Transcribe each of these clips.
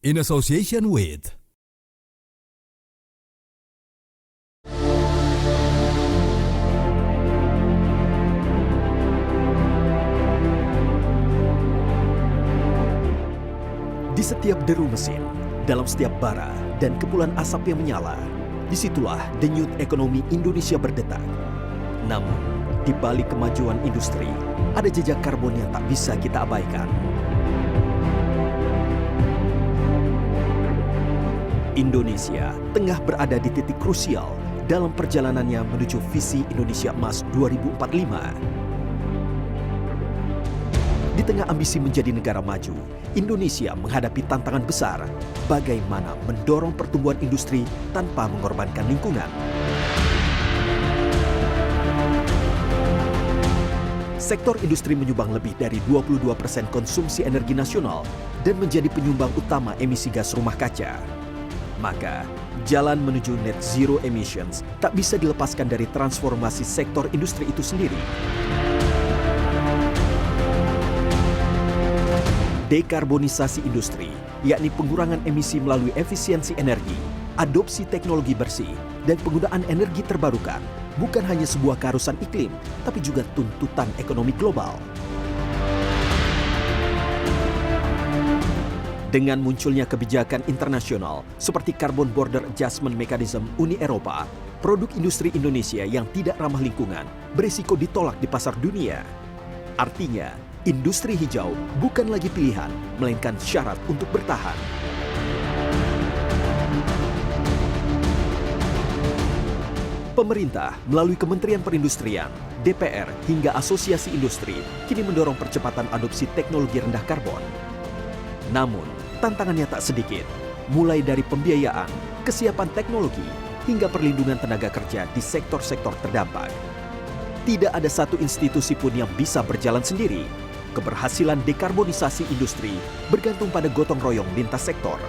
in association with Di setiap deru mesin, dalam setiap bara dan kepulan asap yang menyala, disitulah denyut ekonomi Indonesia berdetak. Namun, di balik kemajuan industri, ada jejak karbon yang tak bisa kita abaikan. Indonesia tengah berada di titik krusial dalam perjalanannya menuju visi Indonesia Emas 2045. Di tengah ambisi menjadi negara maju, Indonesia menghadapi tantangan besar, bagaimana mendorong pertumbuhan industri tanpa mengorbankan lingkungan. Sektor industri menyumbang lebih dari 22% konsumsi energi nasional dan menjadi penyumbang utama emisi gas rumah kaca. Maka, jalan menuju net zero emissions tak bisa dilepaskan dari transformasi sektor industri itu sendiri. Dekarbonisasi industri, yakni pengurangan emisi melalui efisiensi energi, adopsi teknologi bersih, dan penggunaan energi terbarukan, bukan hanya sebuah keharusan iklim, tapi juga tuntutan ekonomi global. Dengan munculnya kebijakan internasional seperti Carbon Border Adjustment Mechanism Uni Eropa, produk industri Indonesia yang tidak ramah lingkungan berisiko ditolak di pasar dunia. Artinya, industri hijau bukan lagi pilihan, melainkan syarat untuk bertahan. Pemerintah melalui Kementerian Perindustrian, DPR, hingga Asosiasi Industri kini mendorong percepatan adopsi teknologi rendah karbon. Namun, tantangannya tak sedikit, mulai dari pembiayaan, kesiapan teknologi, hingga perlindungan tenaga kerja di sektor-sektor terdampak. Tidak ada satu institusi pun yang bisa berjalan sendiri. Keberhasilan dekarbonisasi industri bergantung pada gotong royong lintas sektor.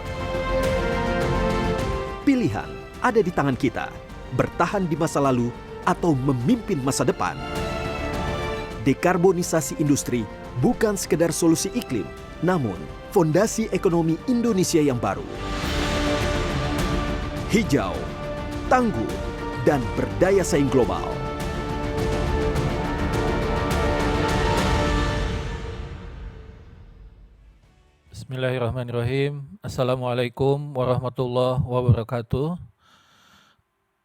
Pilihan ada di tangan kita, bertahan di masa lalu atau memimpin masa depan. Dekarbonisasi industri bukan sekedar solusi iklim, namun fondasi ekonomi Indonesia yang baru. Hijau, tangguh, dan berdaya saing global. Bismillahirrahmanirrahim. Assalamualaikum warahmatullahi wabarakatuh.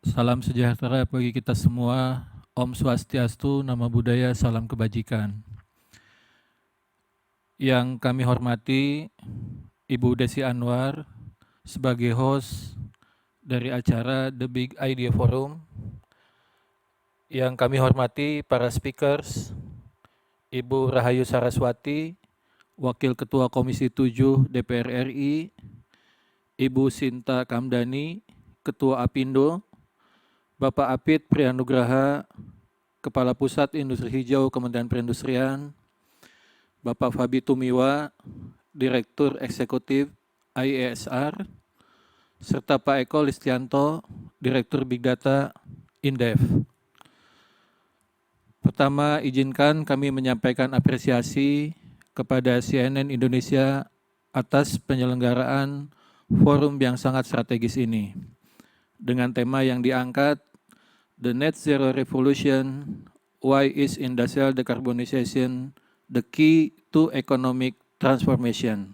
Salam sejahtera bagi kita semua. Om Swastiastu, Namo Buddhaya, salam kebajikan. Yang kami hormati Ibu Desi Anwar sebagai host dari acara The Big Idea Forum. Yang kami hormati para speakers, Ibu Rahayu Saraswati, Wakil Ketua Komisi 7 DPR RI, Ibu Sinta Kamdani, Ketua Apindo, Bapak Apit Priyanugraha, Kepala Pusat Industri Hijau Kementerian Perindustrian, Bapak Fabi Tumiwa, Direktur Eksekutif IESR, serta Pak Eko Listianto, Direktur Big Data Indef. Pertama, izinkan kami menyampaikan apresiasi kepada CNN Indonesia atas penyelenggaraan forum yang sangat strategis ini. Dengan tema yang diangkat, The Net Zero Revolution, Why is Industrial Decarbonization the Key to Economic Transformation?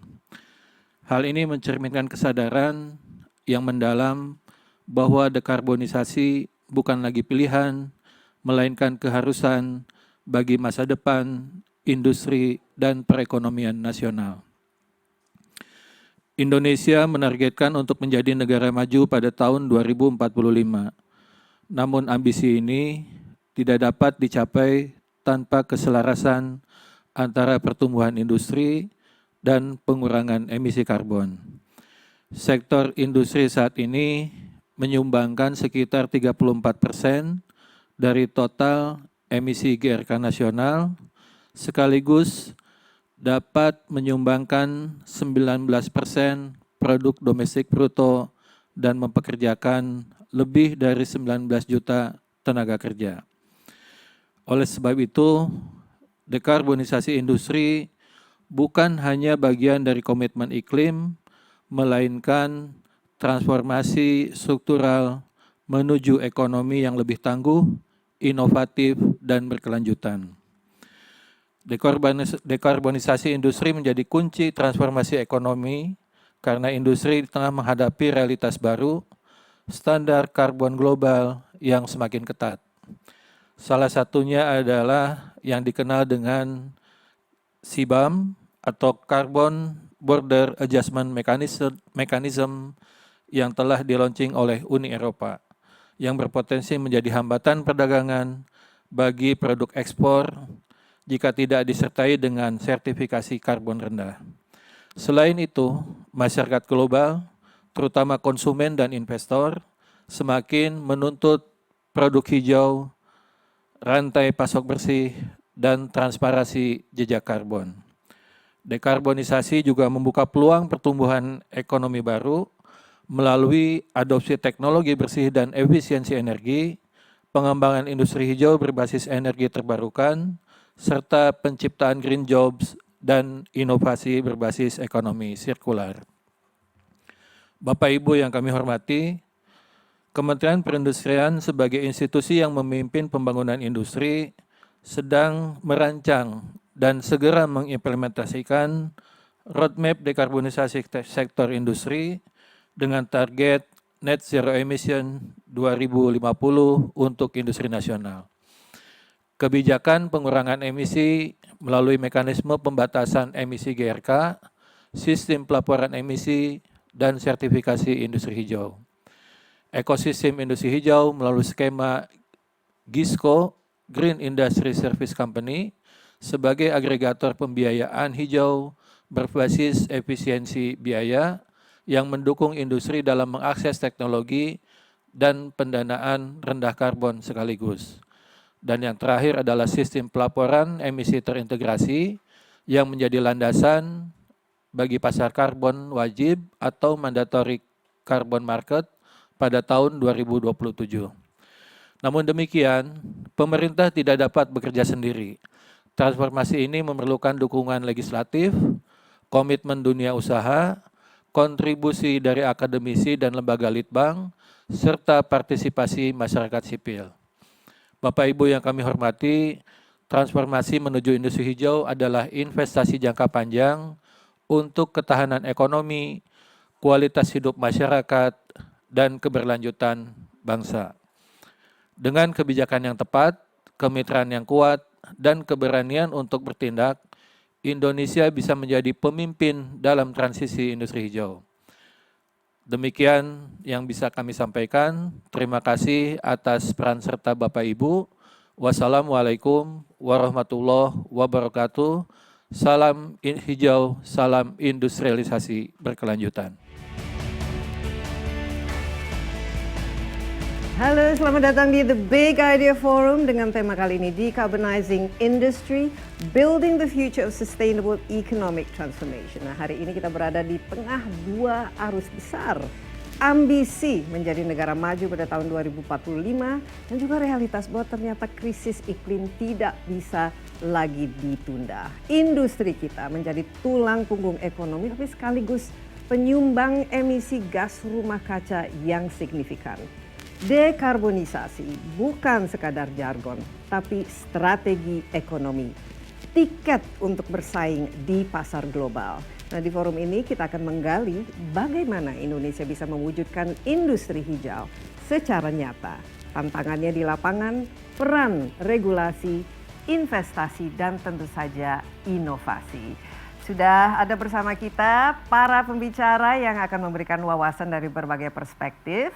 Hal ini mencerminkan kesadaran yang mendalam bahwa dekarbonisasi bukan lagi pilihan, melainkan keharusan bagi masa depan industri dan perekonomian nasional. Indonesia menargetkan untuk menjadi negara maju pada tahun 2045. Namun ambisi ini tidak dapat dicapai tanpa keselarasan antara pertumbuhan industri dan pengurangan emisi karbon. Sektor industri saat ini menyumbangkan sekitar 34% dari total emisi GRK nasional, sekaligus dapat menyumbangkan 19% produk domestik bruto dan mempekerjakan lebih dari 19 juta tenaga kerja. Oleh sebab itu, dekarbonisasi industri bukan hanya bagian dari komitmen iklim, melainkan transformasi struktural menuju ekonomi yang lebih tangguh, inovatif, dan berkelanjutan. Dekarbonisasi industri menjadi kunci transformasi ekonomi karena industri tengah menghadapi realitas baru, standar karbon global yang semakin ketat. Salah satunya adalah yang dikenal dengan CBAM atau Carbon Border Adjustment Mechanism yang telah di-launching oleh Uni Eropa, yang berpotensi menjadi hambatan perdagangan bagi produk ekspor jika tidak disertai dengan sertifikasi karbon rendah. Selain itu, masyarakat global, terutama konsumen dan investor, semakin menuntut produk hijau, rantai pasok bersih, dan transparansi jejak karbon. Dekarbonisasi juga membuka peluang pertumbuhan ekonomi baru melalui adopsi teknologi bersih dan efisiensi energi, pengembangan industri hijau berbasis energi terbarukan, serta penciptaan green jobs dan inovasi berbasis ekonomi sirkular. Bapak Ibu yang kami hormati, Kementerian Perindustrian sebagai institusi yang memimpin pembangunan industri sedang merancang dan segera mengimplementasikan roadmap dekarbonisasi sektor industri dengan target net zero emission 2050 untuk industri nasional. Kebijakan pengurangan emisi melalui mekanisme pembatasan emisi GRK, sistem pelaporan emisi, dan sertifikasi industri hijau. Ekosistem industri hijau melalui skema GISCO, Green Industry Service Company, sebagai agregator pembiayaan hijau berbasis efisiensi biaya yang mendukung industri dalam mengakses teknologi dan pendanaan rendah karbon sekaligus. Dan yang terakhir adalah sistem pelaporan emisi terintegrasi yang menjadi landasan bagi pasar karbon wajib atau mandatory carbon market pada tahun 2027. Namun demikian, pemerintah tidak dapat bekerja sendiri. Transformasi ini memerlukan dukungan legislatif, komitmen dunia usaha, kontribusi dari akademisi dan lembaga litbang, serta partisipasi masyarakat sipil. Bapak Ibu yang kami hormati, transformasi menuju industri hijau adalah investasi jangka panjang untuk ketahanan ekonomi, kualitas hidup masyarakat, dan keberlanjutan bangsa. Dengan kebijakan yang tepat, kemitraan yang kuat, dan keberanian untuk bertindak, Indonesia bisa menjadi pemimpin dalam transisi industri hijau. Demikian yang bisa kami sampaikan. Terima kasih atas peran serta Bapak Ibu. Wassalamualaikum warahmatullahi wabarakatuh. Salam hijau, salam industrialisasi berkelanjutan. Halo, selamat datang di The Big Idea Forum dengan tema kali ini Decarbonizing Industry, Building the Future of Sustainable Economic Transformation. Nah, hari ini kita berada di tengah dua arus besar. Ambisi menjadi negara maju pada tahun 2045 dan juga realitas bahwa ternyata krisis iklim tidak bisa lagi ditunda. Industri kita menjadi tulang punggung ekonomi tapi sekaligus penyumbang emisi gas rumah kaca yang signifikan. Dekarbonisasi bukan sekadar jargon, tapi strategi ekonomi. Tiket untuk bersaing di pasar global. Nah, di forum ini kita akan menggali bagaimana Indonesia bisa mewujudkan industri hijau secara nyata. Tantangannya di lapangan, peran regulasi, investasi, dan tentu saja inovasi. Sudah ada bersama kita para pembicara yang akan memberikan wawasan dari berbagai perspektif.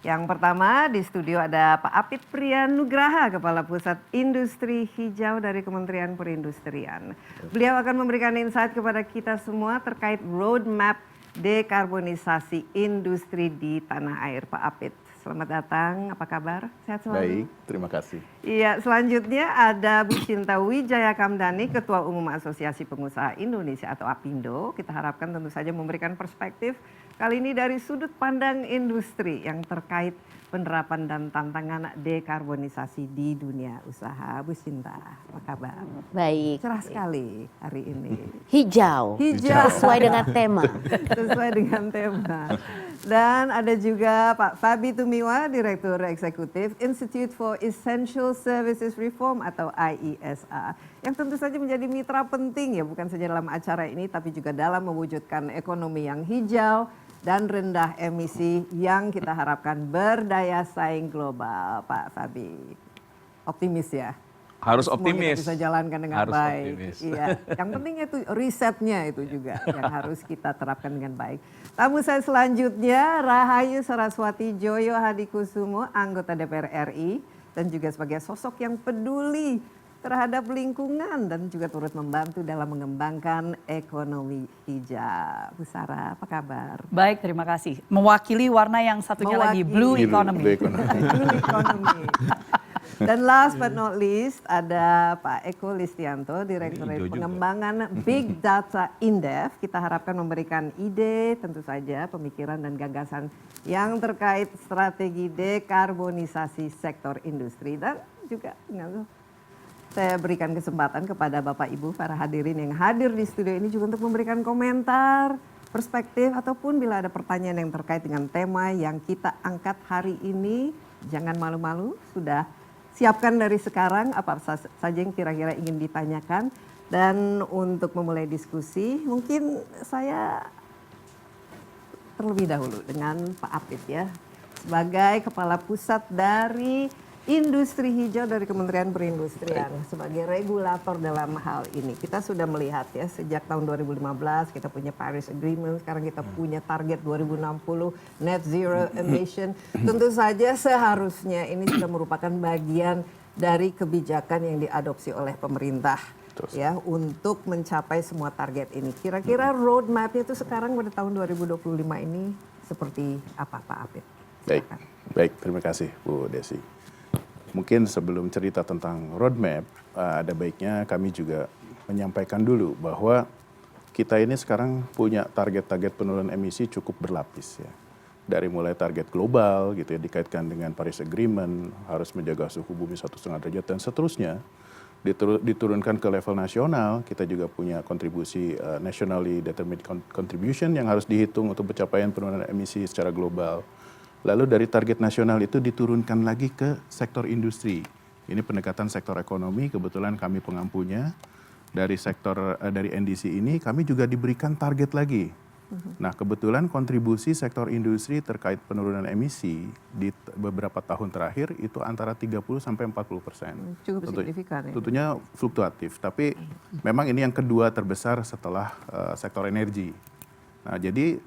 Yang pertama di studio ada Pak Apit Priyanugraha, Kepala Pusat Industri Hijau dari Kementerian Perindustrian. Beliau akan memberikan insight kepada kita semua terkait roadmap dekarbonisasi industri di tanah air. Pak Apit, selamat datang. Apa kabar? Sehat selalu? Baik, terima kasih. Iya, selanjutnya ada Bu Cinta Wijaya Kamdani, Ketua Umum Asosiasi Pengusaha Indonesia atau APindo. Kita harapkan tentu saja memberikan perspektif kali ini dari sudut pandang industri yang terkait penerapan dan tantangan dekarbonisasi di dunia usaha. Bu Cinta, apa kabar? Baik. Cerah sekali hari ini. Hijau. Hijau. Sesuai dengan tema. Sesuai dengan tema. Dan ada juga Pak Fabi Tumiwa, Direktur Eksekutif Institute for Essential Services Reform atau IESA, yang tentu saja menjadi mitra penting ya, bukan saja dalam acara ini, tapi juga dalam mewujudkan ekonomi yang hijau dan rendah emisi yang kita harapkan berdaya saing global. Pak Fabi, optimis ya? Harus Semua kita optimis. bisa jalankan dengan Harus baik. optimis. Iya. Yang penting itu risetnya itu juga yang harus kita terapkan dengan baik. Tamu saya selanjutnya Rahayu Saraswati Joyo Hadikusumo, anggota DPR RI dan juga sebagai sosok yang peduli terhadap lingkungan dan juga turut membantu dalam mengembangkan ekonomi hijau. Bu Sarah, apa kabar? Baik, terima kasih. Mewakili warna yang satunya lagi, Blue Blue Economy. Blue economy. Dan last but not least ada Pak Eko Listianto, Direktur Pengembangan Big Data Indef. Kita harapkan memberikan ide, tentu saja pemikiran dan gagasan yang terkait strategi dekarbonisasi sektor industri. Dan juga saya berikan kesempatan kepada Bapak Ibu para hadirin yang hadir di studio ini juga untuk memberikan komentar, perspektif, ataupun bila ada pertanyaan yang terkait dengan tema yang kita angkat hari ini. Jangan malu-malu, sudah siapkan dari sekarang apa saja yang kira-kira ingin ditanyakan. Dan untuk memulai diskusi, mungkin saya terlebih dahulu dengan Pak Apit ya, sebagai Kepala Pusat dari Industri Hijau dari Kementerian Perindustrian, sebagai regulator dalam hal ini. Kita sudah melihat ya, sejak tahun 2015 kita punya Paris Agreement, sekarang kita punya target 2060 net zero emission. Tentu saja seharusnya ini sudah merupakan bagian dari kebijakan yang diadopsi oleh pemerintah ya untuk mencapai semua target ini. Kira-kira roadmap-nya itu sekarang pada tahun 2025 ini seperti apa Pak Apit? Baik, terima kasih Bu Desi. Mungkin sebelum cerita tentang roadmap, ada baiknya kami juga menyampaikan dulu bahwa kita ini sekarang punya target-target penurunan emisi cukup berlapis ya. Dari mulai target global gitu ya, dikaitkan dengan Paris Agreement, harus menjaga suhu bumi 1,5 derajat dan seterusnya. Diturunkan ke level nasional, kita juga punya kontribusi nationally determined contribution yang harus dihitung untuk pencapaian penurunan emisi secara global. Lalu dari target nasional itu diturunkan lagi ke sektor industri. Ini pendekatan sektor ekonomi, kebetulan kami pengampunya. Dari sektor dari NDC ini kami juga diberikan target lagi. Nah, kebetulan kontribusi sektor industri terkait penurunan emisi di beberapa tahun terakhir itu antara 30 sampai 40%. Cukup signifikan ya. Tentunya fluktuatif, tapi memang ini yang kedua terbesar setelah sektor energi. Nah, jadi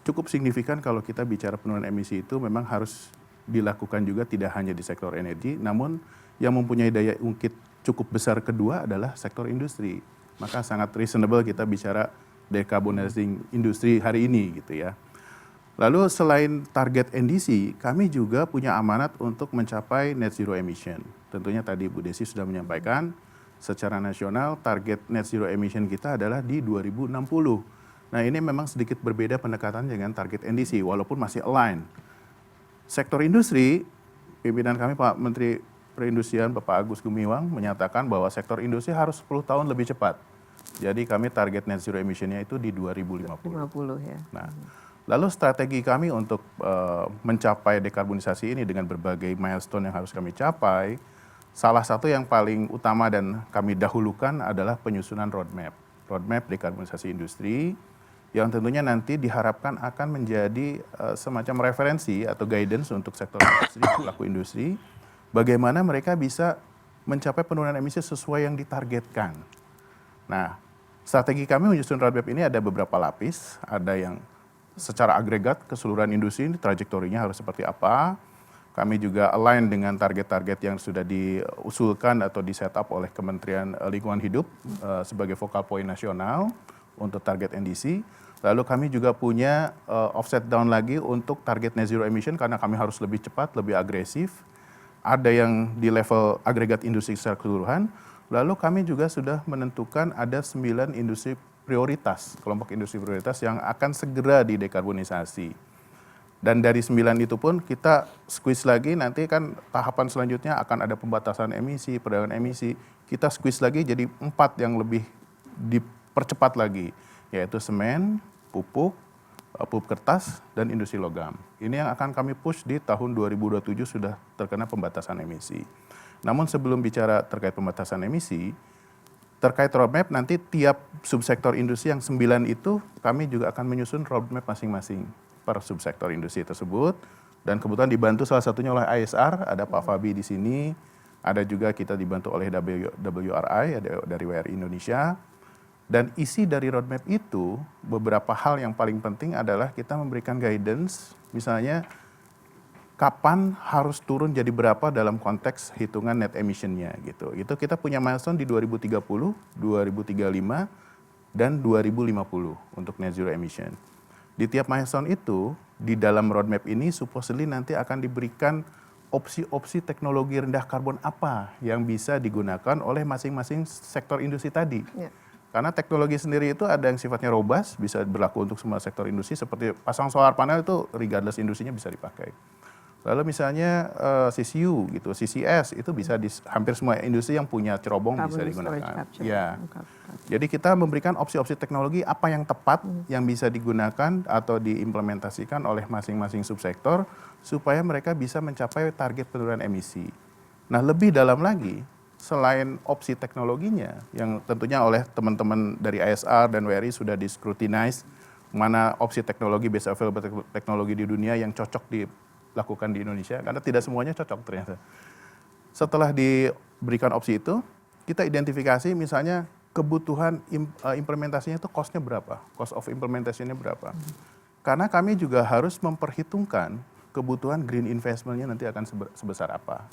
cukup signifikan kalau kita bicara penurunan emisi itu memang harus dilakukan juga tidak hanya di sektor energi, namun yang mempunyai daya ungkit cukup besar kedua adalah sektor industri. Maka sangat reasonable kita bicara decarbonizing industri hari ini gitu ya. Lalu selain target NDC, kami juga punya amanat untuk mencapai net zero emission. Tentunya tadi Bu Desi sudah menyampaikan, secara nasional target net zero emission kita adalah di 2060. Nah, ini memang sedikit berbeda pendekatan dengan target NDC, walaupun masih align. Sektor industri, pimpinan kami Pak Menteri Perindustrian Bapak Agus Gumiwang menyatakan bahwa sektor industri harus 10 tahun lebih cepat. Jadi kami target net zero emission-nya itu di 2050. 50 ya. Nah, lalu strategi kami untuk mencapai dekarbonisasi ini dengan berbagai milestone yang harus kami capai, salah satu yang paling utama dan kami dahulukan adalah penyusunan roadmap dekarbonisasi industri, yang tentunya nanti diharapkan akan menjadi semacam referensi atau guidance untuk sektor industri, pelaku industri, bagaimana mereka bisa mencapai penurunan emisi sesuai yang ditargetkan. Nah, strategi kami menyusun roadmap ini ada beberapa lapis, ada yang secara agregat keseluruhan industri ini trajektorinya harus seperti apa. Kami juga align dengan target-target yang sudah diusulkan atau di set up oleh Kementerian Lingkungan Hidup sebagai focal point nasional untuk target NDC. Lalu kami juga punya offset down lagi untuk target net zero emission karena kami harus lebih cepat, lebih agresif. Ada yang di level agregat industri secara keseluruhan. Lalu kami juga sudah menentukan ada 9 industri prioritas, kelompok industri prioritas yang akan segera didekarbonisasi. Dan dari 9 itu pun kita squeeze lagi, nanti kan tahapan selanjutnya akan ada pembatasan emisi, perdagangan emisi. Kita squeeze lagi jadi 4 yang lebih dipercepat lagi, yaitu semen, pupuk kertas, dan industri logam. Ini yang akan kami push di tahun 2027 sudah terkena pembatasan emisi. Namun sebelum bicara terkait pembatasan emisi, terkait roadmap nanti tiap subsektor industri yang 9 itu kami juga akan menyusun roadmap masing-masing per subsektor industri tersebut. Dan kebetulan dibantu salah satunya oleh ISR, ada Pak Fabi di sini, ada juga kita dibantu oleh WRI, ada dari WRI Indonesia. Dan isi dari roadmap itu, beberapa hal yang paling penting adalah kita memberikan guidance, misalnya kapan harus turun jadi berapa dalam konteks hitungan net emission-nya gitu. Itu kita punya milestone di 2030, 2035, dan 2050 untuk net zero emission. Di tiap milestone itu, di dalam roadmap ini supposedly nanti akan diberikan opsi-opsi teknologi rendah karbon apa yang bisa digunakan oleh masing-masing sektor industri tadi. Ya. Karena teknologi sendiri itu ada yang sifatnya robust, bisa berlaku untuk semua sektor industri, seperti pasang solar panel itu regardless industrinya bisa dipakai. Lalu misalnya CCU gitu, CCS itu bisa di hampir semua industri yang punya cerobong bisa digunakan. Ya. Jadi kita memberikan opsi-opsi teknologi apa yang tepat yang bisa digunakan atau diimplementasikan oleh masing-masing subsektor supaya mereka bisa mencapai target penurunan emisi. Nah, lebih dalam lagi, selain opsi teknologinya yang tentunya oleh teman-teman dari ISR dan WRI sudah di-scrutinize mana opsi teknologi best available teknologi di dunia yang cocok dilakukan di Indonesia, karena tidak semuanya cocok ternyata. Setelah diberikan opsi itu, kita identifikasi misalnya kebutuhan implementasinya itu cost-nya berapa, cost of implementation-nya berapa. Karena kami juga harus memperhitungkan kebutuhan green investment-nya nanti akan sebesar apa.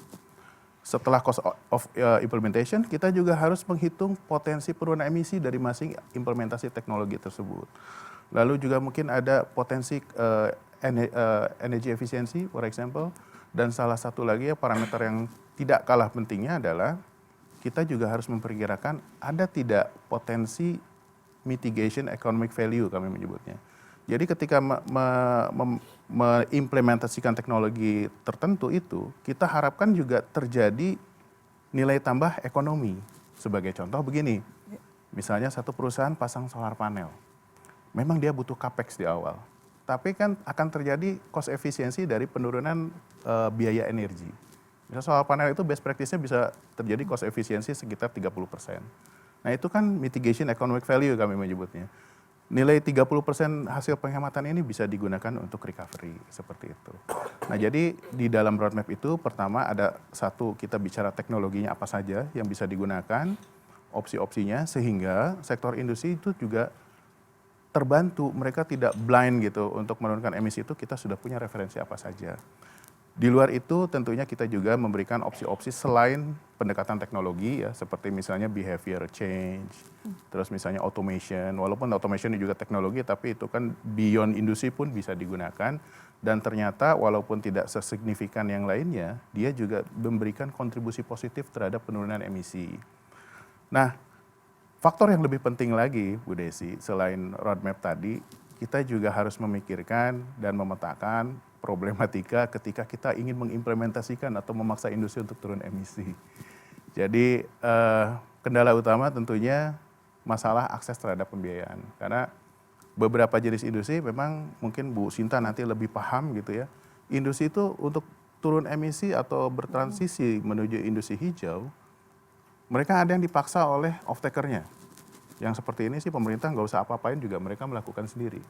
Setelah cost of implementation, kita juga harus menghitung potensi penurunan emisi dari masing implementasi teknologi tersebut. Lalu juga mungkin ada potensi energy efficiency, for example. Dan salah satu lagi parameter yang tidak kalah pentingnya adalah kita juga harus memperkirakan ada tidak potensi mitigation economic value kami menyebutnya. Jadi ketika mengimplementasikan teknologi tertentu itu, kita harapkan juga terjadi nilai tambah ekonomi. Sebagai contoh begini, misalnya satu perusahaan pasang solar panel. Memang dia butuh capex di awal, tapi kan akan terjadi cost efisiensi dari penurunan biaya energi. Misalnya solar panel itu best practice-nya bisa terjadi cost efisiensi sekitar 30%. Nah itu kan mitigation economic value kami menyebutnya. Nilai 30% hasil penghematan ini bisa digunakan untuk recovery, seperti itu. Nah jadi di dalam roadmap itu pertama ada satu, kita bicara teknologinya apa saja yang bisa digunakan, opsi-opsinya, sehingga sektor industri itu juga terbantu, mereka tidak blind gitu untuk menurunkan emisi itu, kita sudah punya referensi apa saja. Di luar itu tentunya kita juga memberikan opsi-opsi selain pendekatan teknologi ya, seperti misalnya behavior change, terus misalnya automation, walaupun automation ini juga teknologi tapi itu kan beyond industri pun bisa digunakan, dan ternyata walaupun tidak sesignifikan yang lainnya, dia juga memberikan kontribusi positif terhadap penurunan emisi. Nah, faktor yang lebih penting lagi Bu Desi, selain roadmap tadi, kita juga harus memikirkan dan memetakan problematika ketika kita ingin mengimplementasikan atau memaksa industri untuk turun emisi. Jadi kendala utama tentunya masalah akses terhadap pembiayaan. Karena beberapa jenis industri memang mungkin Bu Sinta nanti lebih paham gitu ya. Industri itu untuk turun emisi atau bertransisi menuju industri hijau, mereka ada yang dipaksa oleh off-taker-nya. Yang seperti ini sih pemerintah nggak usah apa-apain juga mereka melakukan sendiri.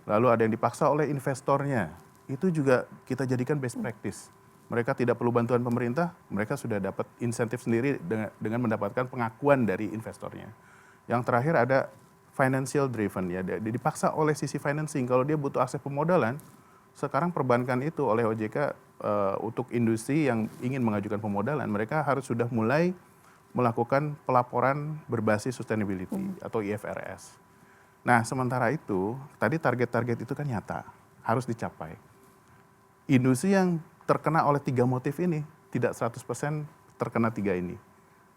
Lalu ada yang dipaksa oleh investornya. Itu juga kita jadikan best practice. Mereka tidak perlu bantuan pemerintah, mereka sudah dapat insentif sendiri dengan mendapatkan pengakuan dari investornya. Yang terakhir ada financial driven ya, dipaksa oleh sisi financing. Kalau dia butuh akses pemodalan, sekarang perbankan itu oleh OJK untuk industri yang ingin mengajukan pemodalan, mereka harus sudah mulai melakukan pelaporan berbasis sustainability atau IFRS. Nah, sementara itu, tadi target-target itu kan nyata, harus dicapai. Industri yang terkena oleh 3 motif ini, tidak 100% terkena 3 ini.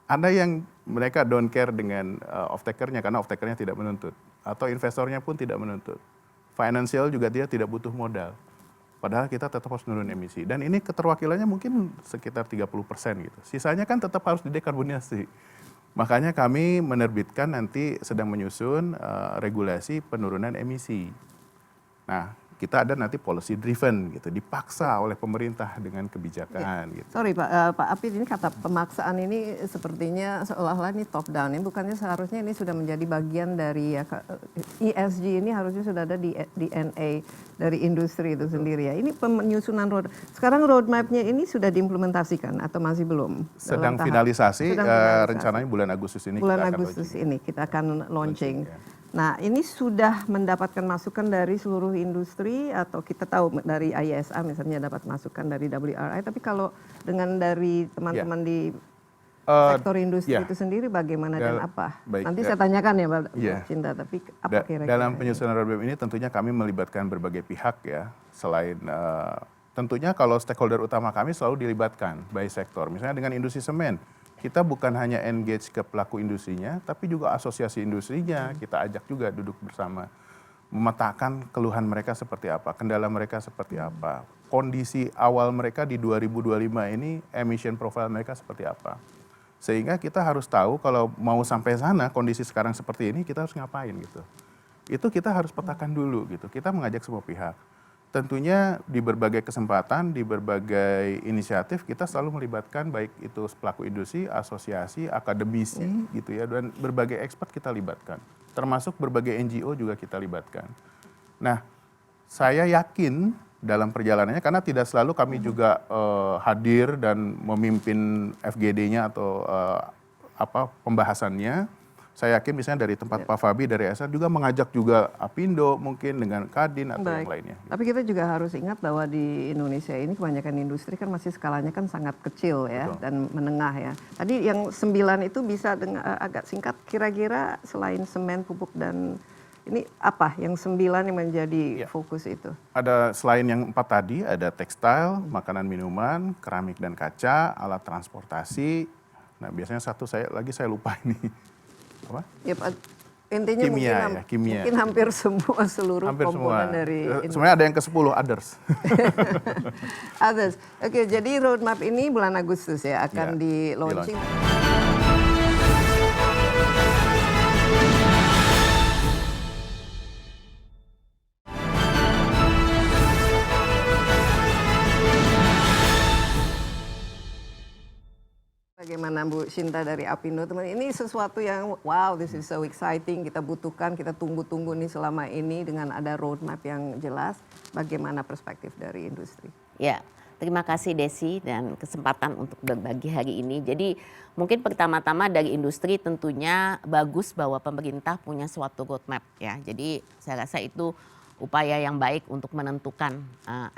Ada yang mereka don't care dengan off-taker-nya karena off-taker-nya tidak menuntut. Atau investornya pun tidak menuntut. Financial juga dia tidak butuh modal. Padahal kita tetap harus menurun emisi. Dan ini keterwakilannya mungkin sekitar 30% gitu. Sisanya kan tetap harus didekarbonasi. Makanya kami menerbitkan nanti sedang menyusun regulasi penurunan emisi. Nah, kita ada nanti policy driven gitu, dipaksa oleh pemerintah dengan kebijakan gitu. Sorry Pak Apit, ini kata pemaksaan ini sepertinya seolah-olah ini top down. Ini bukannya seharusnya ini sudah menjadi bagian dari ESG ini harusnya sudah ada di DNA dari industri itu sendiri ya. Ini penyusunan sekarang roadmap-nya ini sudah diimplementasikan atau masih belum? Sedang finalisasi, rencananya bulan Agustus ini. Bulan Agustus ini kita akan launching. Nah, ini sudah mendapatkan masukan dari seluruh industri atau kita tahu dari ISA misalnya dapat masukan dari WRI, tapi kalau dengan dari teman-teman di sektor industri itu sendiri bagaimana dan apa? Baik, nanti saya tanyakan ya Mbak Cinta, tapi apa kira-kira? Dalam penyusunan roadmap ini tentunya kami melibatkan berbagai pihak ya, selain tentunya kalau stakeholder utama kami selalu dilibatkan by sektor. Misalnya dengan industri semen, kita bukan hanya engage ke pelaku industrinya, tapi juga asosiasi industrinya, kita ajak juga duduk bersama. Memetakan keluhan mereka seperti apa, kendala mereka seperti apa, kondisi awal mereka di 2025 ini, emission profile mereka seperti apa. Sehingga kita harus tahu kalau mau sampai sana, kondisi sekarang seperti ini, kita harus ngapain gitu. Itu kita harus petakan dulu gitu, kita mengajak semua pihak. Tentunya di berbagai kesempatan, di berbagai inisiatif kita selalu melibatkan baik itu pelaku industri, asosiasi, akademisi gitu ya, dan berbagai expert kita libatkan. Termasuk berbagai NGO juga kita libatkan. Nah, saya yakin dalam perjalanannya karena tidak selalu kami juga hadir dan memimpin FGD-nya atau pembahasannya. Saya yakin misalnya dari tempat Pak Fabi dari SR juga mengajak juga Apindo mungkin dengan Kadin atau yang lainnya. Tapi kita juga harus ingat bahwa di Indonesia ini kebanyakan industri kan masih skalanya kan sangat kecil ya. Betul. Dan menengah ya. Tadi yang 9 itu bisa dengan agak singkat kira-kira selain semen, pupuk dan ini apa yang 9 yang menjadi fokus itu? Ada selain yang 4 tadi ada tekstil, makanan minuman, keramik dan kaca, alat transportasi. Nah biasanya saya lupa ini. Apa? Ya, intinya kimia. Mungkin hampir seluruh komponen dari sebenarnya ada yang ke-10 others. Others. Oke, jadi roadmap ini bulan Agustus ya akan di launching. Bagaimana Bu Shinta dari Apindo, teman, ini sesuatu yang wow, this is so exciting, kita butuhkan, kita tunggu-tunggu nih selama ini dengan ada roadmap yang jelas. Bagaimana perspektif dari industri? Ya, terima kasih Desi dan kesempatan untuk berbagi hari ini. Jadi mungkin pertama-tama dari industri tentunya bagus bahwa pemerintah punya suatu roadmap ya. Jadi saya rasa itu upaya yang baik untuk menentukan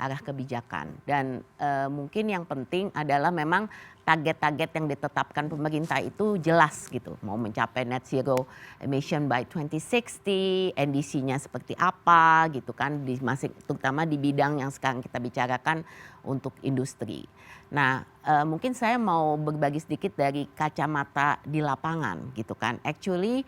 arah kebijakan. Dan mungkin yang penting adalah memang target-target yang ditetapkan pemerintah itu jelas gitu. Mau mencapai net zero emission by 2060, NDC-nya seperti apa gitu kan, terutama di bidang yang sekarang kita bicarakan untuk industri. Nah mungkin saya mau berbagi sedikit dari kacamata di lapangan gitu kan. Actually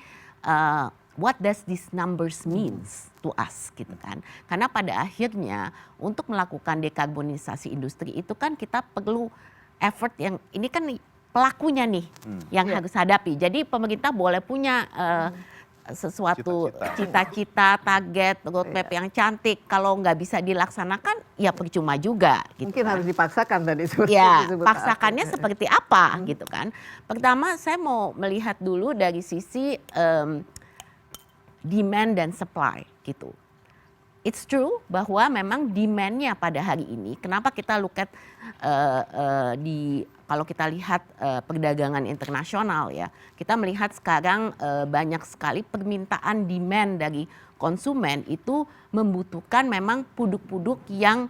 what does these numbers means to us gitu kan. Karena pada akhirnya untuk melakukan dekarbonisasi industri itu kan kita perlu effort yang ini kan pelakunya nih yang harus hadapi. Jadi pemerintah boleh punya sesuatu cita-cita, target, roadmap yang cantik. Kalau nggak bisa dilaksanakan ya percuma juga. Gitu mungkin kan. Harus dipaksakan tadi. Ya, paksakannya seperti apa gitu kan. Pertama saya mau melihat dulu dari sisi demand dan supply gitu. It's true bahwa memang demand-nya pada hari ini, kenapa kita look at kalau kita lihat perdagangan internasional ya, kita melihat sekarang banyak sekali permintaan demand dari konsumen itu membutuhkan memang produk-produk yang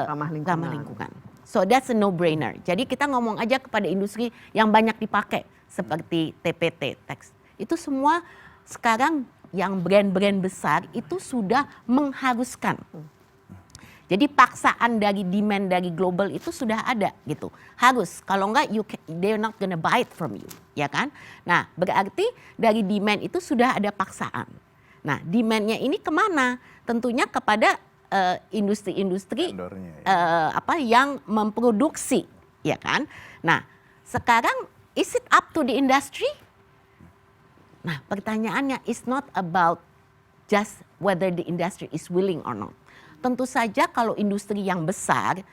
ramah lingkungan. So that's a no-brainer. Jadi kita ngomong aja kepada industri yang banyak dipakai seperti TPT, teks. Itu semua sekarang yang brand-brand besar itu sudah mengharuskan. Jadi paksaan dari demand dari global itu sudah ada gitu. Harus, kalau enggak they're not gonna buy it from you, ya kan? Nah, berarti dari demand itu sudah ada paksaan. Nah, demandnya ini kemana? Tentunya kepada industri-industri yang memproduksi, ya kan? Nah, sekarang is it up to the industry? Nah, pertanyaannya is not about just whether the industry is willing or not. Tentu saja kalau industri yang besar,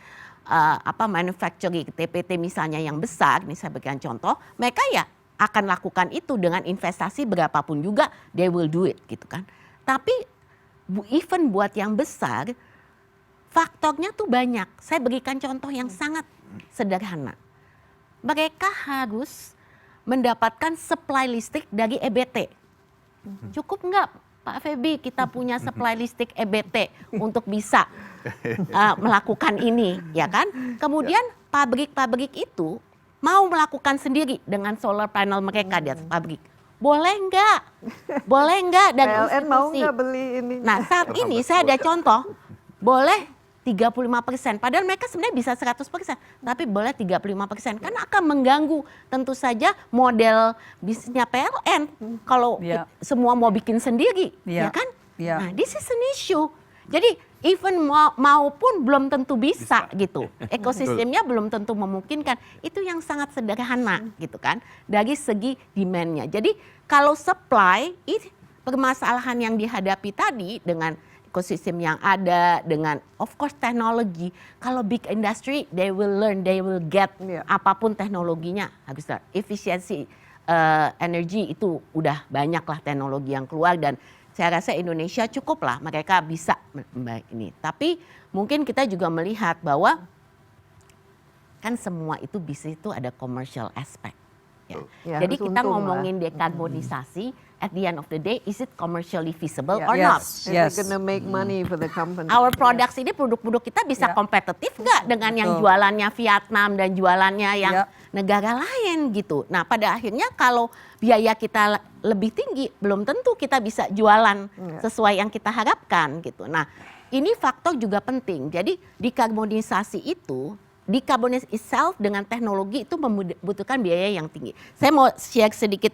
manufacturing TPT misalnya yang besar, ini saya berikan contoh, mereka ya akan lakukan itu dengan investasi berapapun juga, they will do it gitu kan. Tapi even buat yang besar, faktornya tuh banyak. Saya berikan contoh yang sangat sederhana. Mereka harus mendapatkan supply listrik dari EBT. Cukup nggak Pak Feby kita punya supply listrik EBT untuk bisa melakukan ini, ya kan? Kemudian pabrik-pabrik itu mau melakukan sendiri dengan solar panel mereka di atas pabrik. Boleh nggak? Boleh nggak? Dan PLN mau nggak beli ini? Nah, saat ini saya ada contoh, boleh 35%, padahal mereka sebenarnya bisa 100%, tapi boleh 35%, karena akan mengganggu tentu saja model bisnisnya PLN kalau semua mau bikin sendiri, ya kan? Nah, this is an issue. Jadi even maupun belum tentu bisa gitu, ekosistemnya belum tentu memungkinkan. Itu yang sangat sederhana gitu kan, dari segi demand-nya. Jadi kalau supply, permasalahan yang dihadapi tadi dengan ekosistem yang ada, dengan of course teknologi. Kalau big industry, they will learn, they will get apapun teknologinya. Habis efisiensi energi itu udah banyak lah teknologi yang keluar, dan saya rasa Indonesia cukup lah mereka bisa ini. Tapi mungkin kita juga melihat bahwa kan semua itu bisnis itu ada commercial aspect. Ya. Jadi kita ngomongin dekarbonisasi, at the end of the day, is it commercially feasible or not? Yes. We're gonna make money for the company. Our products ini, produk-produk kita bisa kompetitif nggak dengan yang jualannya Vietnam dan jualannya yang negara lain gitu. Nah, pada akhirnya kalau biaya kita lebih tinggi, belum tentu kita bisa jualan sesuai yang kita harapkan gitu. Nah, ini faktor juga penting. Jadi dekarbonisasi itu, decarbonize itself dengan teknologi itu membutuhkan biaya yang tinggi. Saya mau share sedikit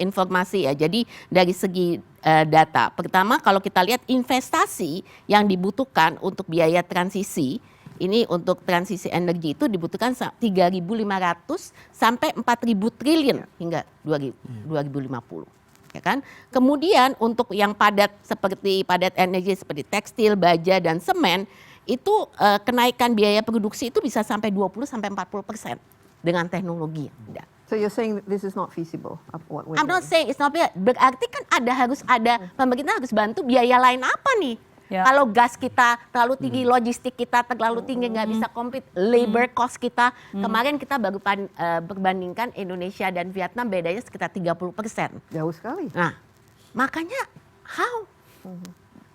informasi ya. Jadi dari segi data, pertama kalau kita lihat investasi yang dibutuhkan untuk biaya transisi, ini untuk transisi energi itu dibutuhkan 3.500 sampai 4.000 triliun hingga 2050. Ya kan? Kemudian untuk yang padat energi seperti tekstil, baja dan semen, itu kenaikan biaya produksi itu bisa sampai 20-40% dengan teknologi yang ada. So you're saying this is not feasible? I'm not saying it's not feasible. Berarti kan harus ada pemerintah harus bantu biaya lain apa nih? Kalau gas kita terlalu tinggi, logistik kita terlalu tinggi, nggak bisa compete, labor cost kita. Kemarin kita baru berbandingkan Indonesia dan Vietnam bedanya sekitar 30%. Jauh sekali. Nah, makanya how?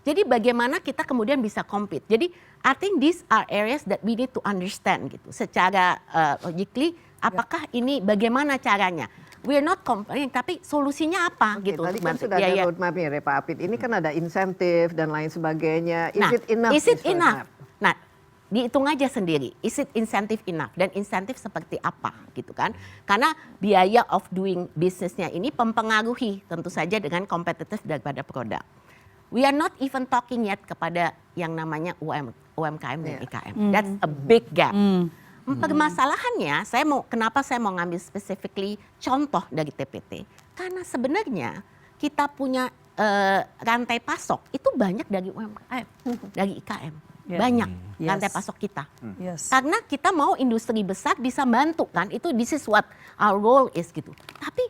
Jadi bagaimana kita kemudian bisa compete. Jadi I think these are areas that we need to understand gitu. Secara logically, apakah ini bagaimana caranya? We're not complaining, tapi solusinya apa gitu. Tadi kan sudah ada roadmap-nya ya Pak Apit. Ini kan ada insentif dan lain sebagainya. Is it enough? Is it enough? Nah, dihitung aja sendiri. Is it incentive enough? Dan insentif seperti apa gitu kan? Karena biaya of doing business-nya ini mempengaruhi tentu saja dengan kompetitif daripada produk. We are not even talking yet kepada yang namanya UMKM dan IKM. That's a big gap. Permasalahannya, kenapa saya mau ngambil specifically contoh dari TPT? Karena sebenarnya kita punya rantai pasok itu banyak dari UMKM, dari IKM. Banyak rantai pasok kita. Karena kita mau industri besar bisa bantu kan, itu this is what our role is gitu. Tapi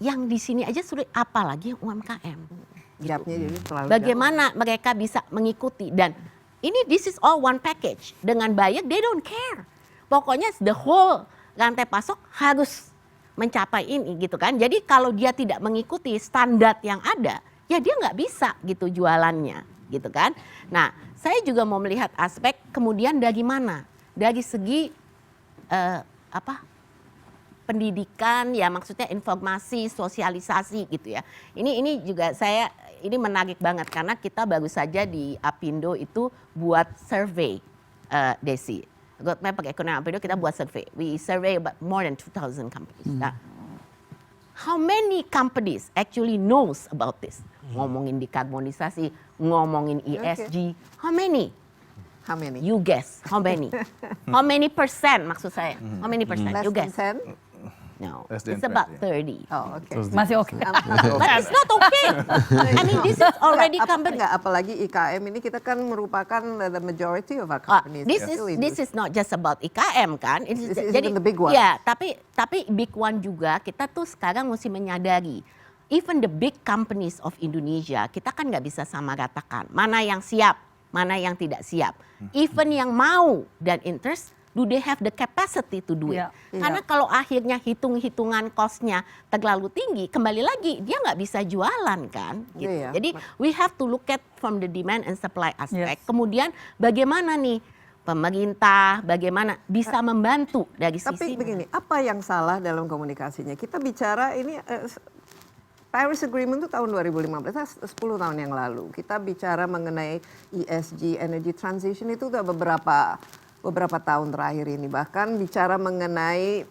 yang di sini aja sulit, apalagi yang UMKM. Gitu. Bagaimana mereka bisa mengikuti, dan ini this is all one package. Dengan buyer they don't care. Pokoknya the whole rantai pasok harus mencapai ini gitu kan. Jadi kalau dia tidak mengikuti standar yang ada, ya dia nggak bisa gitu jualannya gitu kan. Nah, saya juga mau melihat aspek kemudian dari mana? Dari segi pendidikan, ya maksudnya informasi, sosialisasi gitu ya. Ini juga ini menarik banget karena kita baru saja di Apindo itu buat survey, Desi. Roadmap Ekonomi Apindo kita buat survey. We survey about more than 2,000 companies. Nah, how many companies actually knows about this? Ngomongin dekarbonisasi, ngomongin ESG, how many? How many? You guess, how many? How many percent maksud saya? How many percent? Less You guess. than 10? No, Less than it's about 20. 30. Oh, oke. Masih oke. But it's not okay. I mean, this is already company. Apalagi IKM ini kita kan merupakan the majority of our companies. This is not just about IKM kan. This is even the big one. Ya, tapi big one juga kita tuh sekarang mesti menyadari. Even the big companies of Indonesia, kita kan nggak bisa sama ratakan. Mana yang siap, mana yang tidak siap. Even yang mau dan interest, do they have the capacity to do it? Yeah. Karena kalau akhirnya hitung-hitungan cost-nya terlalu tinggi, kembali lagi dia nggak bisa jualan kan. Gitu. Iya. Jadi we have to look at from the demand and supply aspect. Yes. Kemudian bagaimana nih pemerintah, bagaimana bisa membantu dari Tapi sisi. begini, apa yang salah dalam komunikasinya? Kita bicara ini Paris Agreement itu tahun 2015, 10 tahun yang lalu. Kita bicara mengenai ESG, energy transition itu udah beberapa tahun terakhir ini. Bahkan bicara mengenai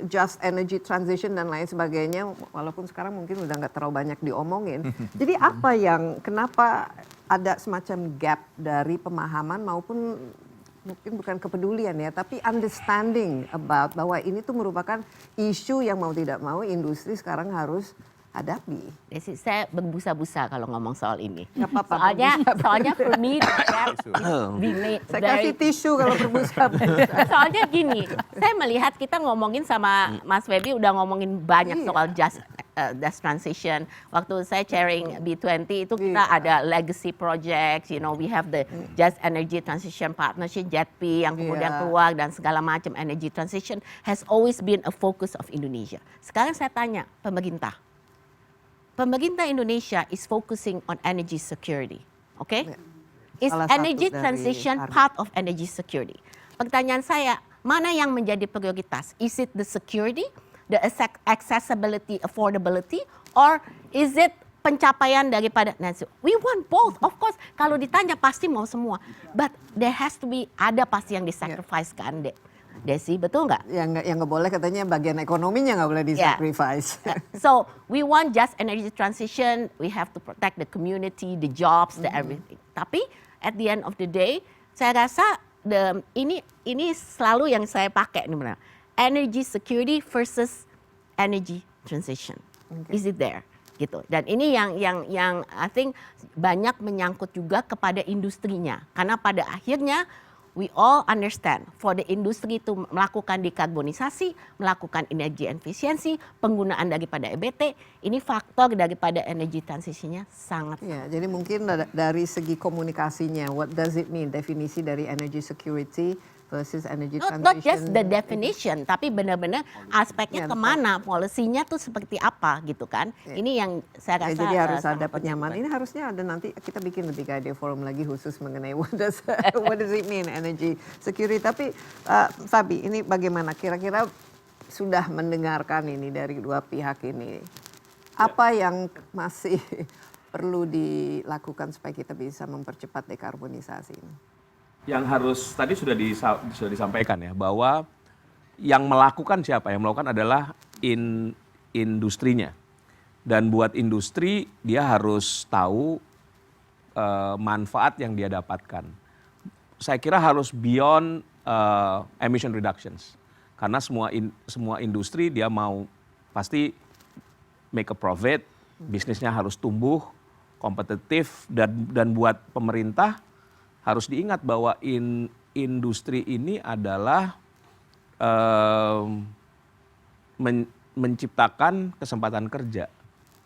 just energy transition dan lain sebagainya, walaupun sekarang mungkin udah nggak terlalu banyak diomongin. Jadi kenapa ada semacam gap dari pemahaman maupun mungkin bukan kepedulian ya, tapi understanding about bahwa ini tuh merupakan isu yang mau tidak mau industri sekarang harus hadapi. Desi, saya berbusa-busa kalau ngomong soal ini. Nggak apa-apa, Soalnya for me, saya kasih tisu kalau berbusa-busa. soalnya gini, saya melihat kita ngomongin sama Mas Febi udah ngomongin banyak soal just transition. Waktu saya chairing B20 itu kita ada legacy project, we have the Just Energy Transition Partnership JETP yang kemudian keluar dan segala macam energy transition has always been a focus of Indonesia. Sekarang saya tanya pemerintah Indonesia is focusing on energy security, okay? Is Salah energy satu dari transition target. part of energy security? Pertanyaan saya, mana yang menjadi prioritas? Is it the security, the accessibility, affordability, or is it pencapaian daripada we want both, of course. Kalau ditanya pasti mau semua, but there has to be ada pasti yang disacrifice kan, Desi, betul nggak? Yang nggak boleh katanya bagian ekonominya nggak boleh disacrifice. So we want just energy transition. We have to protect the community, the jobs, the everything. Tapi at the end of the day, saya rasa ini selalu yang saya pakai nih benar. Energy security versus energy transition. Is it there? Gitu. Dan ini yang I think banyak menyangkut juga kepada industrinya. Karena pada akhirnya we all understand for the industry itu melakukan dekarbonisasi, melakukan energi efisiensi, penggunaan daripada EBT, ini faktor daripada energy transisinya sangat. Ya, jadi mungkin dari segi komunikasinya, what does it mean? Definisi dari energy security versus energy transition. Not just the definition, tapi benar-benar aspeknya kemana, polisinya tuh seperti apa gitu kan. Ini yang saya rasa. Jadi harus ada penyamaan. Ini harusnya ada nanti kita bikin lebih idea forum lagi khusus mengenai what does it mean energy security. Tapi Fabi, ini bagaimana? Kira-kira sudah mendengarkan ini dari dua pihak ini. Apa yang masih perlu dilakukan supaya kita bisa mempercepat dekarbonisasi ini? Yang harus tadi sudah disampaikan ya, bahwa yang melakukan siapa? Yang melakukan adalah industrinya. Dan buat industri dia harus tahu manfaat yang dia dapatkan. Saya kira harus beyond emission reductions. Karena semua industri dia mau pasti make a profit, bisnisnya harus tumbuh, kompetitif, dan buat pemerintah harus diingat bahwa industri ini adalah menciptakan kesempatan kerja.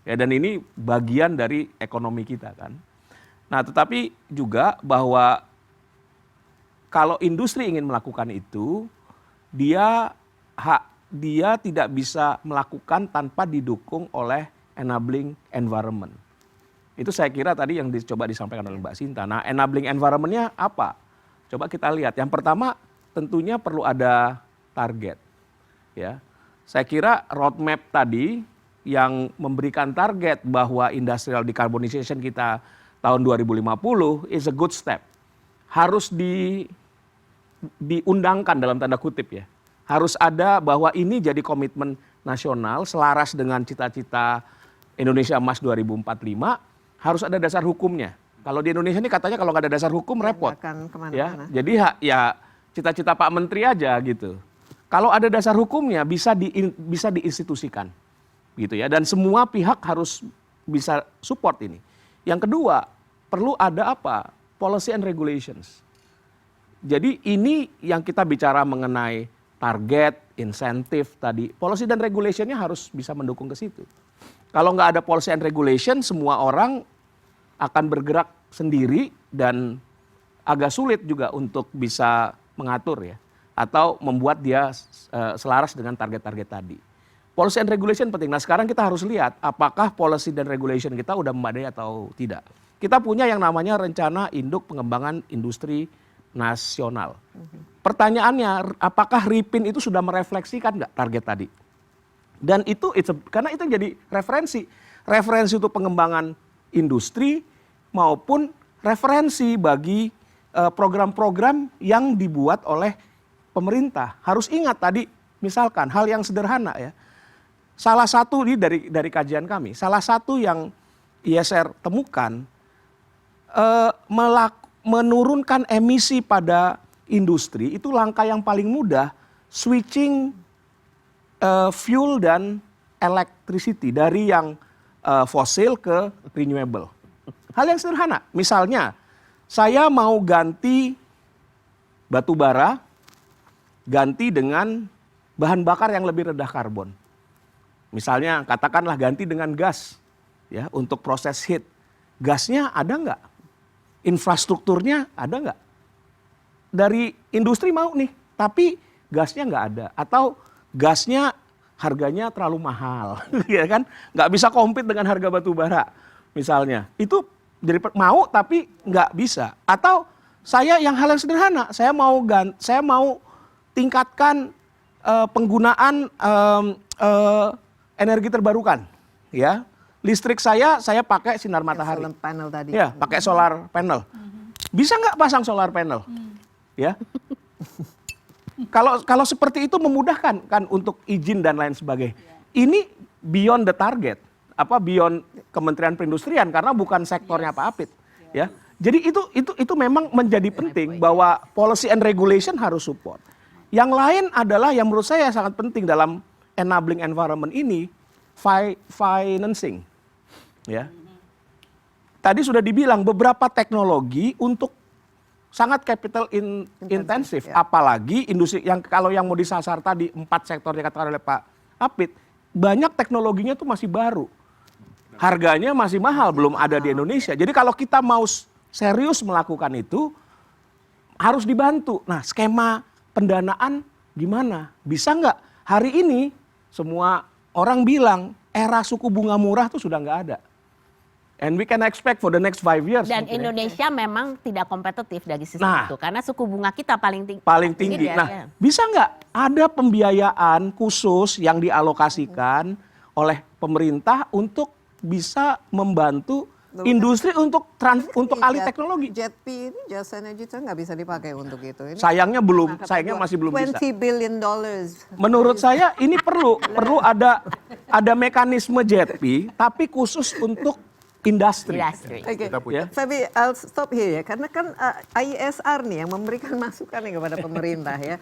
Ya, dan ini bagian dari ekonomi kita kan. Nah, tetapi juga bahwa kalau industri ingin melakukan itu, dia tidak bisa melakukan tanpa didukung oleh enabling environment. Itu saya kira tadi yang dicoba disampaikan oleh Mbak Sinta. Nah, enabling environment-nya apa? Coba kita lihat. Yang pertama tentunya perlu ada target. Ya. Saya kira roadmap tadi yang memberikan target bahwa industrial decarbonization kita tahun 2050 is a good step. Harus diundangkan dalam tanda kutip ya. Harus ada bahwa ini jadi komitmen nasional selaras dengan cita-cita Indonesia Emas 2045, harus ada dasar hukumnya. Kalau di Indonesia ini katanya kalau nggak ada dasar hukum repot. Akan Ya, kemana-mana. jadi ya cita-cita Pak Menteri aja gitu. Kalau ada dasar hukumnya bisa diinstitusikan, gitu ya. Dan semua pihak harus bisa support ini. Yang kedua, perlu ada apa? Policy and regulations. Jadi ini yang kita bicara mengenai target, insentif tadi. Policy dan regulationnya harus bisa mendukung ke situ. Kalau nggak ada policy and regulation, semua orang akan bergerak sendiri dan agak sulit juga untuk bisa mengatur ya. Atau membuat dia selaras dengan target-target tadi. Policy and regulation penting. Nah sekarang kita harus lihat apakah policy dan regulation kita udah memadai atau tidak. Kita punya yang namanya rencana induk pengembangan industri nasional. Pertanyaannya apakah RIPIN itu sudah merefleksikan nggak target tadi? Dan itu karena itu jadi referensi. Referensi untuk pengembangan industri maupun referensi bagi program-program yang dibuat oleh pemerintah. Harus ingat tadi misalkan hal yang sederhana ya. Salah satu ini dari kajian kami, salah satu yang ISR temukan menurunkan emisi pada industri itu langkah yang paling mudah switching fuel dan electricity dari yang fosil ke renewable. Hal yang sederhana, misalnya saya mau ganti batu bara ganti dengan bahan bakar yang lebih rendah karbon. Misalnya katakanlah ganti dengan gas ya untuk proses heat. Gasnya ada nggak? Infrastrukturnya ada nggak? Dari industri mau nih, tapi gasnya nggak ada. Atau gasnya harganya terlalu mahal, ya kan? Nggak bisa compete dengan harga batu bara misalnya. Itu jadi mau tapi nggak bisa. Atau saya yang hal yang sederhana, saya mau tingkatkan penggunaan energi terbarukan, ya. Listrik saya pakai sinar matahari. Solar panel tadi. Ya, pakai solar panel. Bisa nggak pasang solar panel? Ya. Kalau seperti itu memudahkan kan untuk izin dan lain sebagainya. Ini beyond the target, beyond Kementerian Perindustrian karena bukan sektornya Pak Apit, ya. Jadi itu memang menjadi penting bahwa policy and regulation harus support. Yang lain adalah yang menurut saya sangat penting dalam enabling environment ini, financing. Ya. Tadi sudah dibilang beberapa teknologi untuk sangat capital intensif, ya. Apalagi industri yang kalau yang mau disasar tadi 4 sektor dikatakan oleh Pak Apit, banyak teknologinya tuh masih baru. Harganya masih mahal, belum ada di Indonesia. Jadi kalau kita mau serius melakukan itu harus dibantu. Nah, skema pendanaan gimana? Bisa nggak? Hari ini semua orang bilang era suku bunga murah tuh sudah nggak ada. And we can expect for the next 5 years. Dan mungkin. Indonesia memang tidak kompetitif dari sisi Nah, itu. Karena suku bunga kita paling tinggi. Paling tinggi. Ya, Nah, ya. bisa nggak ada pembiayaan khusus yang dialokasikan oleh pemerintah untuk bisa membantu industri untuk alih teknologi? JETP ini Just Energy itu nggak bisa dipakai untuk itu. Ini Sayangnya masih belum bisa. $20 billion. Menurut saya ini perlu ada mekanisme JETP tapi khusus untuk industri. Oke, Kita punya. Fabi, I'll stop here ya, karena kan ISR nih yang memberikan masukan nih kepada pemerintah ya.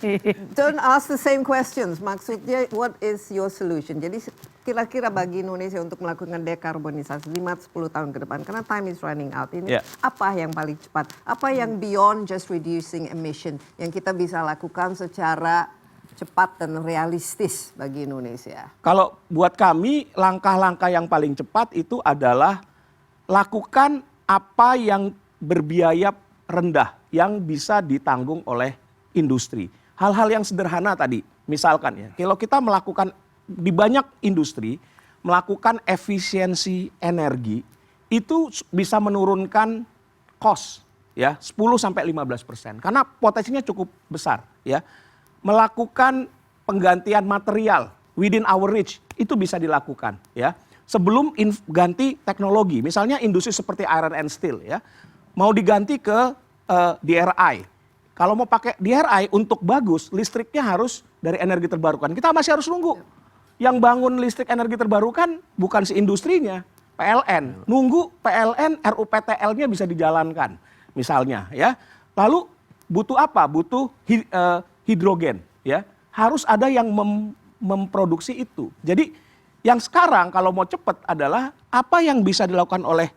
Don't ask the same questions. Maksudnya, what is your solution? Jadi kira-kira bagi Indonesia untuk melakukan dekarbonisasi 5-10 tahun ke depan, karena time is running out ini, apa yang paling cepat? Apa yang beyond just reducing emission yang kita bisa lakukan secara cepat dan realistis bagi Indonesia? Kalau buat kami langkah-langkah yang paling cepat itu adalah lakukan apa yang berbiaya rendah yang bisa ditanggung oleh industri. Hal-hal yang sederhana tadi, misalkan ya, kalau kita melakukan di banyak industri melakukan efisiensi energi itu bisa menurunkan cost ya 10-15% karena potensinya cukup besar ya. Melakukan penggantian material within our reach, itu bisa dilakukan ya. Sebelum ganti teknologi, misalnya industri seperti iron and steel ya, mau diganti ke DRI. Kalau mau pakai DRI untuk bagus, listriknya harus dari energi terbarukan. Kita masih harus nunggu. Yang bangun listrik energi terbarukan bukan si industrinya, PLN. Nunggu PLN RUPTL-nya bisa dijalankan, misalnya ya. Lalu butuh apa? Butuh hidrogen ya. Harus ada yang memproduksi itu. Jadi yang sekarang kalau mau cepat adalah apa yang bisa dilakukan oleh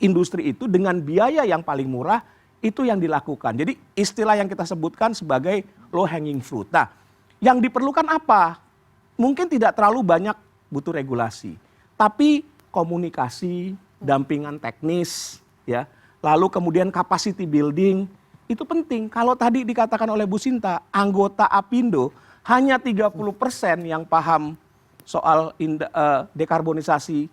industri itu dengan biaya yang paling murah, itu yang dilakukan. Jadi istilah yang kita sebutkan sebagai low hanging fruit. Nah, yang diperlukan apa? Mungkin tidak terlalu banyak butuh regulasi, tapi komunikasi, dampingan teknis, ya, lalu kemudian capacity building, itu penting. Kalau tadi dikatakan oleh Bu Sinta, anggota Apindo hanya 30% yang paham soal dekarbonisasi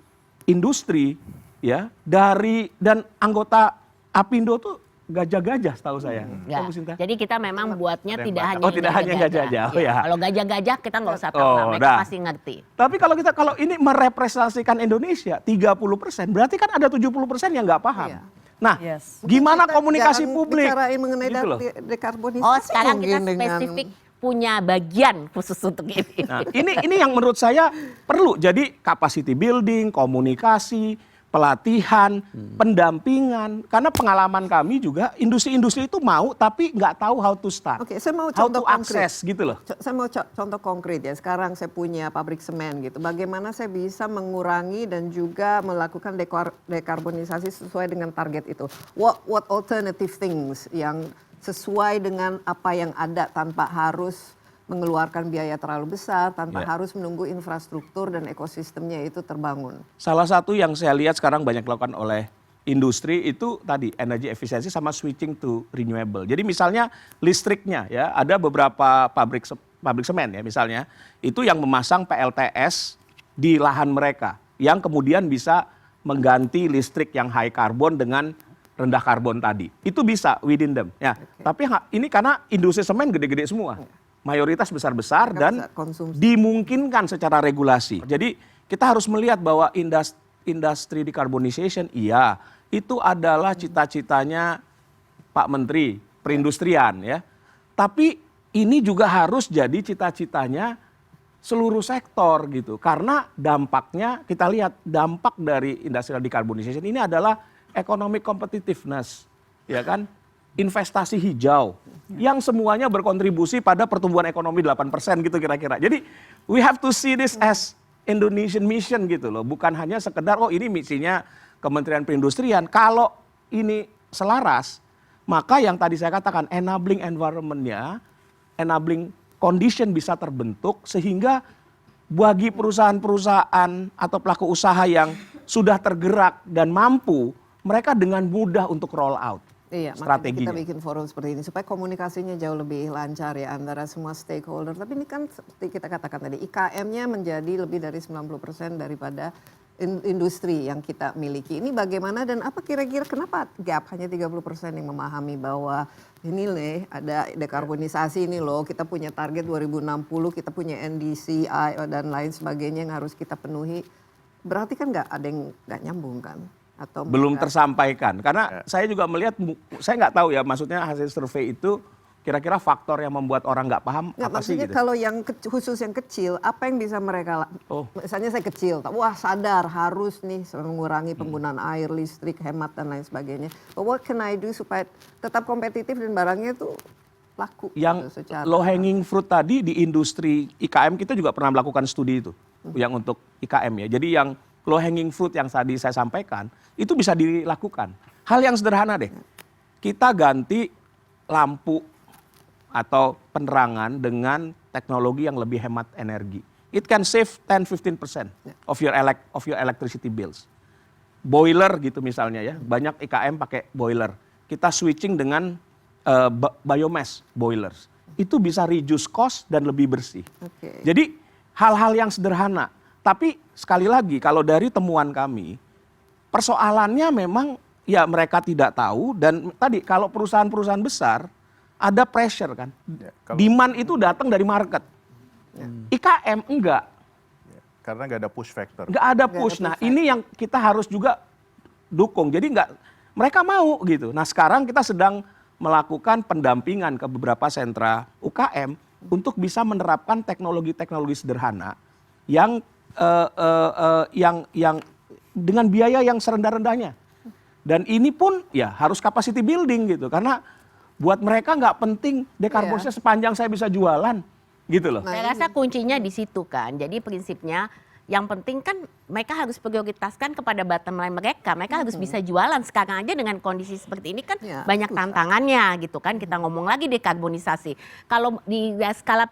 industri, ya, dan anggota Apindo tuh gajah-gajah setahu saya. Ya. Bu Sinta? Jadi kita memang buatnya tidak hanya tidak hanya gajah-gajah. Oh, ya. Kalau gajah-gajah kita nggak usah tahu, mereka pasti ngerti. Tapi kalau ini merepresentasikan Indonesia 30%, berarti kan ada 70% yang nggak paham. Iya. Nah, gimana komunikasi publik? Bicarain mengenai Gitu loh. dekarbonisasi. Oh, sekarang kita mungkin dengan- spesifik punya bagian khusus untuk ini. Nah, ini yang menurut saya perlu. Jadi capacity building, komunikasi, pelatihan, pendampingan. Karena pengalaman kami juga industri-industri itu mau tapi nggak tahu how to start. Oke, saya mau how contoh to access gitu loh. Saya mau contoh konkret ya. Sekarang saya punya pabrik semen gitu. Bagaimana saya bisa mengurangi dan juga melakukan dekarbonisasi sesuai dengan target itu? What alternative things yang sesuai dengan apa yang ada tanpa harus mengeluarkan biaya terlalu besar, tanpa harus menunggu infrastruktur dan ekosistemnya itu terbangun. Salah satu yang saya lihat sekarang banyak dilakukan oleh industri itu tadi energy efficiency sama switching to renewable. Jadi misalnya listriknya ya, ada beberapa pabrik semen ya misalnya, itu yang memasang PLTS di lahan mereka yang kemudian bisa mengganti listrik yang high carbon dengan rendah karbon tadi. Itu bisa within them ya. Tapi ini karena industri semen gede-gede semua. Mayoritas besar-besar dan dimungkinkan secara regulasi. Jadi kita harus melihat bahwa industri decarbonization iya, itu adalah cita-citanya Pak Menteri Perindustrian ya. Tapi ini juga harus jadi cita-citanya seluruh sektor gitu. Karena dampaknya kita lihat dampak dari industrial decarbonization ini adalah economic competitiveness, ya kan? Investasi hijau yang semuanya berkontribusi pada pertumbuhan ekonomi 8% gitu kira-kira. Jadi we have to see this as Indonesian mission gitu loh, bukan hanya sekedar oh ini misinya Kementerian Perindustrian. Kalau ini selaras, maka yang tadi saya katakan enabling environment-nya, enabling condition bisa terbentuk sehingga bagi perusahaan-perusahaan atau pelaku usaha yang sudah tergerak dan mampu, mereka dengan mudah untuk roll out. Iya, Strateginya. makanya kita bikin forum seperti ini supaya komunikasinya jauh lebih lancar ya antara semua stakeholder. Tapi ini kan seperti kita katakan tadi, IKM-nya menjadi lebih dari 90% daripada industri yang kita miliki. Ini bagaimana dan apa kira-kira kenapa gap hanya 30% yang memahami bahwa ini nih ada dekarbonisasi ini loh, kita punya target 2060, kita punya NDC dan lain sebagainya yang harus kita penuhi. Berarti kan nggak ada yang nggak nyambung kan? Atau belum tersampaikan karena saya juga melihat, saya nggak tahu ya maksudnya hasil survei itu kira-kira faktor yang membuat orang nggak paham apa sih maksudnya gitu. kalau yang khusus yang kecil apa yang bisa mereka misalnya saya kecil wah sadar harus nih mengurangi penggunaan air, listrik, hemat dan lain sebagainya, but what can I do supaya tetap kompetitif dan barangnya itu laku yang gitu, secara low hanging fruit tadi di industri IKM kita juga pernah melakukan studi itu yang untuk IKM ya. Jadi yang low hanging fruit yang tadi saya sampaikan itu bisa dilakukan. Hal yang sederhana deh. Kita ganti lampu atau penerangan dengan teknologi yang lebih hemat energi. It can save 10-15% of your electricity bills. Boiler gitu misalnya ya. Banyak IKM pakai boiler. Kita switching dengan biomass boilers. Itu bisa reduce cost dan lebih bersih. Jadi hal-hal yang sederhana. Tapi sekali lagi kalau dari temuan kami, persoalannya memang ya mereka tidak tahu dan tadi kalau perusahaan-perusahaan besar ada pressure kan. Demand itu datang dari market. IKM enggak. karena nggak ada push factor. Nggak ada push. Nah ini yang kita harus juga dukung. Jadi mereka mau gitu. Nah sekarang kita sedang melakukan pendampingan ke beberapa sentra UKM untuk bisa menerapkan teknologi-teknologi sederhana yang dengan biaya yang serendah-rendahnya. Dan ini pun ya harus capacity building gitu. Karena buat mereka nggak penting dekarbonisasi sepanjang saya bisa jualan gitu loh. Saya rasa kuncinya di situ kan. Jadi prinsipnya yang penting kan mereka harus prioritaskan kepada bottom line mereka. Mereka harus bisa jualan. Sekarang aja dengan kondisi seperti ini kan banyak tantangannya gitu kan. Kita ngomong lagi dekarbonisasi. Kalau di skala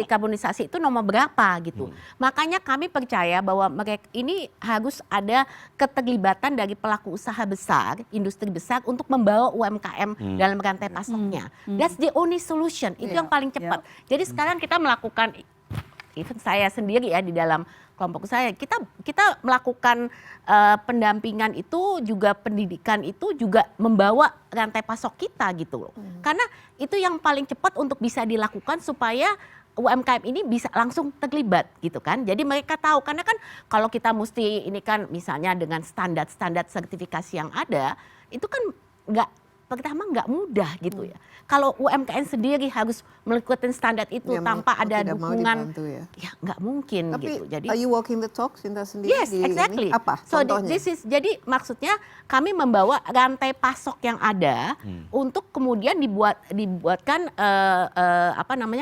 dekarbonisasi itu nomor berapa gitu. Makanya kami percaya bahwa mereka ini harus ada keterlibatan dari pelaku usaha besar, industri besar untuk membawa UMKM dalam rantai pasoknya. That's the only solution. Itu yang paling cepat. Jadi sekarang kita melakukan, even saya sendiri ya di dalam kelompok saya, kita melakukan pendampingan itu juga, pendidikan itu juga membawa rantai pasok kita gitu loh. Karena itu yang paling cepat untuk bisa dilakukan supaya UMKM ini bisa langsung terlibat gitu kan. Jadi mereka tahu, karena kan kalau kita mesti ini kan misalnya dengan standar-standar sertifikasi yang ada, itu kan pertama nggak mudah gitu ya. Kalau UMKM sendiri harus mengikuti standar itu tanpa ada dukungan, ya nggak mungkin. Tapi gitu. Jadi, are you walking the talk Sinta sendiri? Yes, exactly. Ini? Apa So contohnya? jadi maksudnya kami membawa rantai pasok yang ada untuk kemudian dibuatkan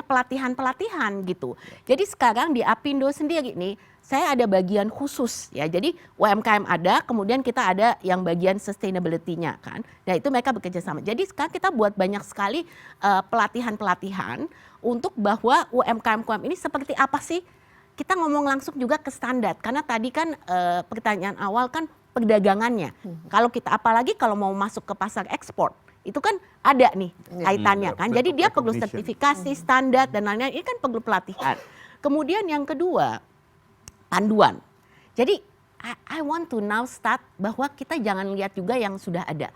pelatihan-pelatihan gitu. Jadi sekarang di Apindo sendiri nih, saya ada bagian khusus ya. Jadi UMKM ada, kemudian kita ada yang bagian sustainability-nya kan. Nah itu mereka bekerja sama. Jadi sekarang kita buat banyak sekali pelatihan-pelatihan untuk bahwa UMKM ini seperti apa sih. Kita ngomong langsung juga ke standar. Karena tadi kan pertanyaan awal kan perdagangannya. Kalau kita apalagi kalau mau masuk ke pasar ekspor, itu kan ada nih kaitannya kan. Jadi dia perlu sertifikasi, standar dan lain-lain. Ini kan perlu pelatihan. Kemudian yang kedua, panduan. Jadi I want to now start bahwa kita jangan lihat juga yang sudah ada.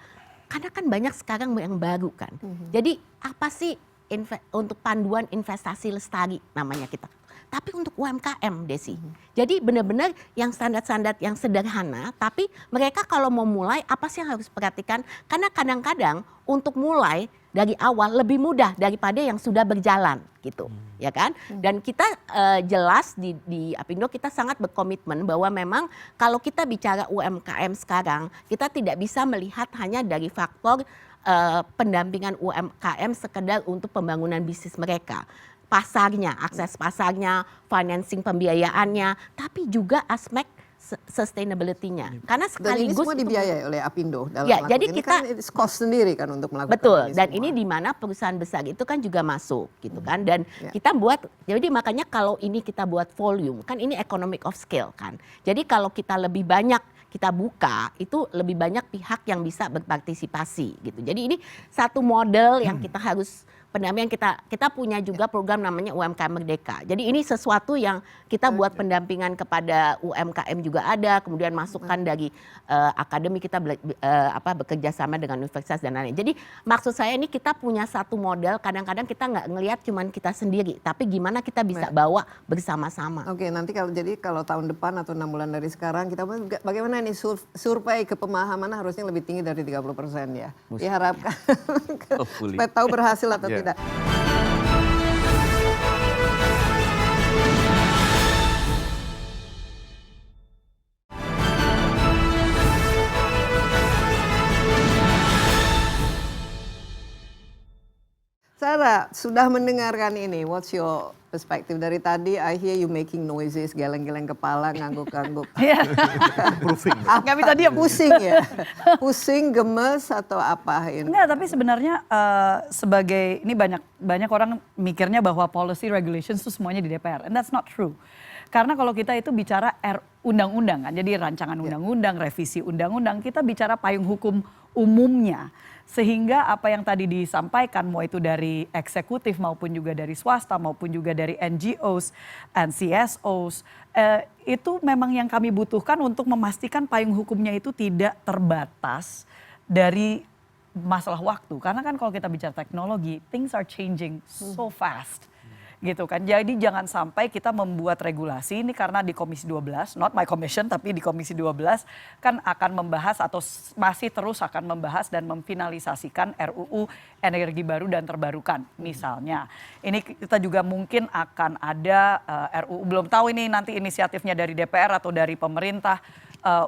Karena kan banyak sekarang yang baru kan. Jadi apa sih untuk panduan investasi lestari namanya kita. Tapi untuk UMKM Desi. Jadi benar-benar yang standar-standar yang sederhana, tapi mereka kalau mau mulai apa sih yang harus perhatikan? Karena kadang-kadang untuk mulai dari awal lebih mudah daripada yang sudah berjalan gitu, ya kan? Dan kita jelas di Apindo kita sangat berkomitmen bahwa memang kalau kita bicara UMKM sekarang, kita tidak bisa melihat hanya dari faktor pendampingan UMKM sekedar untuk pembangunan bisnis mereka. Pasarnya, akses pasarnya, financing pembiayaannya, tapi juga aspek sustainability-nya. Karena sekaligus dan ini semua dibiayai oleh Apindo dalam ya, jadi ini kita kan cost sendiri kan untuk melakukan betul, ini dan semua. ini di mana perusahaan besar itu kan juga masuk gitu kan, dan kita buat, jadi makanya kalau ini kita buat volume kan ini economic of scale kan. Jadi kalau kita lebih banyak kita buka, itu lebih banyak pihak yang bisa berpartisipasi gitu. Jadi ini satu model yang kita harus pendampingan. Kita punya juga program namanya UMKM Merdeka. Jadi ini sesuatu yang kita buat pendampingan kepada UMKM juga ada, kemudian masukan dari akademi kita bekerja sama dengan universitas dan lain-lain. Jadi maksud saya ini kita punya satu model, kadang-kadang kita nggak ngelihat cuman kita sendiri, tapi gimana kita bisa bawa bersama-sama. Oke, nanti kalau tahun depan atau 6 bulan dari sekarang kita bagaimana nih survei kepemahaman harusnya lebih tinggi dari 30% ya. Diharapkan supaya tahu berhasil atau tidak. Sarah, sudah mendengarkan ini, what's your perspective? Dari tadi I hear you making noises, geleng-geleng kepala, ngangguk-ngangguk. Proofing. Nggak bisa diam. Pusing ya? Pusing, gemes atau apa? Enggak, tapi sebenarnya sebagai, ini banyak orang mikirnya bahwa policy regulations itu semuanya di DPR. And that's not true. Karena kalau kita itu bicara undang-undang kan, jadi rancangan undang-undang, revisi undang-undang, kita bicara payung hukum umumnya. Sehingga apa yang tadi disampaikan, mau itu dari eksekutif maupun juga dari swasta maupun juga dari NGOs and CSOs, itu memang yang kami butuhkan untuk memastikan payung hukumnya itu tidak terbatas dari masalah waktu. Karena kan kalau kita bicara teknologi, things are changing so fast. gitu kan. Jadi jangan sampai kita membuat regulasi ini, karena di Komisi 12, not my commission tapi di Komisi 12 kan akan membahas atau masih terus akan membahas dan memfinalisasikan RUU energi baru dan terbarukan misalnya. Ini kita juga mungkin akan ada RUU, belum tahu ini nanti inisiatifnya dari DPR atau dari pemerintah,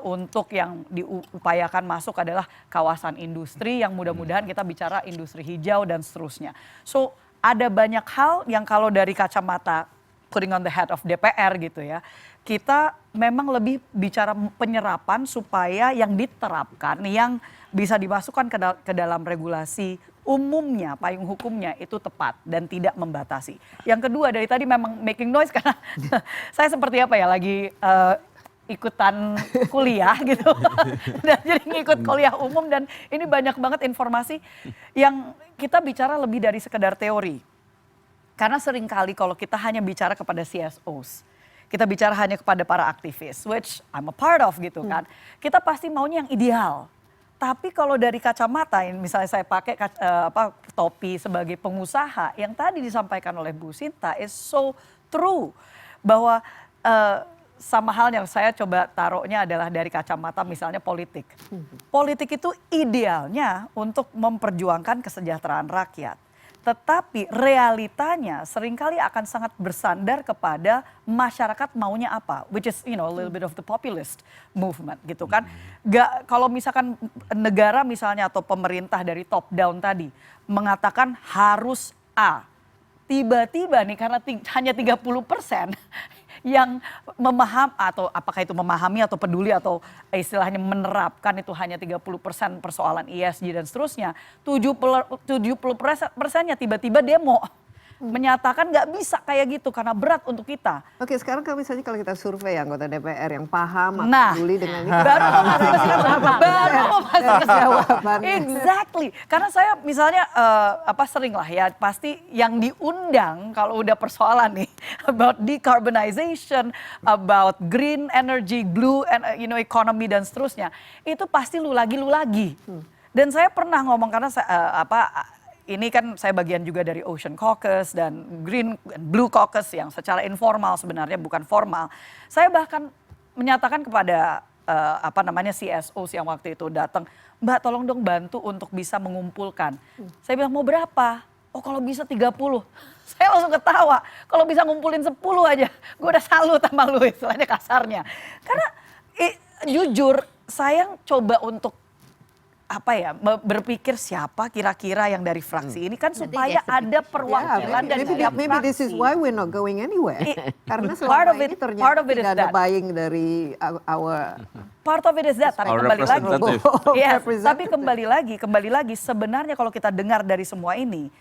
untuk yang diupayakan masuk adalah kawasan industri yang mudah-mudahan kita bicara industri hijau dan seterusnya. So ada banyak hal yang kalau dari kacamata putting on the head of DPR gitu ya, kita memang lebih bicara penyerapan supaya yang diterapkan, yang bisa dimasukkan ke dalam regulasi umumnya, payung hukumnya itu tepat dan tidak membatasi. Yang kedua dari tadi memang making noise karena saya seperti apa ya, lagi ikutan kuliah gitu dan jadi ngikut kuliah umum, dan ini banyak banget informasi yang kita bicara lebih dari sekedar teori. Karena seringkali kalau kita hanya bicara kepada CSOs, kita bicara hanya kepada para aktivis, which I'm a part of gitu kan, kita pasti maunya yang ideal. Tapi kalau dari kacamata, misalnya saya pakai topi sebagai pengusaha, yang tadi disampaikan oleh Bu Sinta is so true, bahwa sama halnya saya coba taruhnya adalah dari kacamata misalnya politik. Politik itu idealnya untuk memperjuangkan kesejahteraan rakyat. Tetapi realitanya seringkali akan sangat bersandar kepada masyarakat maunya apa, which is a little bit of the populist movement gitu kan. Kalau misalkan negara misalnya atau pemerintah dari top down tadi mengatakan harus A, tiba-tiba nih karena hanya 30% yang atau apakah itu memahami atau peduli atau istilahnya menerapkan itu hanya 30% persoalan ESG dan seterusnya, 70%-nya tiba-tiba demo menyatakan nggak bisa kayak gitu karena berat untuk kita. Oke, sekarang misalnya kalau kita survei anggota DPR yang paham Nah, atau peduli dengan ini, baru mau masuk ke jawaban. Exactly. Karena saya misalnya sering lah ya, pasti yang diundang kalau udah persoalan nih about decarbonization, about green energy, blue economy dan seterusnya, itu pasti lu lagi. Dan saya pernah ngomong karena ini kan saya bagian juga dari Ocean Caucus dan Green and Blue Caucus yang secara informal sebenarnya bukan formal. Saya bahkan menyatakan kepada CSOs yang waktu itu datang, Mbak tolong dong bantu untuk bisa mengumpulkan. Saya bilang mau berapa? Oh kalau bisa 30. Saya langsung ketawa. Kalau bisa ngumpulin 10 aja, gue udah salut sama lu, istilahnya kasarnya. Karena jujur saya coba untuk berpikir siapa kira-kira yang dari fraksi ini kan supaya ada perwakilan dan maybe this is why we're not going anywhere. Karena selama ini ternyata tidak ada buying dari our part of it is that. Tapi kembali lagi, kembali lagi sebenarnya kalau kita dengar dari semua ini,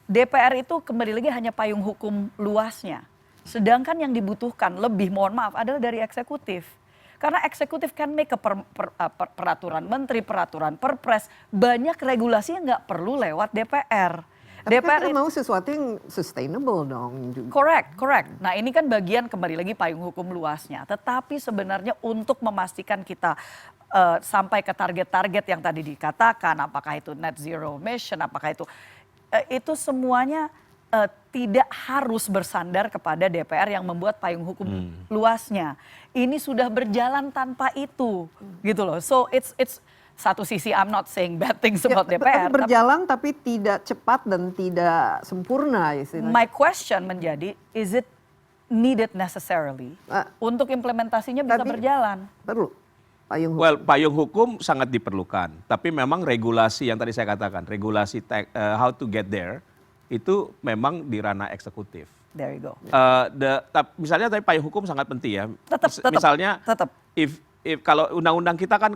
DPR itu kembali lagi hanya payung hukum luasnya. Sedangkan yang dibutuhkan lebih, mohon maaf, adalah dari eksekutif. Karena eksekutif kan make peraturan menteri, peraturan perpres, banyak regulasi yang nggak perlu lewat DPR. Tapi DPR kita mau sesuatu yang sustainable dong. Correct. Nah ini kan bagian kembali lagi payung hukum luasnya. Tetapi sebenarnya untuk memastikan kita sampai ke target-target yang tadi dikatakan, apakah itu net zero emission, apakah itu semuanya tidak harus bersandar kepada DPR yang membuat payung hukum luasnya. Ini sudah berjalan tanpa itu, gitu loh. So it's satu sisi I'm not saying bad things about DPR. Berjalan tapi tidak cepat dan tidak sempurna. My question menjadi, is it needed necessarily untuk implementasinya bisa berjalan? Perlu. Payung hukum sangat diperlukan. Tapi memang regulasi yang tadi saya katakan, regulasi how to get there, itu memang di ranah eksekutif. There you go. Misalnya tapi payung hukum sangat penting ya. Misalnya, if kalau undang-undang kita kan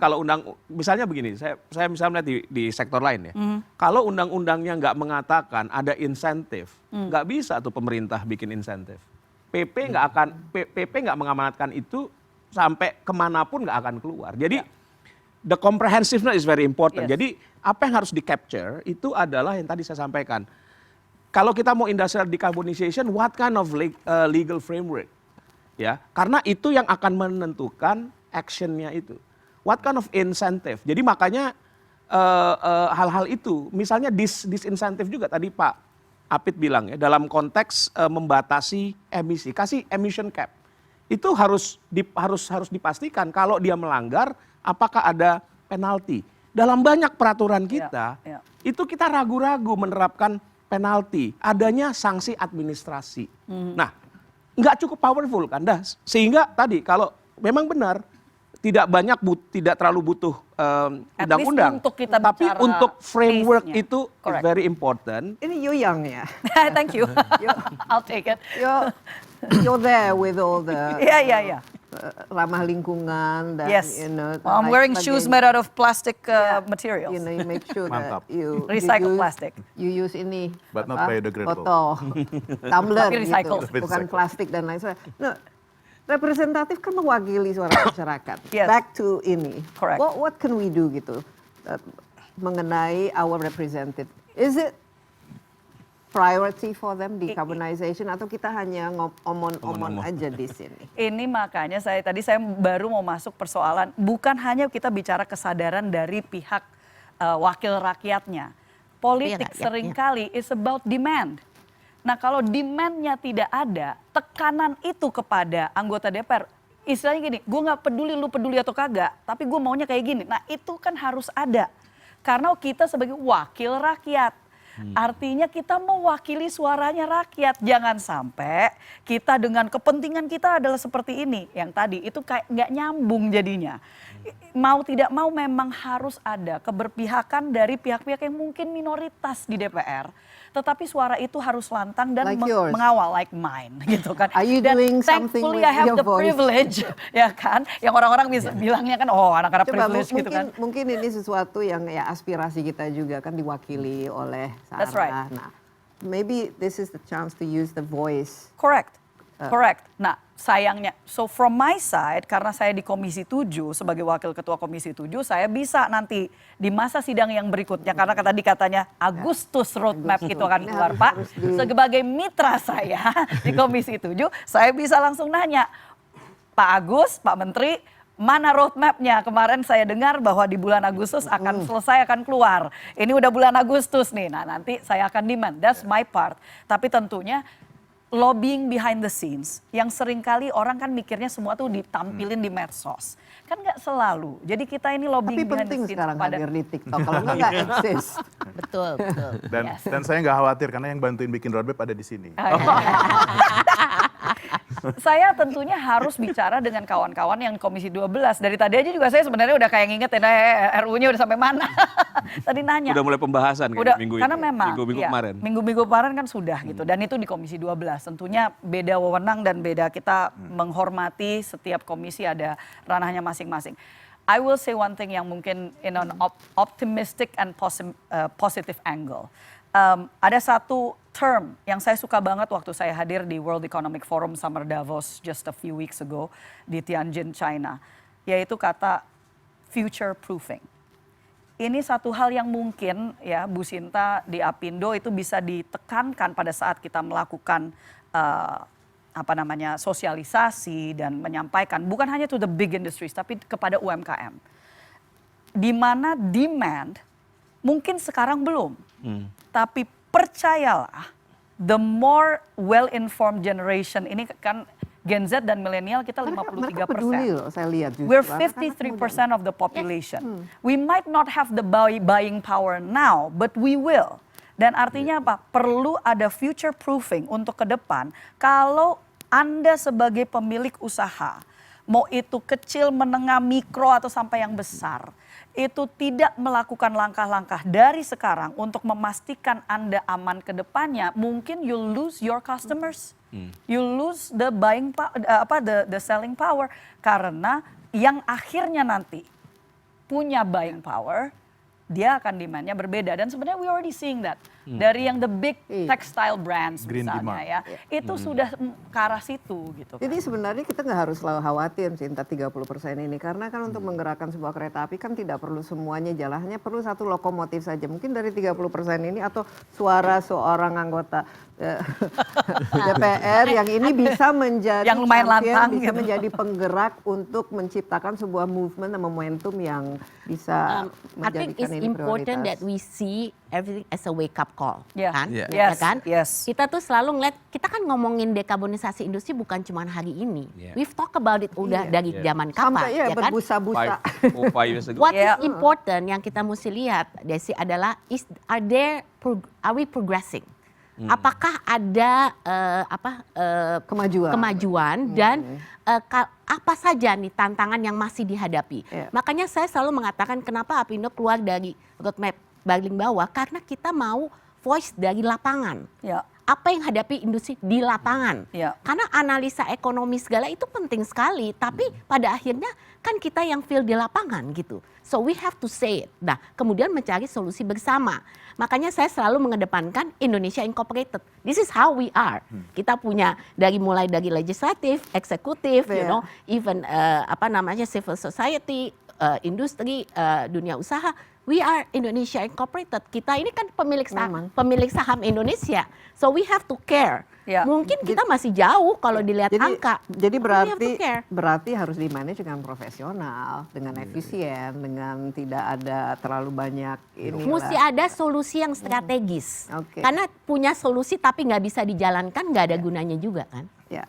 misalnya begini, saya misalnya di sektor lain ya. Kalau undang-undangnya nggak mengatakan ada insentif, nggak bisa tuh pemerintah bikin insentif. PP nggak mengamanatkan itu sampai kemanapun nggak akan keluar. Jadi the comprehensiveness is very important. Yes. Jadi apa yang harus di capture itu adalah yang tadi saya sampaikan. Kalau kita mau industrial decarbonization, what kind of legal framework? Ya, karena itu yang akan menentukan actionnya itu. What kind of incentive? Jadi makanya hal-hal itu, misalnya disincentive juga tadi Pak Apit bilang ya, dalam konteks membatasi emisi, kasih emission cap. Itu harus dipastikan kalau dia melanggar apakah ada penalti. Dalam banyak peraturan kita, itu kita ragu-ragu menerapkan penalti, adanya sanksi administrasi. Nah, nggak cukup powerful kan, sehingga tadi kalau memang benar tidak terlalu butuh undang-undang, untuk kita tapi bicara untuk framework pace-nya. itu Correct. very important. Ini Yuyang ya. Thank you. I'll take it. You're there with all the Yeah. ramah lingkungan dan Yes. you know, Well, I'm lain wearing shoes sebagainya. made out of plastic Yeah. materials. You know, you make sure Mantap. that you Recycle use, plastic. You use ini But not apa, biodegradable. botol, tumbler Tapi recycle. gitu, bukan Recycle. plastik dan lain sebagainya. No, representatif kan mewakili suara masyarakat. Yes. Back to ini. Correct. What can we do gitu mengenai our representative? Is it priority for them decarbonization atau kita hanya omon-omon aja di sini? Ini makanya saya baru mau masuk persoalan, bukan hanya kita bicara kesadaran dari pihak wakil rakyatnya. Politik seringkali is about demand. Nah kalau demand-nya tidak ada, tekanan itu kepada anggota DPR, istilahnya gini, gue nggak peduli lu peduli atau kagak, tapi gue maunya kayak gini. Nah itu kan harus ada, karena kita sebagai wakil rakyat. Artinya kita mewakili suaranya rakyat. Jangan sampai kita dengan kepentingan kita adalah seperti ini. Yang tadi itu kayak nggak nyambung jadinya. Mau tidak mau memang harus ada keberpihakan dari pihak-pihak yang mungkin minoritas di DPR. Tetapi suara itu harus lantang dan Like yours. mengawal, like mine gitu kan. Are you Dan doing something thankfully with I have your the voice? privilege, ya kan. Yang orang-orang bisa bilangnya kan, oh anak-anak Coba privilege gitu kan. mungkin ini sesuatu yang ya aspirasi kita juga kan diwakili oleh Sarah. That's right. Nah, maybe this is the chance to use the voice. Correct. Correct. Nah, sayangnya, so from my side, karena saya di Komisi 7 sebagai Wakil Ketua Komisi 7, saya bisa nanti di masa sidang yang berikutnya, karena tadi katanya Agustus roadmap itu akan Ini keluar, harus- Pak. harus di- Sebagai mitra saya di Komisi 7, saya bisa langsung nanya, Pak Agus, Pak Menteri, mana roadmapnya? Kemarin saya dengar bahwa di bulan Agustus akan selesai, akan keluar. Ini udah bulan Agustus nih, nah nanti saya akan demand, that's my part. Tapi tentunya lobbying behind the scenes, yang seringkali orang kan mikirnya semua tuh ditampilin di medsos. Kan nggak selalu. Jadi kita ini lobbying Tapi behind penting the scenes sekarang pada hadir di TikTok. Kalau nggak exist. Betul. Dan saya nggak khawatir karena yang bantuin bikin roadmap ada di sini. saya tentunya harus bicara dengan kawan-kawan yang Komisi 12. Dari tadi aja juga saya sebenarnya udah kayak ngingetin RU-nya udah sampai mana. Tadi nanya. Udah mulai pembahasan kan Udah, minggu karena ini, memang minggu-minggu ya, kemarin. minggu-minggu kemarin kan sudah gitu, dan itu di Komisi 12. Tentunya beda wewenang dan beda, kita menghormati setiap komisi ada ranahnya masing-masing. I will say one thing yang mungkin in an optimistic and positive angle. Ada satu term yang saya suka banget waktu saya hadir di World Economic Forum Summer Davos just a few weeks ago di Tianjin, China, yaitu kata future proofing. Ini satu hal yang mungkin ya Bu Sinta di Apindo itu bisa ditekankan pada saat kita melakukan sosialisasi dan menyampaikan bukan hanya to the big industries tapi kepada UMKM. Di mana demand mungkin sekarang belum. Tapi percayalah, the more well-informed generation, ini kan Gen Z dan milenial kita 53%. Mereka peduli loh, saya lihat justru. We're Anak-anak 53% of the population. We might not have the buying power now, but we will. Dan artinya apa? Perlu ada future proofing untuk ke depan. Kalau Anda sebagai pemilik usaha, mau itu kecil, menengah, mikro atau sampai yang besar, itu tidak melakukan langkah-langkah dari sekarang untuk memastikan Anda aman ke depannya, mungkin you lose your customers. You lose the the selling power, karena yang akhirnya nanti punya buying power, dia akan demand-nya berbeda. Dan sebenarnya we already seeing that. Dari yang the big textile brands Green misalnya demand. ya, itu sudah ke arah situ gitu. Jadi sebenarnya kita nggak harus selalu khawatir Cinta 30% ini. Karena kan untuk menggerakkan sebuah kereta api kan tidak perlu semuanya jalan. Hanya perlu satu lokomotif saja. Mungkin dari 30% ini atau suara seorang anggota DPR yang ini bisa menjadi Yang lumayan champion, lantang bisa gitu. menjadi penggerak untuk menciptakan sebuah movement dan momentum yang bisa I think menjadikan it's ini important that prioritas. we see everything as a wake up call, Yeah. kan? Yeah. Ya Yes, kan? yes. Kita tuh selalu ngeliat, kita kan ngomongin dekarbonisasi industri bukan cuma hari ini. Yeah. We've talked about it udah Iya. dari zaman kapan, Sampai ya, ya kan? berbusa-busa. 5 years ago. What Yeah. is important yang kita mesti lihat, Desi, adalah are we progressing? Apakah ada Kemajuan. dan apa saja nih tantangan yang masih dihadapi? Yeah. Makanya saya selalu mengatakan kenapa Apindo keluar dari roadmap paling bawah, karena kita mau voice dari lapangan. Ya. Apa yang hadapi industri di lapangan. Ya. Karena analisa ekonomi segala itu penting sekali, tapi pada akhirnya kan kita yang feel di lapangan gitu. So we have to say it. Nah, kemudian mencari solusi bersama. Makanya saya selalu mengedepankan Indonesia Incorporated. This is how we are. Kita punya mulai dari legislatif, eksekutif, you Yeah. know, even civil society, industri, dunia usaha. We are Indonesia Incorporated. Kita ini kan pemilik saham Indonesia. So we have to care. Ya. Mungkin kita masih jauh kalau dilihat angka. Jadi We have to care. berarti harus dimanage dengan profesional, dengan efisien, dengan tidak ada terlalu banyak ini. Mesti ada solusi yang strategis. Oke. Karena punya solusi tapi nggak bisa dijalankan, nggak ada gunanya juga kan. Ya.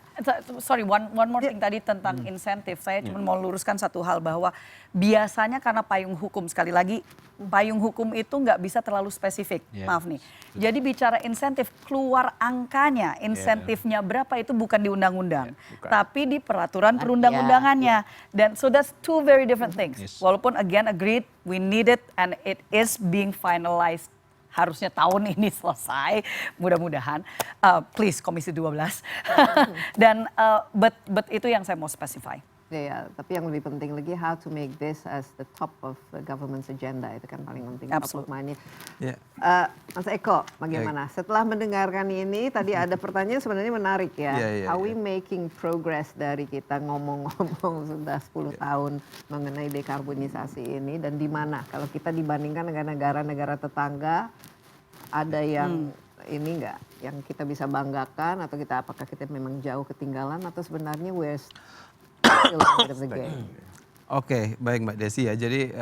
Sorry, one more thing tadi tentang insentif. Saya cuma mau luruskan satu hal bahwa biasanya karena payung hukum, sekali lagi payung hukum itu nggak bisa terlalu spesifik. Maaf nih. Jadi bicara insentif, keluar angkanya, insentifnya berapa itu bukan di undang-undang, tapi di peraturan perundang-undangannya. Dan so that's two very different things. Walaupun again agreed, we need it and it is being finalized. Harusnya tahun ini selesai, mudah-mudahan. Please Komisi 12. Dan but itu yang saya mau specify. Ya, tapi yang lebih penting lagi how to make this as the top of the government's agenda, itu kan paling penting. Top of mind-nya. Ya. Mas Eko, bagaimana? Setelah mendengarkan ini, tadi ada pertanyaan sebenarnya menarik ya. Ya. Are we making progress dari kita ngomong-ngomong sudah 10 tahun mengenai dekarbonisasi ini, dan di mana kalau kita dibandingkan dengan negara-negara tetangga, ada yang ini enggak yang kita bisa banggakan, atau apakah kita memang jauh ketinggalan, atau sebenarnya we're still ahead of the game? Oke, baik Mbak Desi ya. Jadi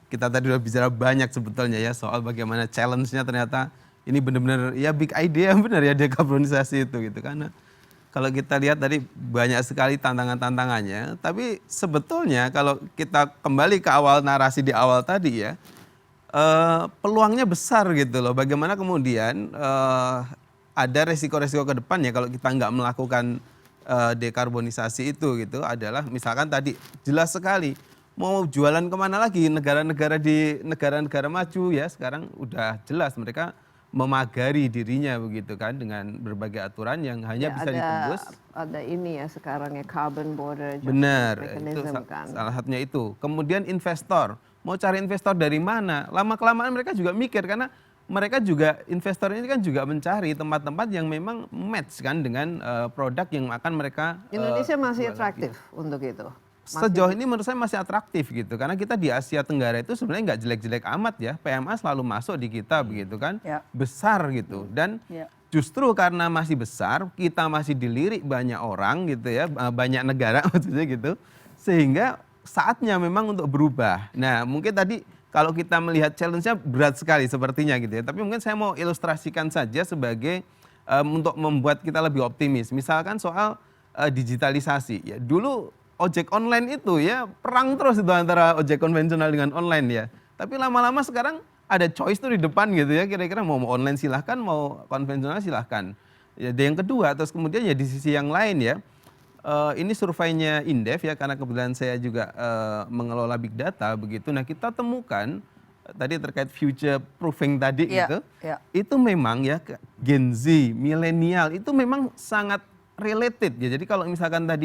kita tadi udah bicara banyak sebetulnya ya soal bagaimana challenge-nya, ternyata ini benar-benar ya big idea benar ya dekarbonisasi itu gitu. Karena kalau kita lihat tadi banyak sekali tantangan-tantangannya, tapi sebetulnya kalau kita kembali ke awal narasi di awal tadi ya, peluangnya besar gitu loh. Bagaimana kemudian ada resiko-resiko ke depannya kalau kita nggak melakukan dekarbonisasi itu gitu, adalah misalkan tadi jelas sekali mau jualan kemana lagi, negara-negara di negara-negara maju ya sekarang udah jelas mereka memagari dirinya begitu kan dengan berbagai aturan yang hanya bisa ditembus. Ada ini ya sekarang ya, carbon border Benar, itu mechanism kan. salah satunya itu. Kemudian investor, mau cari investor dari mana? Lama-kelamaan mereka juga mikir, karena mereka juga, investor ini kan juga mencari tempat-tempat yang memang match kan dengan produk yang akan mereka Indonesia masih jual atraktif untuk itu. Sejauh ini menurut saya masih atraktif gitu, karena kita di Asia Tenggara itu sebenarnya nggak jelek-jelek amat ya, PMA selalu masuk di kita begitu kan, Ya. besar gitu, dan Ya. justru karena masih besar, kita masih dilirik banyak orang gitu ya, banyak negara maksudnya gitu, sehingga saatnya memang untuk berubah. Nah mungkin tadi kalau kita melihat challenge-nya berat sekali sepertinya gitu ya, tapi mungkin saya mau ilustrasikan saja sebagai untuk membuat kita lebih optimis. Misalkan soal digitalisasi ya, dulu ojek online itu ya perang terus itu antara ojek konvensional dengan online ya. Tapi lama-lama sekarang ada choice tuh di depan gitu ya, kira-kira mau online silahkan, mau konvensional silahkan. Ya, yang kedua, terus kemudian ya di sisi yang lain ya, ini surveinya Indef ya, karena kebetulan saya juga mengelola big data begitu. Nah kita temukan tadi terkait future proofing tadi gitu, itu memang ya Gen Z, milenial itu memang sangat related ya. Jadi kalau misalkan tadi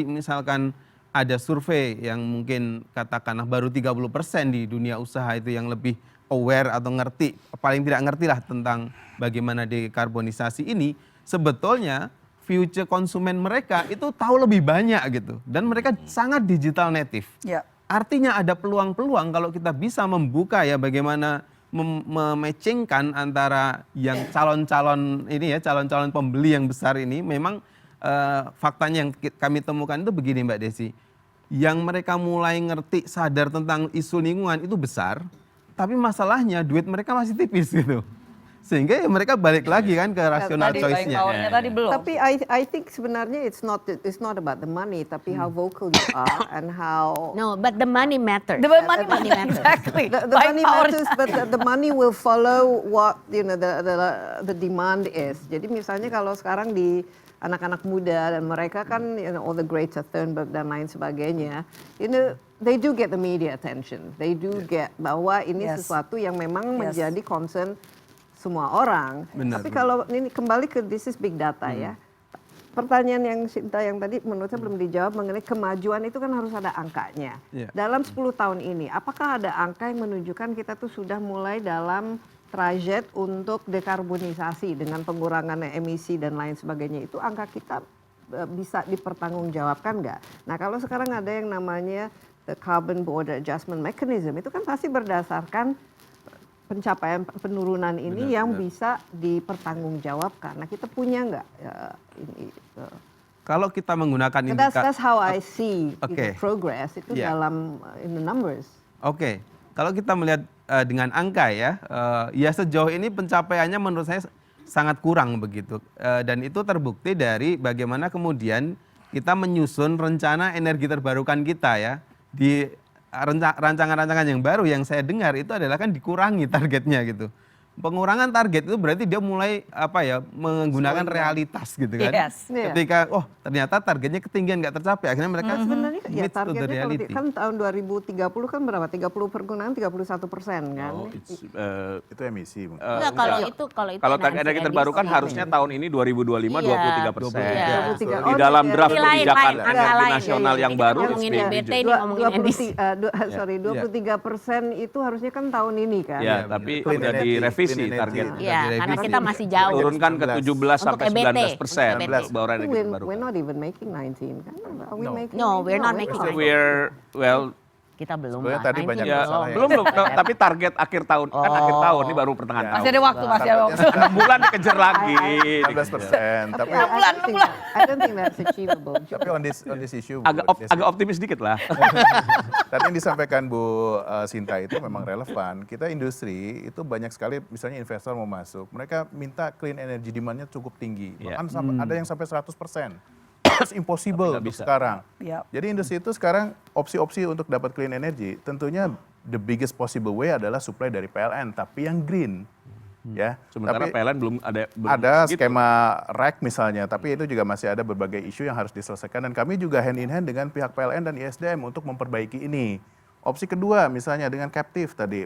ada survei yang mungkin katakanlah baru 30% di dunia usaha itu yang lebih aware atau ngerti, paling tidak ngerti lah tentang bagaimana dekarbonisasi ini, sebetulnya future konsumen mereka itu tahu lebih banyak gitu, dan mereka sangat digital native. Ya. Artinya ada peluang-peluang kalau kita bisa membuka ya bagaimana mematchingkan antara yang calon-calon ini ya, calon-calon pembeli yang besar ini memang faktanya yang kami temukan itu begini Mbak Desi. Yang mereka mulai ngerti sadar tentang isu lingkungan itu besar, tapi masalahnya duit mereka masih tipis gitu. Sehingga ya mereka balik lagi kan ke rational Tadi choice-nya. buying power-nya tadi belum. Tapi I think sebenarnya it's not about the money, tapi how vocal you are and how No, but the money matters. The money matters. Exactly. the Buying money power. matters, but the money will follow what the demand is. Jadi misalnya kalau sekarang di anak-anak muda dan mereka kan all the Greta Thunberg dan lain sebagainya, they do get the media attention. They do get bahwa ini Yes. sesuatu yang memang Yes. menjadi concern semua orang. Benar, Tapi kalau ini kembali ke this is big data ya. Pertanyaan yang Sinta yang tadi menurut saya belum dijawab mengenai kemajuan itu kan harus ada angkanya. Iya. Dalam 10 tahun ini, apakah ada angka yang menunjukkan kita tuh sudah mulai dalam trajet untuk dekarbonisasi dengan pengurangan emisi dan lain sebagainya? Itu angka kita bisa dipertanggungjawabkan nggak? Nah kalau sekarang ada yang namanya the Carbon Border Adjustment Mechanism, itu kan pasti berdasarkan pencapaian penurunan ini yang bisa dipertanggungjawabkan. Nah kita punya nggak ini? Kalau kita menggunakan That's how I see Oke. progress itu Yeah. dalam in the numbers. Oke, kalau kita melihat dengan angka ya, ya sejauh ini pencapaiannya menurut saya sangat kurang begitu. Dan itu terbukti dari bagaimana kemudian kita menyusun rencana energi terbarukan kita ya. Di rancangan-rancangan yang baru yang saya dengar itu adalah kan dikurangi targetnya gitu. Pengurangan target itu berarti dia mulai menggunakan realitas gitu kan. Yes. Iya. Ketika ternyata targetnya ketinggian nggak tercapai akhirnya mereka Sebenarnya ya meet to the targetnya kalau reality. kan tahun 2030 kan berapa? 30 pergunaan 31% kan? Oh, Itu emisi. Bung. Enggak, kalau itu Kalau energi terbarukan edisi. harusnya tahun ini 2025 Iya. 23%. Iya. 23. Di Oh, dalam iya. draft Ini lain, kebijakan angka energi lain. nasional Iya, yang kita baru ngomongin SDG. EBT, ini ngomongin edisi. 23% itu harusnya kan tahun ini kan? Ya, tapi Clean udah energy, direvisi clean energy. targetnya. Iya, karena direvisi. kita masih jauh. Turunkan ke 17 Untuk sampai EBT. 19% Untuk untuk bauran energi We're terbarukan. not even making 19 kan? Are we making No, we're not making 19. Kita belum Sebenarnya lah, tadi 19 banyak Ya, masalah ya. belum, tapi target akhir tahun kan akhir tahun ini baru pertengahan Masih tahun. ada waktu, masih ada waktu. 6 bulan dikejar lagi. 16%. Tapi I don't think that's achievable. tapi on this issue, Bu Agak optimis dikit lah. tadi yang disampaikan Bu Sinta itu memang relevan. Kita industri itu banyak sekali misalnya investor mau masuk, mereka minta clean energy demand-nya cukup tinggi. Iya. Bahkan ada yang sampai 100%. It's impossible Nggak untuk bisa. sekarang. Yep. Jadi industri itu sekarang opsi-opsi untuk dapat clean energy tentunya the biggest possible way adalah supply dari PLN tapi yang green. Ya. Sementara Tapi PLN belum ada ada gitu. skema REC misalnya, tapi itu juga masih ada berbagai isu yang harus diselesaikan dan kami juga hand in hand dengan pihak PLN dan ISDM untuk memperbaiki ini. Opsi kedua misalnya dengan captive tadi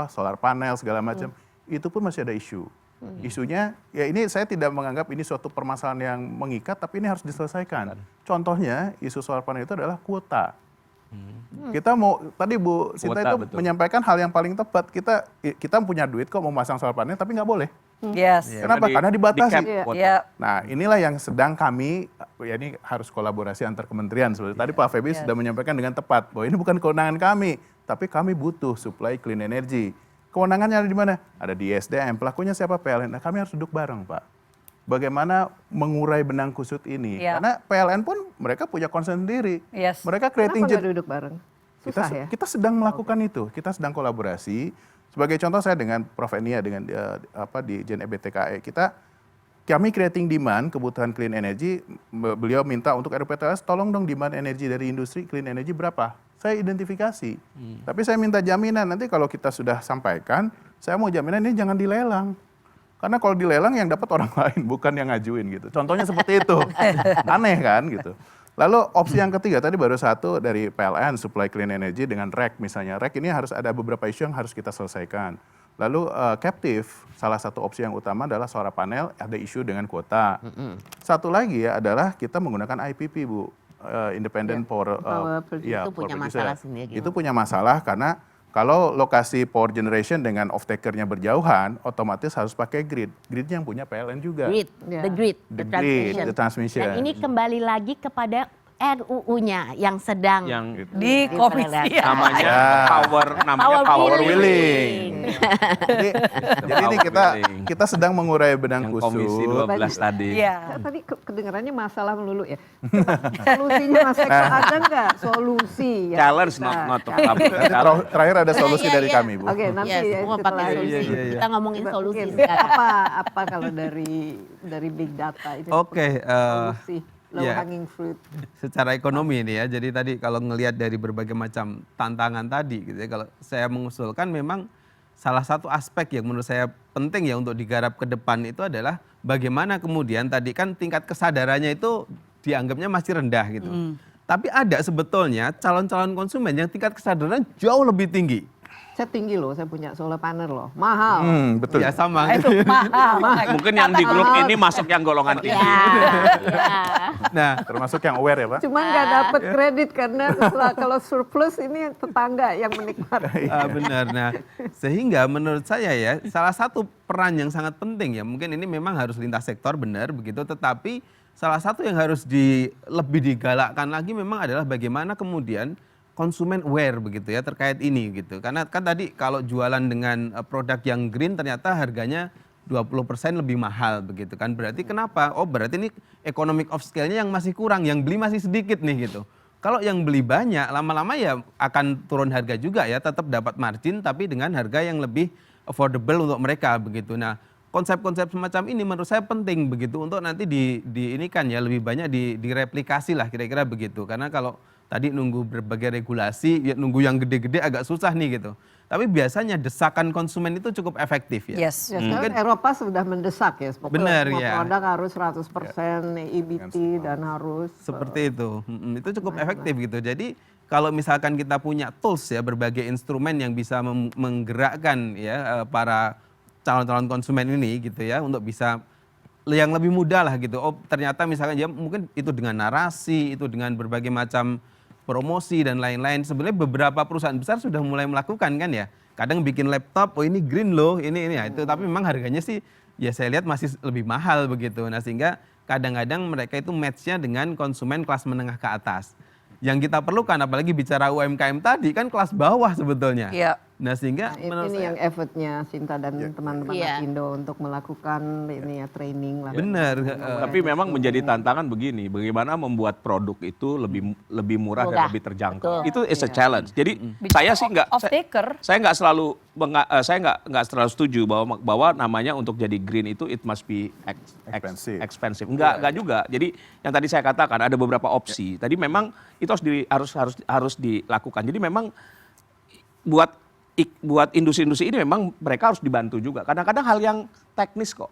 solar panel segala macam, itu pun masih ada isu. Isunya ya ini saya tidak menganggap ini suatu permasalahan yang mengikat tapi ini harus diselesaikan. Contohnya isu solar panel itu adalah kuota. Kita mau tadi Bu Sinta Kuota, itu betul. menyampaikan hal yang paling tepat. Kita punya duit kok mau masang solar panel tapi nggak boleh. Yes. Kenapa? Karena dibatasi. di-cap Iya. kuota. Ya. Nah, inilah yang sedang kami, ya ini harus kolaborasi antar kementerian. Seperti tadi Pak Feby sudah menyampaikan dengan tepat bahwa ini bukan kewenangan kami, tapi kami butuh supply clean energy. Kewenangannya ada di mana? Ada di ISDM. Pelakunya siapa? PLN. Nah, kami harus duduk bareng, Pak. Bagaimana mengurai benang kusut ini? Iya. Karena PLN pun mereka punya concern sendiri. Yes. Mereka Kenapa creating nggak duduk bareng? Susah ya? kita sedang melakukan itu. Kita sedang kolaborasi. Sebagai contoh saya dengan Prof. Enia dengan di Jen EBTKE kami creating demand kebutuhan clean energy. Beliau minta untuk RPTLS tolong dong demand energi dari industri clean energy berapa? Saya identifikasi. Tapi saya minta jaminan nanti kalau kita sudah sampaikan, saya mau jaminan ini jangan dilelang. Karena kalau dilelang yang dapat orang lain bukan yang ngajuin gitu. Contohnya seperti itu. Aneh kan gitu. Lalu opsi yang ketiga tadi baru satu dari PLN supply clean energy dengan REC misalnya. REC ini harus ada beberapa isu yang harus kita selesaikan. Lalu captive salah satu opsi yang utama adalah solar panel ada isu dengan kuota. Satu lagi ya adalah kita menggunakan IPP Bu. Independent Power Itu punya Producer. masalah sendiri. Itu punya masalah karena kalau lokasi power generation dengan off-takernya berjauhan, otomatis harus pakai grid. Gridnya yang punya PLN juga. Grid, Ya. the grid, The the grid, transmission. the transmission. Dan ini kembali lagi kepada RUU-nya yang sedang yang Di komisi. diperlihatkan. namanya Power power Willing. Jadi ini kita sedang mengurai benang yang komisi kusut. 12 tadi. Iya. Tadi kedengarannya masalah melulu ya. Solusinya Mas Eko ada nggak solusi? yang Challenge, kita- not Oke. problem. Nanti terakhir ada solusi Iya, dari iya. kami, Bu. Oke, nanti Yes, ya semua setelah pakai ini. solusi. Kita ngomongin Coba solusi mungkin sekarang. apa kalau dari big data itu Oke, solusi low ya. hanging fruit. Secara ekonomi ini ya, jadi tadi kalau ngelihat dari berbagai macam tantangan tadi gitu ya, kalau saya mengusulkan memang salah satu aspek yang menurut saya penting ya untuk digarap ke depan itu adalah bagaimana kemudian tadi kan tingkat kesadarannya itu dianggapnya masih rendah gitu. Tapi ada sebetulnya calon-calon konsumen yang tingkat kesadaran jauh lebih tinggi. Saya tinggi loh, saya punya solar panel loh, mahal. Betul. Ya sama. Itu mahal. Mungkin yang di grup ini masuk yang golongan tinggi. Nah, Termasuk yang aware ya, Pak. Cuma nggak dapat kredit karena kalau surplus ini tetangga yang menikmati. benar. Nah, sehingga menurut saya ya salah satu peran yang sangat penting ya mungkin ini memang harus lintas sektor benar begitu, tetapi salah satu yang harus lebih digalakkan lagi memang adalah bagaimana kemudian konsumen aware begitu ya terkait ini gitu. Karena kan tadi kalau jualan dengan produk yang green ternyata harganya 20% lebih mahal begitu kan. Berarti kenapa? Oh, berarti ini economic of scale-nya yang masih kurang, yang beli masih sedikit nih gitu. Kalau yang beli banyak, lama-lama ya akan turun harga juga ya, tetap dapat margin tapi dengan harga yang lebih affordable untuk mereka begitu. Nah, konsep-konsep semacam ini menurut saya penting begitu untuk nanti ini kan ya lebih banyak direplikasi lah kira-kira begitu. Karena kalau tadi nunggu berbagai regulasi, ya nunggu yang gede-gede agak susah nih gitu. Tapi biasanya desakan konsumen itu cukup efektif ya. Yes. Ya, sekarang Eropa sudah mendesak ya, Benar, semua ya. produk harus 100% EBT dan harus Seperti itu. Itu cukup efektif gitu. Jadi kalau misalkan kita punya tools ya berbagai instrumen yang bisa menggerakkan ya para calon-calon konsumen ini gitu ya untuk bisa yang lebih mudah lah gitu. Oh, ternyata misalkan ya mungkin itu dengan narasi, itu dengan berbagai macam promosi dan lain-lain. Sebenarnya beberapa perusahaan besar sudah mulai melakukan kan ya. Kadang bikin laptop, oh ini green loh, ini ya itu. Tapi memang harganya sih ya saya lihat masih lebih mahal begitu. Nah sehingga kadang-kadang mereka itu match-nya dengan konsumen kelas menengah ke atas. Yang kita perlukan apalagi bicara UMKM tadi kan kelas bawah sebetulnya. Iya. Nah sehingga menurut ini saya yang effortnya Sinta dan teman-teman Iya. Apindo untuk melakukan ini ya training lah. benar. Tapi memang menjadi tantangan begini, bagaimana membuat produk itu lebih murah dan Murah. lebih terjangkau. Betul. Itu is a challenge. Jadi saya sih Off taker. saya nggak selalu setuju bahwa namanya untuk jadi green itu it must be expensive. Enggak juga. Jadi yang tadi saya katakan ada beberapa opsi. Tadi memang itu harus dilakukan. Jadi memang buat industri-industri ini memang mereka harus dibantu juga. Kadang-kadang hal yang teknis kok.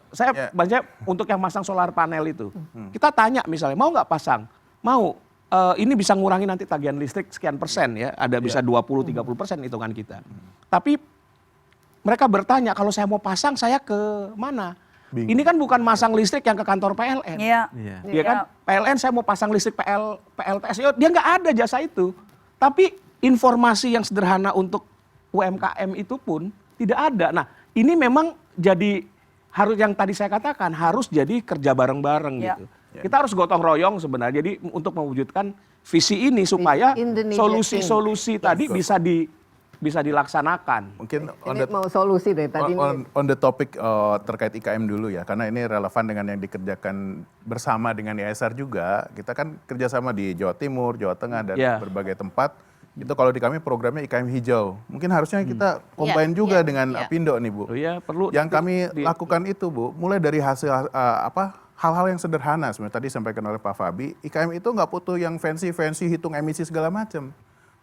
Saya banyak untuk yang masang solar panel itu. Kita tanya misalnya, mau nggak pasang? Mau. Ini bisa ngurangi nanti tagihan listrik sekian persen ya. Ada bisa 20-30% hitungan kita. Tapi mereka bertanya, kalau saya mau pasang saya ke mana? Ini kan bukan masang listrik yang ke kantor PLN. Iya. Iya kan? PLN saya mau pasang listrik PLTS. Dia nggak ada jasa itu. Tapi informasi yang sederhana untuk UMKM itu pun tidak ada. Nah, ini memang jadi harus yang tadi saya katakan harus jadi kerja bareng-bareng Ya. gitu. Kita harus gotong royong sebenarnya. Jadi untuk mewujudkan visi ini supaya Indonesia solusi-solusi tadi bisa dilaksanakan. Mungkin Ini mau solusi deh tadi on the topic terkait IKM dulu ya, karena ini relevan dengan yang dikerjakan bersama dengan ISR juga. Kita kan kerjasama di Jawa Timur, Jawa Tengah dan berbagai tempat. Itu kalau di kami programnya IKM hijau. Mungkin harusnya kita combine juga dengan Apindo nih Bu. Oh iya, perlu. Yang kami lakukan itu Bu, mulai dari hasil hal-hal yang sederhana sebenarnya tadi disampaikan oleh Pak Fabi. IKM itu nggak butuh yang fancy hitung emisi segala macam.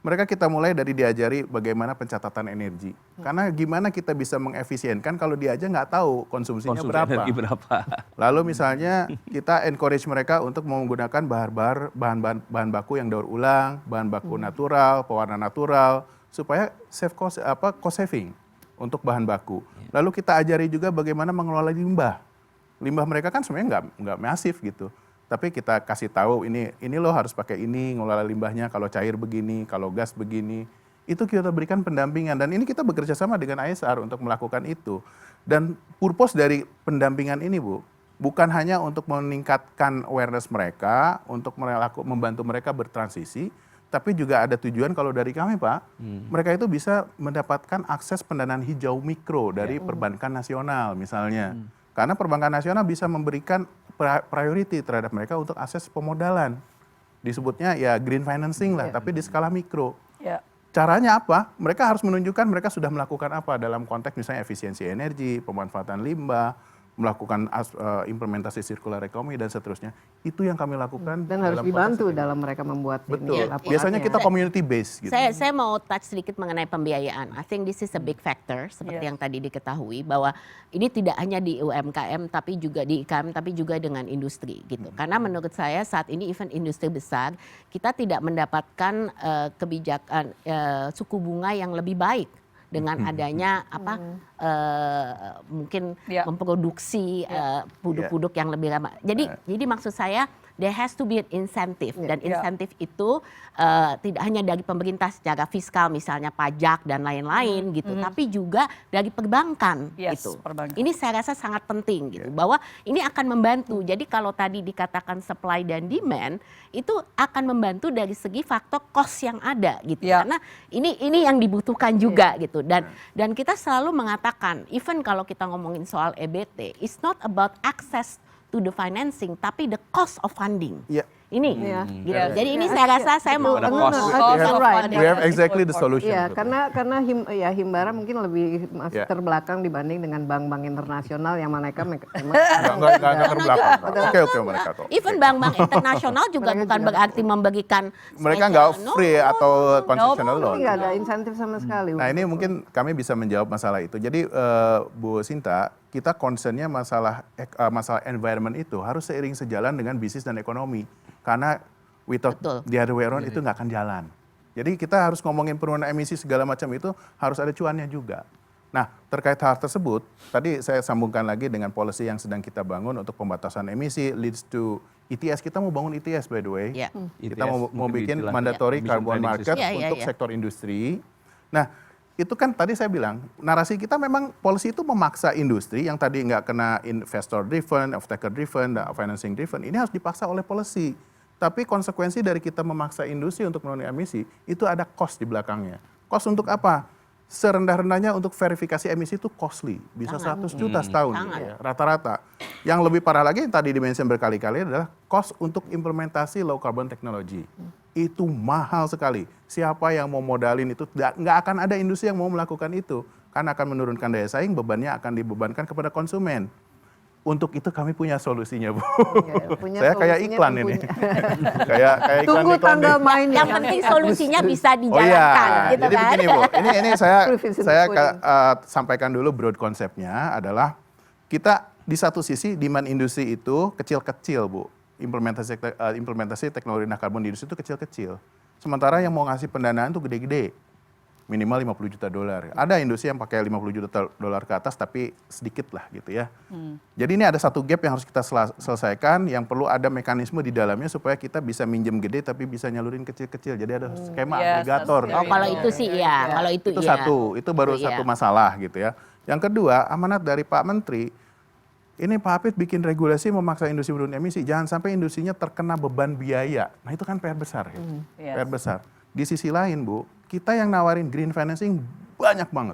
Mereka kita mulai dari diajari bagaimana pencatatan energi. Karena gimana kita bisa mengefisienkan kalau dia aja nggak tahu konsumsinya energi berapa. Lalu misalnya kita encourage mereka untuk menggunakan bahan baku yang daur ulang, bahan baku natural, pewarna natural, supaya save cost saving untuk bahan baku. Lalu kita ajari juga bagaimana mengelola limbah. Limbah mereka kan sebenarnya nggak masif gitu. Tapi kita kasih tahu ini lo harus pakai ini, ngelola limbahnya kalau cair begini, kalau gas begini. Itu kita berikan pendampingan dan ini kita bekerja sama dengan ISR untuk melakukan itu. Dan purpose dari pendampingan ini Bu, bukan hanya untuk meningkatkan awareness mereka, untuk membantu mereka bertransisi, tapi juga ada tujuan kalau dari kami Pak, mereka itu bisa mendapatkan akses pendanaan hijau mikro dari perbankan nasional misalnya. Karena perbankan nasional bisa memberikan priority terhadap mereka untuk akses pemodalan. Disebutnya ya green financing lah, tapi di skala mikro. Caranya apa? Mereka harus menunjukkan mereka sudah melakukan apa dalam konteks misalnya efisiensi energi, pemanfaatan limbah, melakukan implementasi circular economy dan seterusnya. Itu yang kami lakukan. Dan harus dibantu dalam mereka membuat Betul. ini laporannya. Biasanya kita community based gitu. Saya mau touch sedikit mengenai pembiayaan. I think this is a big factor seperti yang tadi diketahui bahwa ini tidak hanya di UMKM tapi juga di IKM tapi juga dengan industri gitu. Karena menurut saya saat ini even industri besar kita tidak mendapatkan kebijakan suku bunga yang lebih baik dengan adanya mungkin memproduksi produk-produk yang lebih ramah. Jadi maksud saya there has to be an incentive dan insentif itu tidak hanya dari pemerintah secara fiskal misalnya pajak dan lain-lain gitu, tapi juga dari perbankan gitu. Perbankan. Ini saya rasa sangat penting gitu bahwa ini akan membantu. Jadi kalau tadi dikatakan supply dan demand itu akan membantu dari segi faktor cost yang ada gitu. Karena ini yang dibutuhkan juga gitu. Dan kita selalu mengatakan even kalau kita ngomongin soal EBT, it's not about access to the financing, tapi the cost of funding. Ini, gitu. Jadi ini saya rasa saya mau We have exactly the solution. Iya, karena Himbara mungkin lebih masih terbelakang dibanding dengan bank-bank internasional yang mereka Nggak terbelakang. Oke mereka kok. even bank-bank internasional juga bukan berarti memberikan Mereka nggak free atau concessional loan. nggak ada insentif sama sekali. Nah ini mungkin kami bisa menjawab masalah itu. Jadi Bu Sinta, kita concernnya masalah environment itu harus seiring sejalan dengan bisnis dan ekonomi. Karena without the other way around itu nggak akan jalan. Jadi kita harus ngomongin penurunan emisi segala macam itu harus ada cuannya juga. Nah terkait hal tersebut, tadi saya sambungkan lagi dengan policy yang sedang kita bangun untuk pembatasan emisi leads to ETS. Kita mau bangun ETS by the way. Kita mau bikin mandatory carbon market untuk sektor industri. Nah itu kan tadi saya bilang, narasi kita memang policy itu memaksa industri yang tadi nggak kena investor driven, off-taker driven, financing driven, ini harus dipaksa oleh policy. Tapi konsekuensi dari kita memaksa industri untuk menurunkan emisi, itu ada cost di belakangnya. Cost untuk apa? Serendah-rendahnya untuk verifikasi emisi itu costly, bisa 100 juta setahun rata-rata. Yang lebih parah lagi yang tadi dimention berkali-kali adalah cost untuk implementasi low carbon technology. Itu mahal sekali. Siapa yang mau modalin itu, nggak akan ada industri yang mau melakukan itu. Karena akan menurunkan daya saing, bebannya akan dibebankan kepada konsumen. Untuk itu kami punya solusinya, Bu. Saya kayak iklan ini. kayak iklan. Tunggu tanggal mainnya. Yang penting solusinya bisa dijalankan, gitu jadi kan? begini Bu, ini saya sampaikan dulu broad konsepnya adalah kita di satu sisi demand industri itu kecil-kecil Bu, implementasi teknologi rendah karbon di industri itu kecil-kecil. Sementara yang mau ngasih pendanaan itu gede-gede. Minimal 50 juta dolar. Ada industri yang pakai 50 juta dolar ke atas tapi sedikit lah gitu ya. Jadi ini ada satu gap yang harus kita selesaikan, yang perlu ada mekanisme di dalamnya supaya kita bisa minjem gede tapi bisa nyalurin kecil-kecil. Jadi ada skema agregator. Oh kalau itu sih kalau itu itu baru satu masalah gitu ya. Yang kedua, amanat dari Pak Menteri, ini Pak Hafid bikin regulasi memaksa industri menurunkan emisi, jangan sampai industrinya terkena beban biaya. Nah itu kan PR besar ya. PR besar. Di sisi lain Bu, kita yang nawarin green financing banyak banget.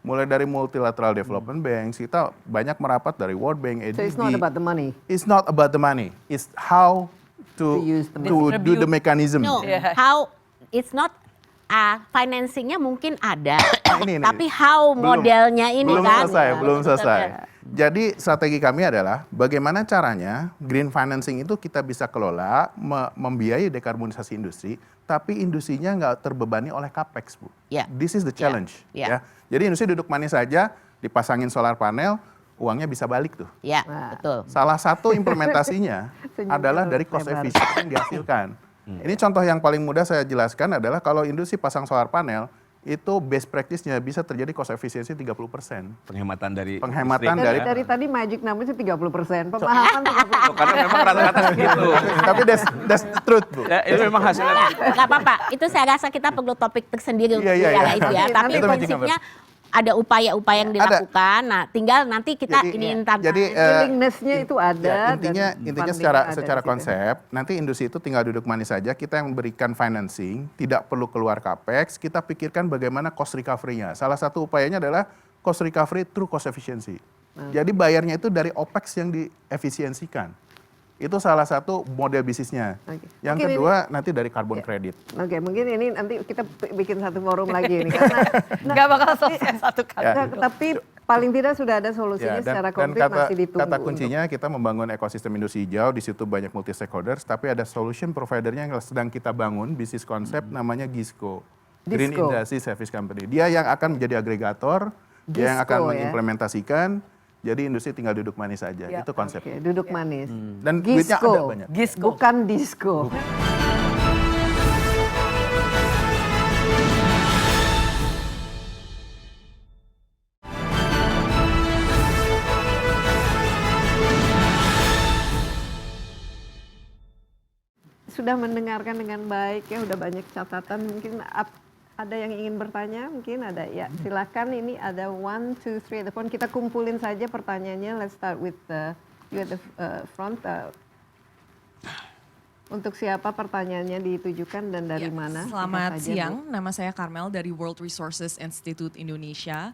Mulai dari multilateral development banks, kita banyak merapat dari World Bank, ADB. So it's not about the money. It's not about the money. It's how to do the mechanism. No, how it's not financingnya mungkin ada, tapi how modelnya ini kan. Belum selesai. Jadi strategi kami adalah bagaimana caranya green financing itu kita bisa kelola, membiayai dekarbonisasi industri, tapi industrinya nggak terbebani oleh capex, Bu. This is the challenge. Ya. Jadi industri duduk manis saja, dipasangin solar panel, uangnya bisa balik tuh. Betul. Salah satu implementasinya adalah dari cost efficiency yang dihasilkan. Ini contoh yang paling mudah saya jelaskan adalah kalau industri pasang solar panel, itu best practice-nya bisa terjadi cost efficiency 30%. Penghematan dari Dari tadi magic number-nya 30%, pemahaman 30%. Karena memang rata-rata segitu. Tapi that's the truth, Bu. Ya, itu memang hasilnya. Nggak apa-apa, itu saya rasa kita perlu topik tersendiri untuk bicara itu ya. Tapi ada upaya-upaya yang Ada. dilakukan. Nah, tinggal nanti kita Jadi, iniin Willingness-nya itu ada. intinya dan intinya funding secara ada secara di situ. konsep nanti industri itu tinggal duduk manis saja, kita yang memberikan financing, tidak perlu keluar capex, kita pikirkan bagaimana cost recovery-nya. Salah satu upayanya adalah cost recovery through cost efficiency. Jadi bayarnya itu dari opex yang diefisiensikan. Itu salah satu model bisnisnya. Oke. Yang Mungkin kedua nanti dari carbon credit. Oke, mungkin ini nanti kita bikin satu forum lagi ini karena Nggak bakal selesai satu kali. Ya. tapi paling tidak sudah ada solusinya secara konkret masih ditunggu. kata kuncinya kita membangun ekosistem industri hijau, di situ banyak multi stakeholders, tapi ada solution providernya yang sedang kita bangun, bisnis konsep namanya GISCO. Green GISCO. Industry Service Company. Dia yang akan menjadi agregator, dia yang GISCO, akan ya. mengimplementasikan, jadi industri tinggal duduk manis saja, Ya. itu konsep. Oke, duduk manis. Dan duitnya ada banyak. Bukan disco. Sudah mendengarkan dengan baik ya, udah banyak catatan. Mungkin ada yang ingin bertanya, mungkin ada ya. Silakan, ini ada 1, 2, 3 at the front. Kita kumpulin saja pertanyaannya. Let's start with you at the front. Untuk siapa pertanyaannya ditujukan dan dari Ya, mana? Selamat Siapa saja, siang, Bu. nama saya Carmel dari World Resources Institute Indonesia.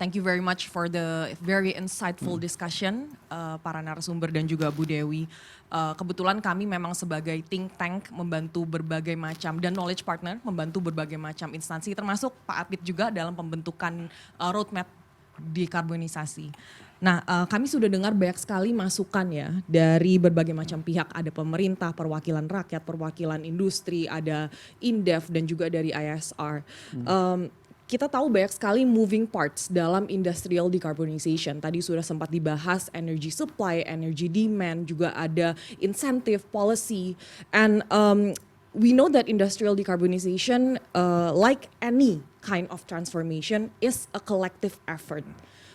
Thank you very much for the very insightful discussion, para narasumber dan juga Bu Dewi. Kebetulan kami memang sebagai think tank membantu berbagai macam, dan knowledge partner membantu berbagai macam instansi, termasuk Pak Apit juga dalam pembentukan roadmap dekarbonisasi. Nah, kami sudah dengar banyak sekali masukan ya dari berbagai macam pihak. Ada pemerintah, perwakilan rakyat, perwakilan industri, ada Indef dan juga dari ISR. Kita tahu banyak sekali moving parts dalam industrial decarbonization. Tadi sudah sempat dibahas energy supply, energy demand, juga ada incentive policy. And we know that industrial decarbonization, like any kind of transformation, is a collective effort.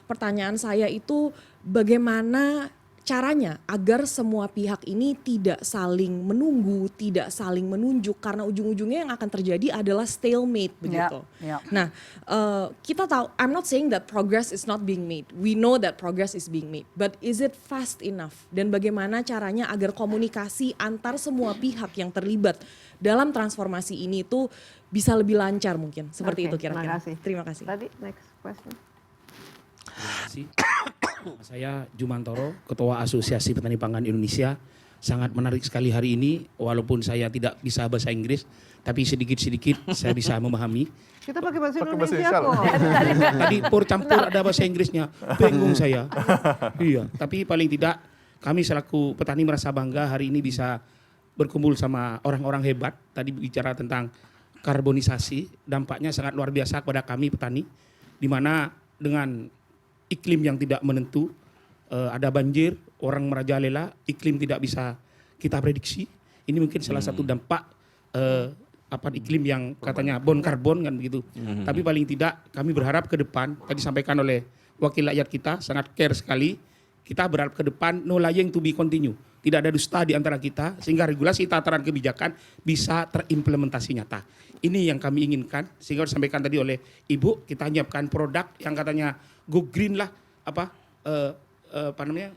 Pertanyaan saya itu bagaimana caranya agar semua pihak ini tidak saling menunggu, tidak saling menunjuk, karena ujung-ujungnya yang akan terjadi adalah stalemate begitu. Ya. Nah, kita tahu, I'm not saying that progress is not being made. We know that progress is being made, but is it fast enough? Dan bagaimana caranya agar komunikasi antar semua pihak yang terlibat dalam transformasi ini itu bisa lebih lancar mungkin, seperti Oke, itu kira-kira. Terima kasih. Terima kasih. Tadi next question. Terima kasih. Saya Jumantoro, Ketua Asosiasi Petani Pangan Indonesia. Sangat menarik sekali hari ini, walaupun saya tidak bisa bahasa Inggris, tapi sedikit-sedikit saya bisa memahami. Kita pakai bahasa Pakai bahasa Indonesia Indonesia kok. Tadi campur ada bahasa Inggrisnya, bingung saya. Iya, tapi paling tidak kami selaku petani merasa bangga hari ini bisa berkumpul sama orang-orang hebat. Tadi bicara tentang karbonisasi, dampaknya sangat luar biasa kepada kami petani, di mana dengan iklim yang tidak menentu, ada banjir, orang merajalela, iklim tidak bisa kita prediksi. Ini mungkin salah satu dampak iklim yang katanya bond karbon kan begitu. Tapi paling tidak kami berharap ke depan, tadi disampaikan oleh wakil rakyat kita, sangat care sekali. Kita berharap ke depan no lying to be continue. Tidak ada dusta di antara kita, sehingga regulasi tataran kebijakan bisa terimplementasi nyata. Ini yang kami inginkan, sehingga disampaikan tadi oleh Ibu, kita menyiapkan produk yang katanya go green lah,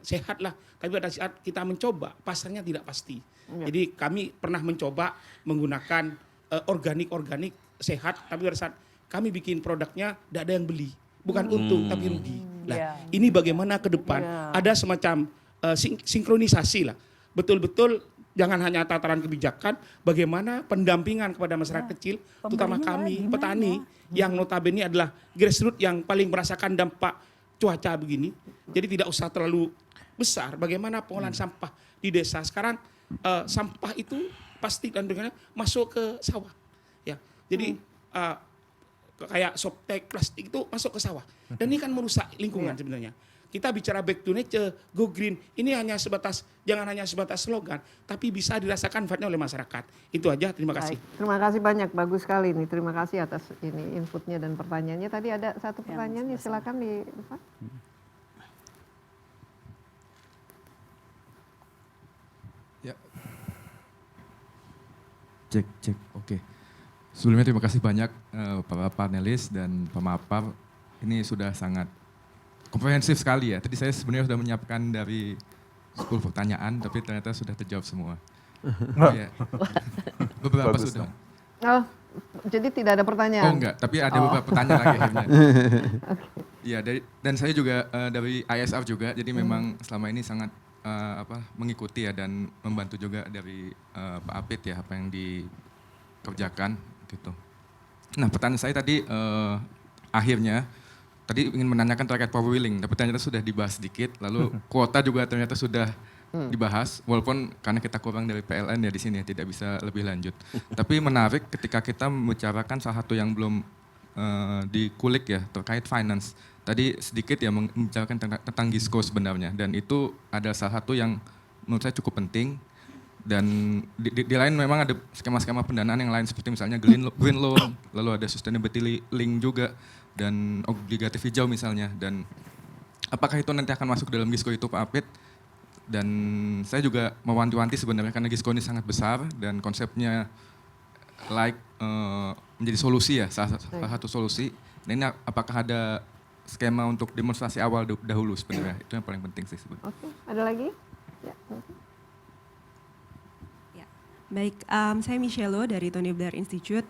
sehat lah. Tapi pada saat kita mencoba, pasarnya tidak pasti. Jadi kami pernah mencoba menggunakan organik sehat, tapi pada saat kami bikin produknya tidak ada yang beli. Bukan untung tapi rugi. Nah, ini bagaimana ke depan ada semacam sinkronisasi lah. Betul-betul jangan hanya tataran kebijakan, bagaimana pendampingan kepada masyarakat kecil, terutama kami petani yang notabene adalah grassroots yang paling merasakan dampak cuaca begini. Jadi tidak usah terlalu besar. Bagaimana pengolahan sampah di desa sekarang, sampah itu pasti dan dengan masuk ke sawah. Ya, jadi kayak softtek plastik itu masuk ke sawah. Dan ini kan merusak lingkungan sebenarnya. Kita bicara back to nature, go green, ini hanya jangan hanya sebatas slogan, tapi bisa dirasakan manfaatnya oleh masyarakat. Itu aja, terima kasih. Baik, terima kasih banyak, bagus sekali nih. Terima kasih atas ini inputnya dan pertanyaannya. Tadi ada satu pertanyaan, silakan di depan. Ya. Cek, oke. Sebelumnya terima kasih banyak para panelis dan pemapar ini sudah sangat komprehensif sekali ya. Tadi saya sebenarnya sudah menyiapkan dari 10 pertanyaan, tapi ternyata sudah terjawab semua. Iya. Beberapa Bagus sudah. dong. Oh, jadi tidak ada pertanyaan? Oh enggak, tapi ada beberapa pertanyaan lagi akhirnya. Iya, dan saya juga dari ISR juga, jadi memang selama ini sangat mengikuti ya dan membantu juga dari Pak Apit ya apa yang dikerjakan gitu. Nah pertanyaan saya tadi akhirnya tadi ingin menanyakan terkait power wheeling, tapi ternyata sudah dibahas sedikit. Lalu kuota juga ternyata sudah dibahas, walaupun karena kita kurang dari PLN ya di sini ya, tidak bisa lebih lanjut. Tapi menarik ketika kita membicarakan salah satu yang belum dikulik ya terkait finance. Tadi sedikit ya membicarakan tentang GISCO sebenarnya, dan itu ada salah satu yang menurut saya cukup penting. Dan di lain memang ada skema-skema pendanaan yang lain seperti misalnya green loan, lalu ada sustainability link juga, dan obligatif hijau misalnya. Dan apakah itu nanti akan masuk dalam GISCO itu Pak Apit? Dan saya juga mewanti-wanti sebenarnya karena GISCO ini sangat besar dan konsepnya menjadi solusi ya, salah satu solusi. Nah ini apakah ada skema untuk demonstrasi awal dahulu sebenarnya? Itu yang paling penting sih sebenarnya. Oke, ada lagi? Ya. Baik, saya Michelle dari Tony Blair Institute.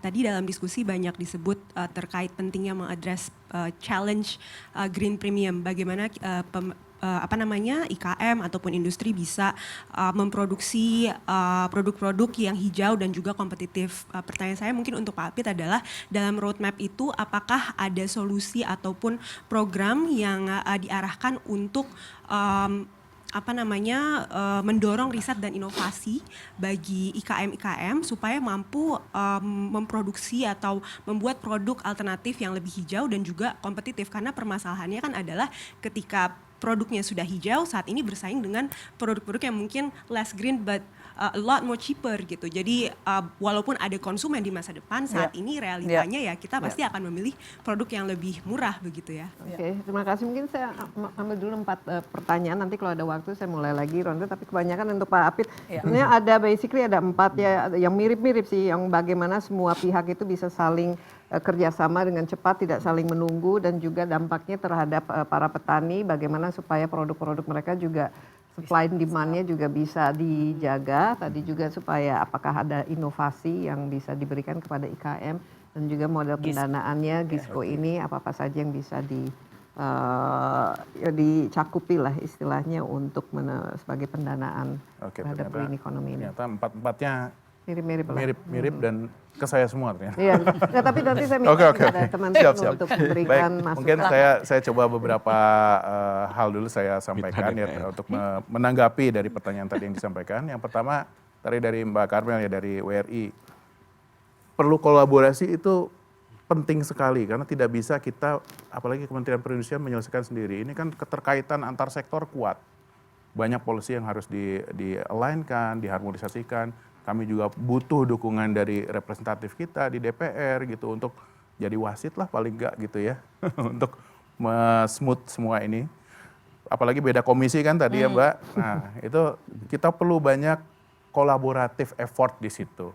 Tadi dalam diskusi banyak disebut terkait pentingnya mengadres challenge green premium. Bagaimana IKM ataupun industri bisa memproduksi produk-produk yang hijau dan juga kompetitif. Pertanyaan saya mungkin untuk Pak Apit adalah dalam roadmap itu apakah ada solusi ataupun program yang diarahkan untuk mendorong riset dan inovasi bagi IKM supaya mampu memproduksi atau membuat produk alternatif yang lebih hijau dan juga kompetitif, karena permasalahannya kan adalah ketika produknya sudah hijau saat ini bersaing dengan produk-produk yang mungkin less green but a lot more cheaper gitu. Jadi walaupun ada konsumen di masa depan, saat ini realitanya ya kita pasti akan memilih produk yang lebih murah begitu ya. Oke, terima kasih. Mungkin saya ambil dulu 4 pertanyaan, nanti kalau ada waktu saya mulai lagi ronde, tapi kebanyakan untuk Pak Apit. Sebenarnya ada 4 ya yang mirip-mirip sih, yang bagaimana semua pihak itu bisa saling kerjasama dengan cepat, tidak saling menunggu, dan juga dampaknya terhadap para petani, bagaimana supaya produk-produk mereka juga supply and demand-nya juga bisa dijaga. Tadi juga supaya apakah ada inovasi yang bisa diberikan kepada IKM, dan juga model pendanaannya GISCO ini apa-apa saja yang bisa dicakupi lah istilahnya untuk sebagai pendanaan terhadap green economy ini. Ternyata 4-4-nya mirip dan ke saya semua ternyata. Iya, nah, tapi nanti saya minta kepada teman-teman untuk memberikan masukan. Mungkin saya coba beberapa hal dulu saya sampaikan ya untuk menanggapi dari pertanyaan tadi yang disampaikan. Yang pertama dari Mbak Karmel ya dari WRI. Perlu kolaborasi itu penting sekali karena tidak bisa kita, apalagi Kementerian Perindustrian menyelesaikan sendiri. Ini kan keterkaitan antar sektor kuat. Banyak policy yang harus di-align-kan, diharmonisasikan. Kami juga butuh dukungan dari representatif kita di DPR gitu untuk jadi wasit lah paling enggak gitu ya untuk smooth semua ini. Apalagi beda komisi kan tadi ya Mbak. Nah itu kita perlu banyak kolaboratif effort di situ.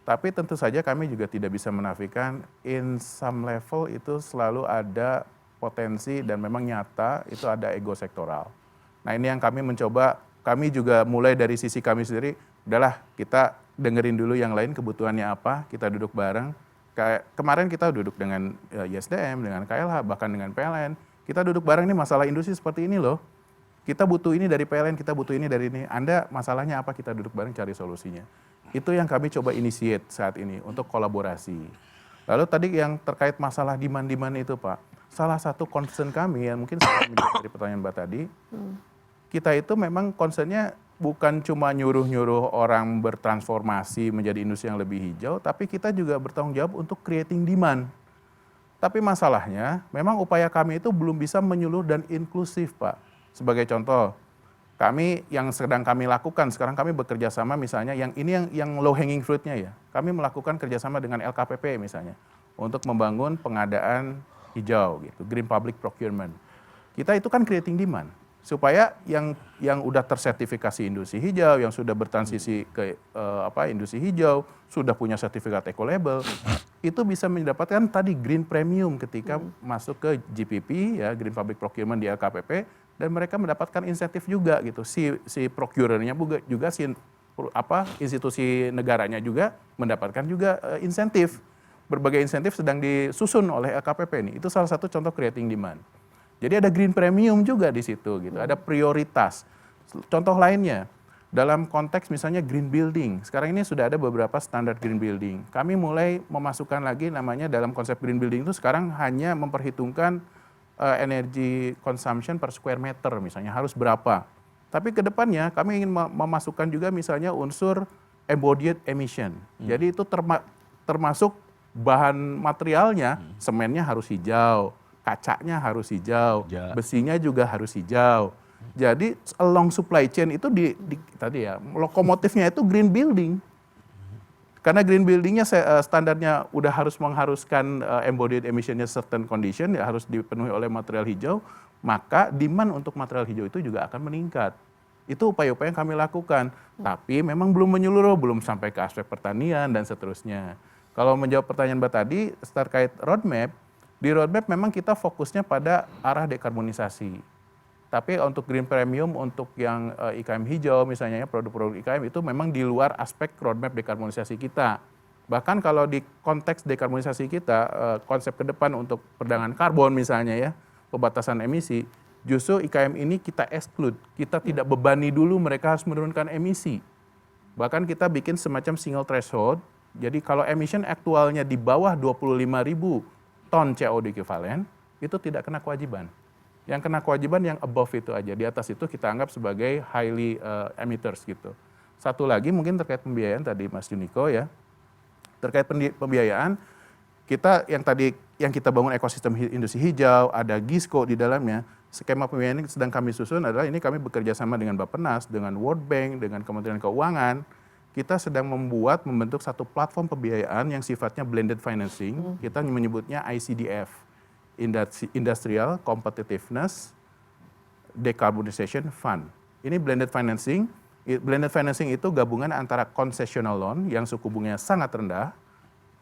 Tapi tentu saja kami juga tidak bisa menafikan in some level itu selalu ada potensi dan memang nyata itu ada ego sektoral. Nah ini yang kami mencoba, kami juga mulai dari sisi kami sendiri, udahlah kita dengerin dulu yang lain kebutuhannya apa, kita duduk bareng. Kayak kemarin kita duduk dengan ISDM, dengan KLH, bahkan dengan PLN. Kita duduk bareng nih masalah industri seperti ini loh. Kita butuh ini dari PLN, kita butuh ini dari ini. Anda masalahnya apa, kita duduk bareng cari solusinya. Itu yang kami coba initiate saat ini untuk kolaborasi. Lalu tadi yang terkait masalah demand-demand itu Pak, salah satu concern kami yang mungkin dari pertanyaan Mbak tadi, kita itu memang concernnya bukan cuma nyuruh-nyuruh orang bertransformasi menjadi industri yang lebih hijau, tapi kita juga bertanggung jawab untuk creating demand. Tapi masalahnya, memang upaya kami itu belum bisa menyeluruh dan inklusif Pak. Sebagai contoh, kami yang sedang kami lakukan, sekarang kami bekerja sama misalnya, yang ini yang low hanging fruit-nya ya, kami melakukan kerjasama dengan LKPP misalnya, untuk membangun pengadaan hijau gitu, Green Public Procurement. Kita itu kan creating demand. Supaya yang udah tersertifikasi industri hijau, yang sudah bertransisi ke industri hijau, sudah punya sertifikat eco label, itu bisa mendapatkan tadi green premium ketika masuk ke GPP ya, Green Public Procurement di LKPP, dan mereka mendapatkan insentif juga gitu. Si procurernya juga institusi negaranya juga mendapatkan juga insentif. Berbagai insentif sedang disusun oleh LKPP ini. Itu salah satu contoh creating demand. Jadi ada green premium juga di situ gitu. Ada prioritas. Contoh lainnya, dalam konteks misalnya green building. Sekarang ini sudah ada beberapa standar green building. Kami mulai memasukkan lagi namanya dalam konsep green building itu sekarang hanya memperhitungkan energy consumption per square meter misalnya harus berapa. Tapi ke depannya kami ingin memasukkan juga misalnya unsur embodied emission. Jadi itu termasuk bahan materialnya, semennya harus hijau, kacanya harus hijau, besinya juga harus hijau. Jadi along supply chain itu tadi ya, lokomotifnya itu green building. Karena green buildingnya standarnya udah harus mengharuskan embodied emissionnya certain condition, ya harus dipenuhi oleh material hijau, maka demand untuk material hijau itu juga akan meningkat. Itu upaya-upaya yang kami lakukan. Tapi memang belum menyeluruh, belum sampai ke aspek pertanian dan seterusnya. Kalau menjawab pertanyaan Mbak tadi terkait roadmap, di roadmap memang kita fokusnya pada arah dekarbonisasi. Tapi untuk green premium, untuk yang IKM hijau misalnya, produk-produk IKM itu memang di luar aspek roadmap dekarbonisasi kita. Bahkan kalau di konteks dekarbonisasi kita, konsep ke depan untuk perdagangan karbon misalnya ya, pembatasan emisi, justru IKM ini kita exclude. Kita tidak bebani dulu mereka harus menurunkan emisi. Bahkan kita bikin semacam single threshold, jadi kalau emission aktualnya di bawah 25.000 ton CO2 equivalent, itu tidak kena kewajiban. Yang kena kewajiban yang above itu aja, di atas itu kita anggap sebagai highly emitters gitu. Satu lagi mungkin terkait pembiayaan tadi Mas Juniko ya, terkait pembiayaan, kita yang kita bangun ekosistem industri hijau, ada GISCO di dalamnya, skema pembiayaan yang sedang kami susun adalah ini kami bekerja sama dengan Bappenas, dengan World Bank, dengan Kementerian Keuangan, kita sedang membentuk satu platform pembiayaan yang sifatnya blended financing, kita menyebutnya ICDF, Industrial Competitiveness Decarbonization Fund. Ini blended financing. Blended financing itu gabungan antara concessional loan yang suku bunganya sangat rendah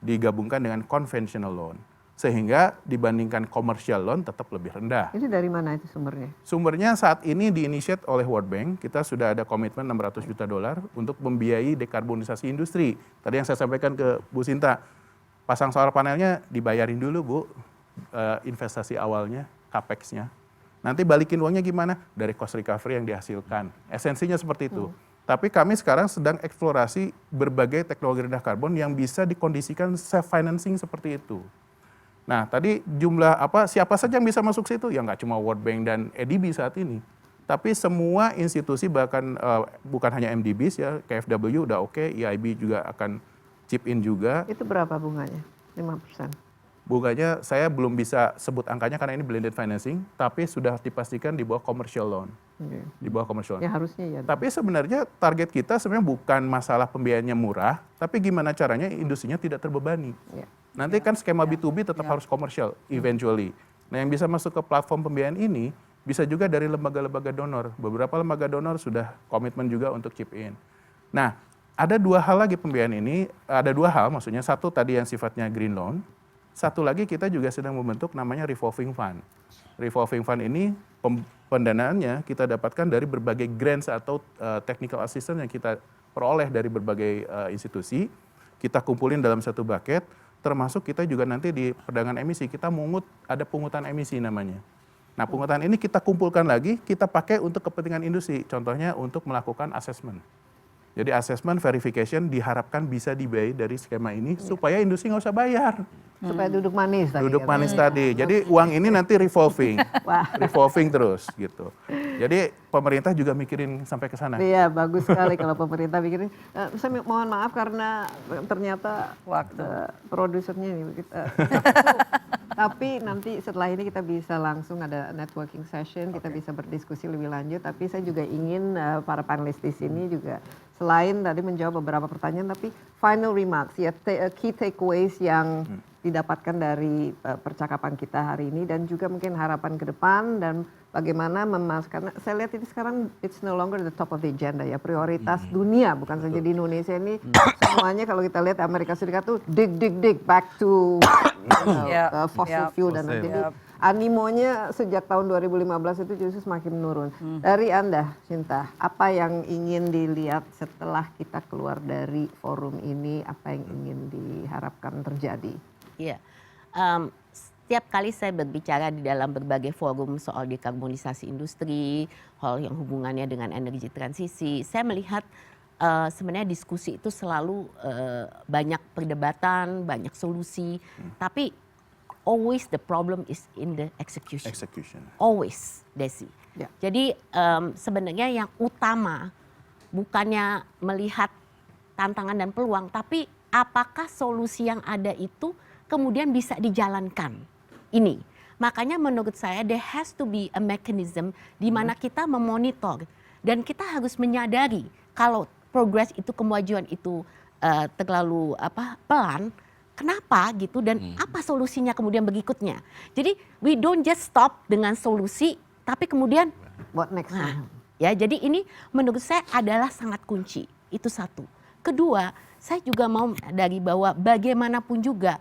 digabungkan dengan conventional loan. Sehingga dibandingkan commercial loan tetap lebih rendah. Ini dari mana itu sumbernya? Sumbernya saat ini diinisiat oleh World Bank. Kita sudah ada komitmen $600 juta untuk membiayai dekarbonisasi industri. Tadi yang saya sampaikan ke Bu Sinta, pasang solar panelnya dibayarin dulu Bu. Investasi awalnya, capex-nya. Nanti balikin uangnya gimana? Dari cost recovery yang dihasilkan. Esensinya seperti itu. Tapi kami sekarang sedang eksplorasi berbagai teknologi rendah karbon yang bisa dikondisikan self-financing seperti itu. Nah, tadi jumlah siapa saja yang bisa masuk situ? Ya nggak cuma World Bank dan EDB saat ini. Tapi semua institusi bahkan bukan hanya MDBs ya, KfW udah oke, EIB juga akan chip in juga. Itu berapa bunganya? 5%? Bunganya saya belum bisa sebut angkanya karena ini blended financing, tapi sudah dipastikan di bawah commercial loan. Di bawah commercial loan. Ya harusnya ya. Tapi sebenarnya target kita sebenarnya bukan masalah pembiayaannya murah, tapi gimana caranya industrinya tidak terbebani. Nanti kan skema B2B tetap harus commercial eventually. Nah yang bisa masuk ke platform pembiayaan ini bisa juga dari lembaga-lembaga donor. Beberapa lembaga donor sudah komitmen juga untuk chip in. Nah ada dua hal lagi pembiayaan ini, ada dua hal maksudnya. Satu tadi yang sifatnya green loan. Satu lagi kita juga sedang membentuk namanya revolving fund. Revolving fund ini pendanaannya kita dapatkan dari berbagai grants atau technical assistance yang kita peroleh dari berbagai institusi. Kita kumpulin dalam satu bucket, termasuk kita juga nanti di perdagangan emisi, kita ada pungutan emisi namanya. Nah pungutan ini kita kumpulkan lagi, kita pakai untuk kepentingan industri. Contohnya untuk melakukan assessment. Jadi assessment verification diharapkan bisa dibiayai dari skema ini supaya industri nggak usah bayar. Supaya duduk manis tadi. Duduk manis tadi. Jadi uang ini nanti revolving. Revolving terus gitu. Jadi pemerintah juga mikirin sampai ke sana. Iya, bagus sekali kalau pemerintah mikirin. Saya mohon maaf karena ternyata produsernya ini Tapi nanti setelah ini kita bisa langsung ada networking session, kita bisa berdiskusi lebih lanjut. Tapi saya juga ingin para panelis di sini juga selain tadi menjawab beberapa pertanyaan, tapi final remarks ya, key takeaways yang didapatkan dari percakapan kita hari ini dan juga mungkin harapan ke depan dan bagaimana karena saya lihat ini sekarang it's no longer the top of the agenda ya, prioritas dunia bukan saja di Indonesia ini semuanya kalau kita lihat Amerika Serikat tuh dig back to fossil fuel dan jadi animonya sejak tahun 2015 itu justru semakin menurun. Dari Anda, Cinta, apa yang ingin dilihat setelah kita keluar dari forum ini, apa yang ingin diharapkan terjadi? Iya, setiap kali saya berbicara di dalam berbagai forum soal dekarbonisasi industri, hal yang hubungannya dengan energi transisi, saya melihat sebenarnya diskusi itu selalu banyak perdebatan, banyak solusi, tapi always the problem is in the execution. Always, Desi. Ya. Jadi sebenarnya yang utama bukannya melihat tantangan dan peluang, tapi apakah solusi yang ada itu kemudian bisa dijalankan. Ini. Makanya menurut saya there has to be a mechanism di mana kita memonitor dan kita harus menyadari kalau progres itu, kemajuan itu terlalu pelan, kenapa gitu dan apa solusinya kemudian berikutnya. Jadi we don't just stop dengan solusi tapi kemudian what next? Ya, jadi ini menurut saya adalah sangat kunci. Itu satu. Kedua, saya juga mau dari bahwa bagaimanapun juga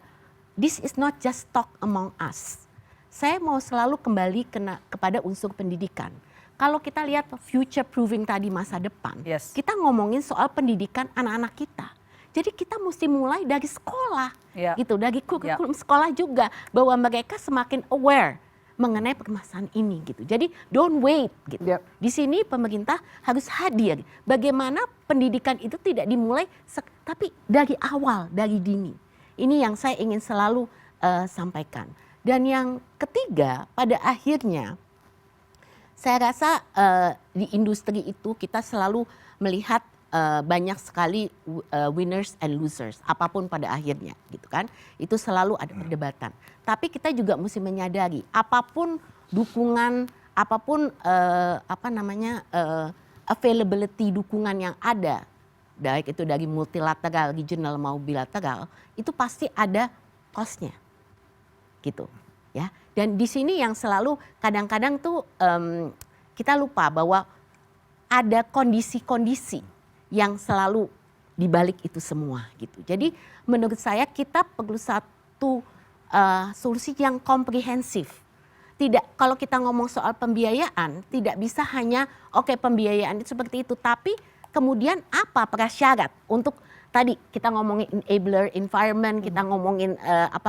this is not just talk among us. Saya mau selalu kembali kepada unsur pendidikan. Kalau kita lihat future proofing tadi masa depan, kita ngomongin soal pendidikan anak-anak kita. Jadi kita mesti mulai dari sekolah, gitu, dari kurikulum sekolah juga, bahwa mereka semakin aware mengenai permasalahan ini, gitu. Jadi don't wait, gitu. Di sini pemerintah harus hadir. Bagaimana pendidikan itu tidak dimulai, tapi dari awal, dari dini. Ini yang saya ingin selalu sampaikan. Dan yang ketiga, pada akhirnya saya rasa di industri itu kita selalu melihat banyak sekali winners and losers, apapun pada akhirnya, gitu kan. Itu selalu ada perdebatan. Tapi kita juga mesti menyadari apapun dukungan, apapun availability dukungan yang ada, baik itu dari multilateral, regional mau bilateral, itu pasti ada cost-nya, gitu, ya. Dan di sini yang selalu kadang-kadang tuh kita lupa bahwa ada kondisi-kondisi yang selalu dibalik itu semua, gitu. Jadi menurut saya kita perlu satu solusi yang komprehensif. Tidak, kalau kita ngomong soal pembiayaan, tidak bisa hanya pembiayaan itu seperti itu, tapi kemudian apa prasyarat untuk tadi kita ngomongin enabler environment, kita ngomongin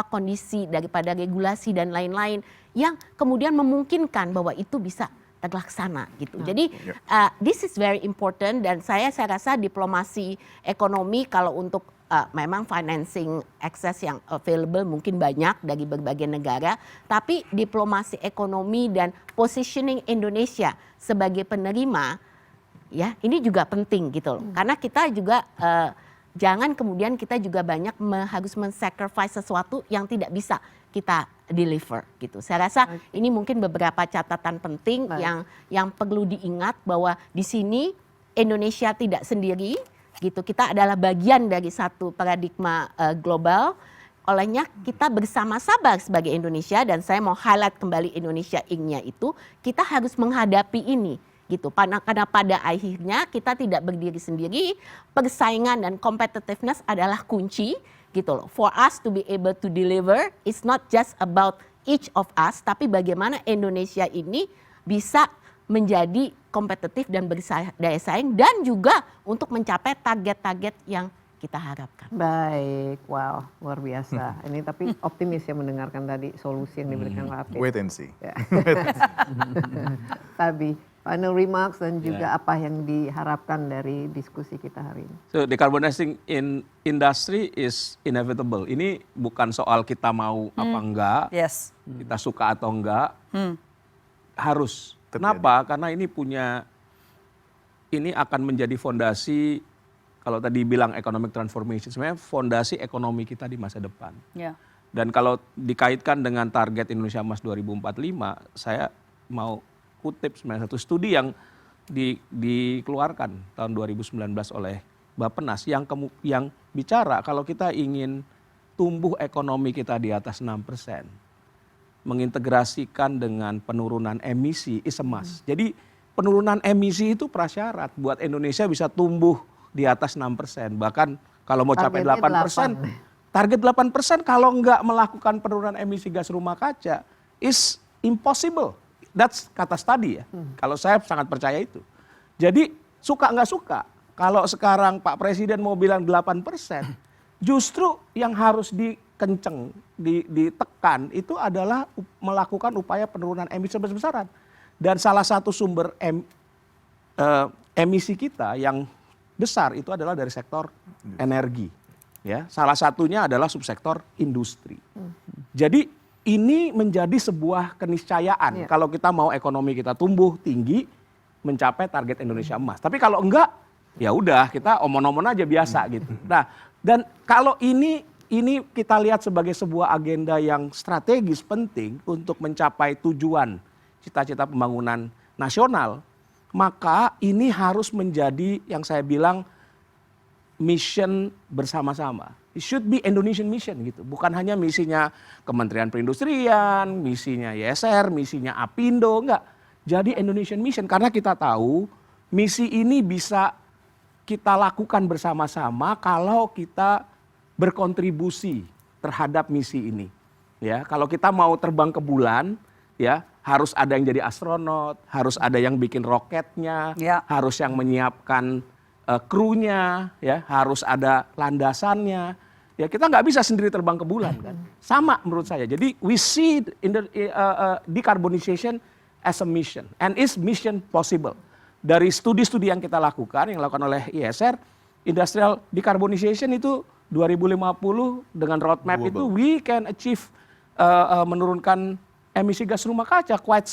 kondisi daripada regulasi dan lain-lain yang kemudian memungkinkan bahwa itu bisa terlaksana, gitu. Jadi this is very important dan saya rasa diplomasi ekonomi kalau untuk memang financing access yang available mungkin banyak dari berbagai negara, tapi diplomasi ekonomi dan positioning Indonesia sebagai penerima, ya ini juga penting, gitu loh. Karena kita juga jangan kemudian kita juga banyak harus men-sacrifice sesuatu yang tidak bisa kita deliver, gitu. Saya rasa ini mungkin beberapa catatan penting yang perlu diingat bahwa di sini Indonesia tidak sendiri, gitu. Kita adalah bagian dari satu paradigma global. Olehnya kita bersama-sama sebagai Indonesia, dan saya mau highlight kembali Indonesia Inc-nya itu, kita harus menghadapi ini, gitu. Karena pada akhirnya kita tidak berdiri sendiri, persaingan dan competitiveness adalah kunci, gitu loh. For us to be able to deliver, it's not just about each of us, tapi bagaimana Indonesia ini bisa menjadi kompetitif dan berdaya saing dan juga untuk mencapai target-target yang kita harapkan. Baik, wow, luar biasa. Ini tapi optimis ya mendengarkan tadi solusi yang diberikan Raffi. Wait and see. Ya. Tabi, final remarks dan juga apa yang diharapkan dari diskusi kita hari ini. So decarbonizing in industry is inevitable. Ini bukan soal kita mau apa enggak, kita suka atau enggak, harus. Kenapa? Karena ini akan menjadi fondasi, kalau tadi bilang economic transformation, sebenarnya fondasi ekonomi kita di masa depan. Dan kalau dikaitkan dengan target Indonesia Emas 2045, saya mau kutip sebenarnya satu studi yang dikeluarkan tahun 2019 oleh Bappenas yang bicara kalau kita ingin tumbuh ekonomi kita di atas 6%, mengintegrasikan dengan penurunan emisi is a must. Jadi penurunan emisi itu prasyarat buat Indonesia bisa tumbuh di atas 6%. Bahkan kalau mau capai 8%, target 8% kalau nggak melakukan penurunan emisi gas rumah kaca is impossible. That's kata study ya. Kalau saya sangat percaya itu. Jadi suka nggak suka, kalau sekarang Pak Presiden mau bilang 8%, justru yang harus dikenceng, ditekan itu adalah melakukan upaya penurunan emisi besar-besaran. Dan salah satu sumber emisi kita yang besar itu adalah dari sektor energi. Ya, salah satunya adalah subsektor industri. Jadi ini menjadi sebuah keniscayaan kalau kita mau ekonomi kita tumbuh tinggi mencapai target Indonesia Emas. Tapi kalau enggak, ya udah kita omon-omon aja biasa gitu. Nah, dan kalau ini kita lihat sebagai sebuah agenda yang strategis penting untuk mencapai tujuan cita-cita pembangunan nasional, maka ini harus menjadi yang saya bilang mission bersama-sama. It should be Indonesian mission gitu. Bukan hanya misinya Kementerian Perindustrian, misinya YSR, misinya Apindo, enggak. Jadi Indonesian mission karena kita tahu misi ini bisa kita lakukan bersama-sama kalau kita berkontribusi terhadap misi ini. Ya, kalau kita mau terbang ke bulan, ya harus ada yang jadi astronot, harus ada yang bikin roketnya, harus yang menyiapkan krunya, ya harus ada landasannya. Ya kita nggak bisa sendiri terbang ke bulan kan. Sama menurut saya. Jadi we see decarbonization as a mission and is mission possible. Dari studi-studi yang kita lakukan, yang dilakukan oleh ISR, industrial decarbonization itu 2050 dengan roadmap itu we can achieve menurunkan emisi gas rumah kaca quite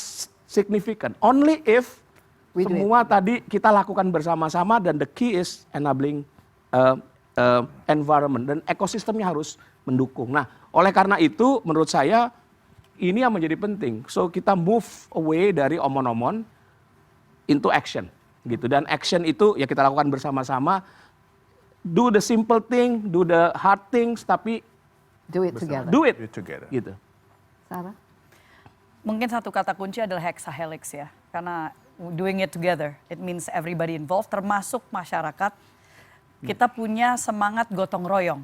significant. Only if semua tadi kita lakukan bersama-sama dan the key is enabling environment dan ekosistemnya harus mendukung. Nah, oleh karena itu menurut saya ini yang menjadi penting. So kita move away dari omon-omon into action gitu. Dan action itu ya kita lakukan bersama-sama. Do the simple thing, do the hard things, tapi do it together. Do it together. Gitu. Sarah? Mungkin satu kata kunci adalah hexahelix ya. Karena doing it together, it means everybody involved, termasuk masyarakat. Kita punya semangat gotong royong.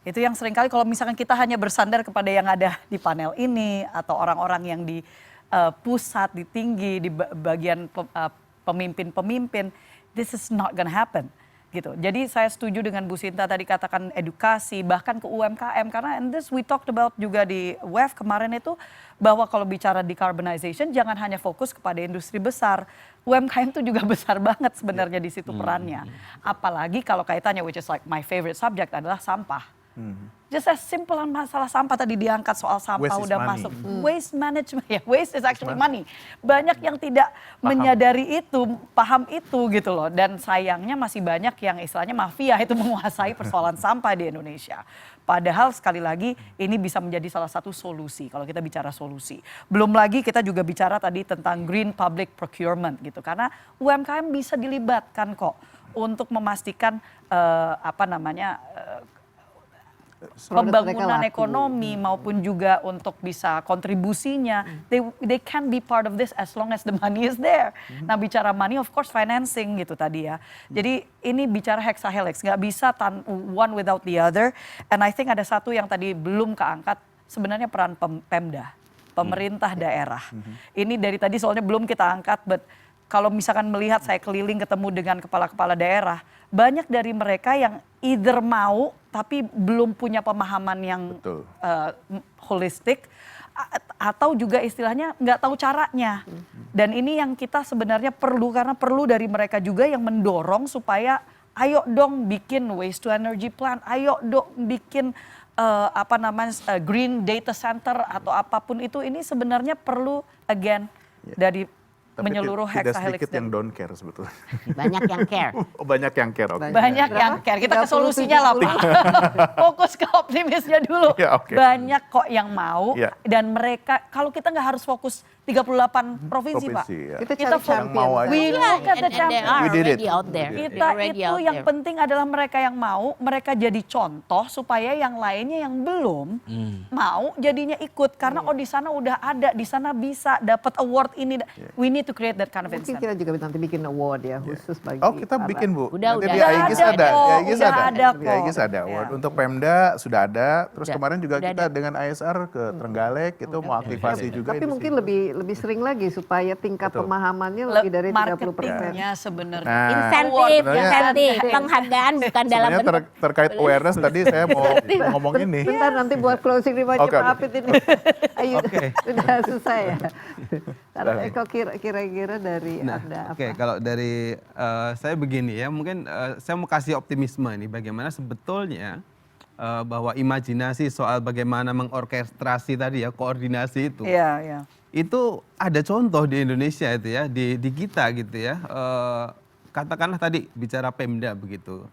Itu yang seringkali kalau misalkan kita hanya bersandar kepada yang ada di panel ini atau orang-orang yang di pusat, di tinggi, di bagian pemimpin-pemimpin, this is not gonna happen. Gitu. Jadi saya setuju dengan Bu Sinta tadi katakan edukasi bahkan ke UMKM karena and this we talked about juga di WEF kemarin itu bahwa kalau bicara decarbonization jangan hanya fokus kepada industri besar. UMKM itu juga besar banget sebenarnya di situ perannya. Apalagi kalau kaitannya which is like my favorite subject adalah sampah. Just as simple as masalah sampah tadi diangkat soal sampah udah masuk. Waste management ya, waste is actually money. Banyak yang tidak menyadari itu, paham itu gitu loh. Dan sayangnya masih banyak yang istilahnya mafia itu menguasai persoalan sampah di Indonesia. Padahal sekali lagi ini bisa menjadi salah satu solusi kalau kita bicara solusi. Belum lagi kita juga bicara tadi tentang green public procurement gitu. Karena UMKM bisa dilibatkan kok untuk memastikan pembangunan ekonomi maupun juga untuk bisa kontribusinya, they can be part of this as long as the money is there. Nah bicara money of course financing gitu tadi ya. Jadi ini bicara hexahelix, nggak bisa one without the other. And I think ada satu yang tadi belum keangkat, sebenarnya peran Pemda, pemerintah daerah. Ini dari tadi soalnya belum kita angkat, but kalau misalkan melihat saya keliling ketemu dengan kepala-kepala daerah, banyak dari mereka yang either mau tapi belum punya pemahaman yang holistik atau juga istilahnya nggak tahu caranya. Dan ini yang kita sebenarnya perlu karena perlu dari mereka juga yang mendorong supaya ayo dong bikin waste to energy plant, ayo dong bikin green data center atau apapun itu. Ini sebenarnya perlu again dari Tapi menyeluruh tidak hexahelix sedikit yang don't care sebetulnya. Banyak yang care. Oh, banyak yang care. Oke. Banyak yang care. Kita ke solusinya lah, Pak. Fokus ke optimisnya dulu. Ya, oke. Banyak kok yang mau Ya. dan mereka kalau kita nggak harus fokus 38 provinsi, Pak. ya. Kita Kita cari Yang mau champion. aja. We look at the And they champion. are We did it. already out there. We did it. Kita They're already itu out yang there. penting adalah mereka yang mau, mereka jadi contoh supaya yang lainnya yang belum mau jadinya ikut karena oh di sana udah ada, di sana bisa dapat award ini. We need to create that kind of Mungkin incentive. kita juga nanti bikin award ya khusus bagi Oh kita para- bikin Bu. Udah, Nanti udah. di Udah AIGIS ada ada. kok, Di AIGIS udah ada. ada Di kok. AIGIS ada award. Ya. Untuk Pemda sudah ada. Terus Udah. kemarin juga Udah kita ada. dengan ASR ke Trenggalek itu mau aktivasi juga. Tapi industri. mungkin lebih sering lagi supaya tingkat Betul. pemahamannya lebih dari 30%. Marketingnya sebenarnya. Nah, Insentif, sebenarnya- insentif, penghargaan bukan dalam sebenarnya bentuk terkait awareness tadi saya mau ngomong ini. Bentar nanti buat closing remark Oke, Pak oke. Apit ini. Ayo, Oke. udah susah ya. Kalau Eko kira-kira dari Nah, Anda apa? oke, kalau dari saya begini ya, mungkin saya mau kasih optimisme nih bagaimana sebetulnya bahwa imajinasi soal bagaimana mengorkestrasi tadi ya, koordinasi itu. Iya, iya. Itu ada contoh di Indonesia itu ya, di kita gitu ya. Katakanlah tadi bicara Pemda begitu.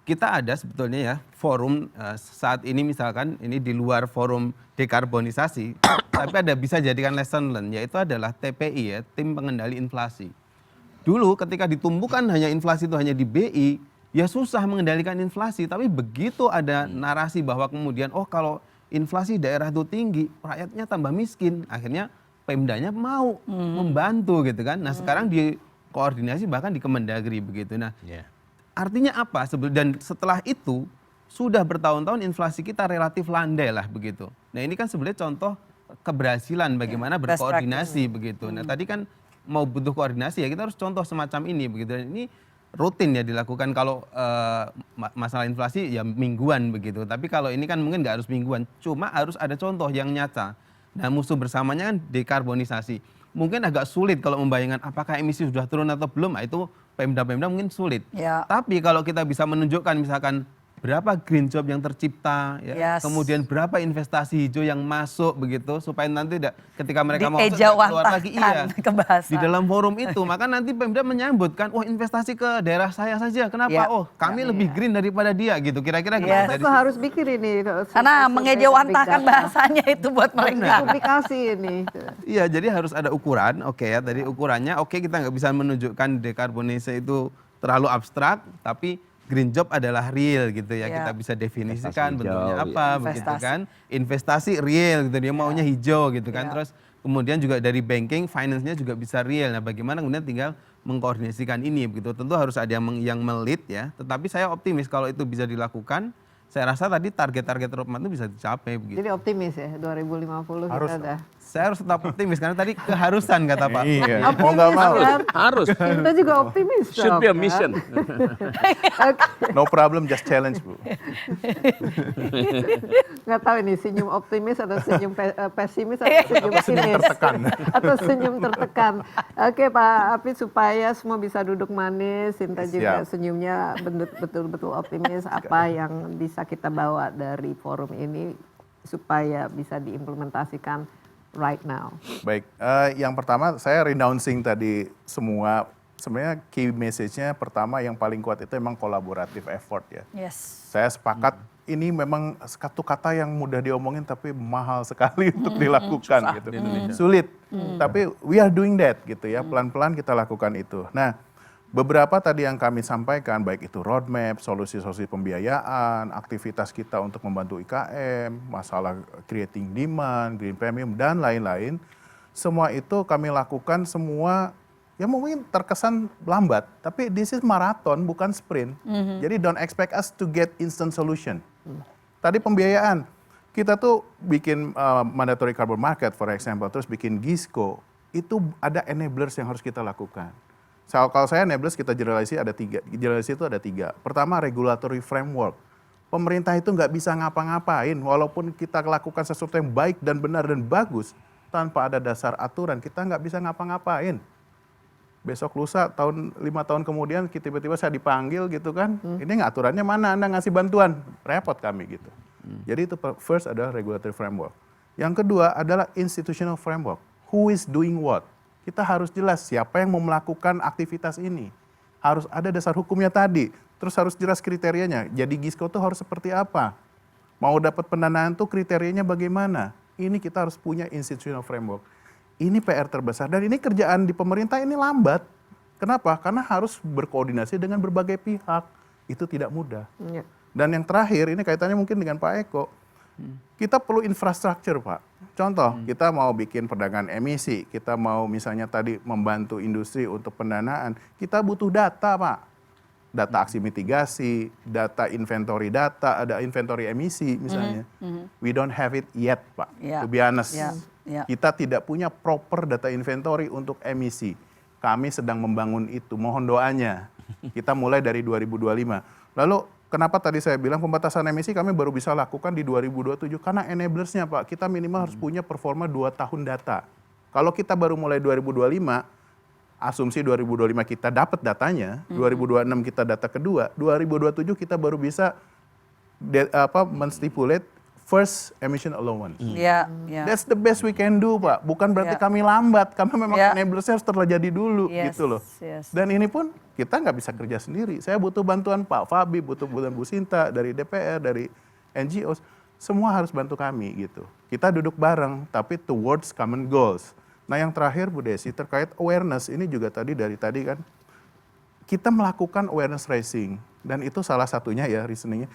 Kita ada sebetulnya ya forum saat ini misalkan ini di luar forum dekarbonisasi, tapi ada bisa jadikan lesson learn yaitu adalah TPI ya, tim pengendali inflasi. Dulu ketika ditumbuhkan hanya inflasi itu hanya di BI, ya susah mengendalikan inflasi, tapi begitu ada narasi bahwa kemudian oh kalau inflasi daerah itu tinggi, rakyatnya tambah miskin, akhirnya Pemdanya mau membantu gitu kan. Nah, sekarang di koordinasi bahkan di Kemendagri begitu. Nah, artinya apa? Dan setelah itu sudah bertahun-tahun inflasi kita relatif landai lah begitu. Nah, ini kan sebenarnya contoh keberhasilan bagaimana best berkoordinasi begitu. Nah, tadi kan mau butuh koordinasi ya kita harus contoh semacam ini begitu. Dan ini rutin ya dilakukan kalau masalah inflasi ya mingguan begitu. Tapi kalau ini kan mungkin nggak harus mingguan, cuma harus ada contoh yang nyata. Nah, musuh bersamanya kan dekarbonisasi. Mungkin agak sulit kalau membayangkan apakah emisi sudah turun atau belum, itu Pemda-Pemda mungkin sulit. Ya. Tapi kalau kita bisa menunjukkan misalkan berapa green job yang tercipta, ya, Yes. kemudian berapa investasi hijau yang masuk begitu, supaya nanti tidak ketika mereka mau Diejawantahkan keluar lagi, iya, ke bahasa. di dalam forum itu, maka nanti Pemda menyambut kan, wah investasi ke daerah saya saja, kenapa? Ya. Oh kami lebih green daripada dia gitu, kira-kira gitu. Yes. Dari Kita harus bikin ini. Karena mengejawantahkan bahasanya itu buat mereka. Publikasi ini. Iya, jadi harus ada ukuran, oke ya. Tadi ukurannya, oke kita nggak bisa menunjukkan dekarbonisasi itu terlalu abstrak, tapi green job adalah real gitu ya. Ya. Kita bisa definisikan Investasi bentuknya hijau, apa, ya. begitu Investasi. kan. Investasi real gitu, dia maunya hijau gitu kan. Ya. Terus kemudian juga dari banking, finance-nya juga bisa real. Nah, bagaimana kemudian tinggal mengkoordinasikan ini begitu. Tentu harus ada yang melit ya. Tetapi saya optimis kalau itu bisa dilakukan. Saya rasa tadi target-target roadmap itu bisa dicapai begitu. Jadi optimis ya 2050 Harus kita ada. Saya harus tetap optimis karena tadi keharusan kata Pak. Iya, mau nggak mau. Harus. Kita juga optimis. Should dong, be a kan? mission. No problem, just challenge Bu. Nggak tahu ini senyum optimis atau senyum pesimis atau senyum sinis tertekan. atau senyum tertekan. Oke Pak Apit, supaya semua bisa duduk manis, Sinta juga Siap. senyumnya betul-betul optimis. Apa yang bisa kita bawa dari forum ini supaya bisa diimplementasikan right now? Baik, yang pertama saya renouncing tadi semua. Sebenarnya key message-nya pertama yang paling kuat itu memang collaborative effort ya. Yes. Saya sepakat ini memang satu kata yang mudah diomongin tapi mahal sekali untuk dilakukan gitu. Sulit. Tapi we are doing that gitu ya. Pelan-pelan kita lakukan itu. Nah, beberapa tadi yang kami sampaikan baik itu roadmap, solusi-solusi pembiayaan, aktivitas kita untuk membantu IKM, masalah creating demand, green premium dan lain-lain. Semua itu kami lakukan semua ya mungkin terkesan lambat, tapi this is marathon bukan sprint. Jadi don't expect us to get instant solution. Tadi pembiayaan, kita tuh bikin mandatory carbon market for example, terus bikin GISCO, itu ada enablers yang harus kita lakukan. Kalau saya enablers kita generalisasi ada tiga. Generalisasi itu ada tiga. Pertama regulatory framework. Pemerintah itu nggak bisa ngapa-ngapain, walaupun kita lakukan sesuatu yang baik dan benar dan bagus, tanpa ada dasar aturan kita nggak bisa ngapa-ngapain. Besok lusa 5 tahun kemudian tiba-tiba saya dipanggil gitu kan, ini nggak aturannya mana, Anda ngasih bantuan, repot kami gitu. Jadi itu first adalah regulatory framework. Yang kedua adalah institutional framework, who is doing what. kita harus jelas siapa yang mau melakukan aktivitas ini. Harus ada dasar hukumnya tadi, terus harus jelas kriterianya. Jadi GISCO itu harus seperti apa? Mau dapat pendanaan tuh kriterianya bagaimana? Ini kita harus punya institutional framework. Ini PR terbesar dan ini kerjaan di pemerintah ini lambat. Kenapa? Karena harus berkoordinasi dengan berbagai pihak. Itu tidak mudah. Ya. Dan yang terakhir, ini kaitannya mungkin dengan Pak Eko. Kita perlu infrastruktur, Pak. Contoh, kita mau bikin perdagangan emisi, kita mau misalnya tadi membantu industri untuk pendanaan, kita butuh data, Pak. Data aksi mitigasi, data inventory data, ada inventory emisi misalnya. We don't have it yet, Pak. To be honest. Kita tidak punya proper data inventory untuk emisi. Kami sedang membangun itu, mohon doanya. Kita mulai dari 2025. Lalu kenapa tadi saya bilang pembatasan emisi kami baru bisa lakukan di 2027? Karena enablersnya, Pak, kita minimal harus punya performa 2 tahun data. Kalau kita baru mulai 2025, asumsi 2025 kita dapat datanya, 2026 kita data kedua, 2027 kita baru bisa menstipulate first emission allowance. That's the best we can do, Pak. Bukan berarti kami lambat, karena memang enablersnya harus terjadi dulu gitu loh. Dan ini pun kita nggak bisa kerja sendiri. Saya butuh bantuan Pak Fabi, butuh bantuan Bu Sinta dari DPR, dari NGOs. Semua harus bantu kami gitu. Kita duduk bareng, tapi towards common goals. Nah yang terakhir Bu Desi, terkait awareness, ini juga tadi dari tadi kan, kita melakukan awareness raising. Dan itu salah satunya ya reasoningnya.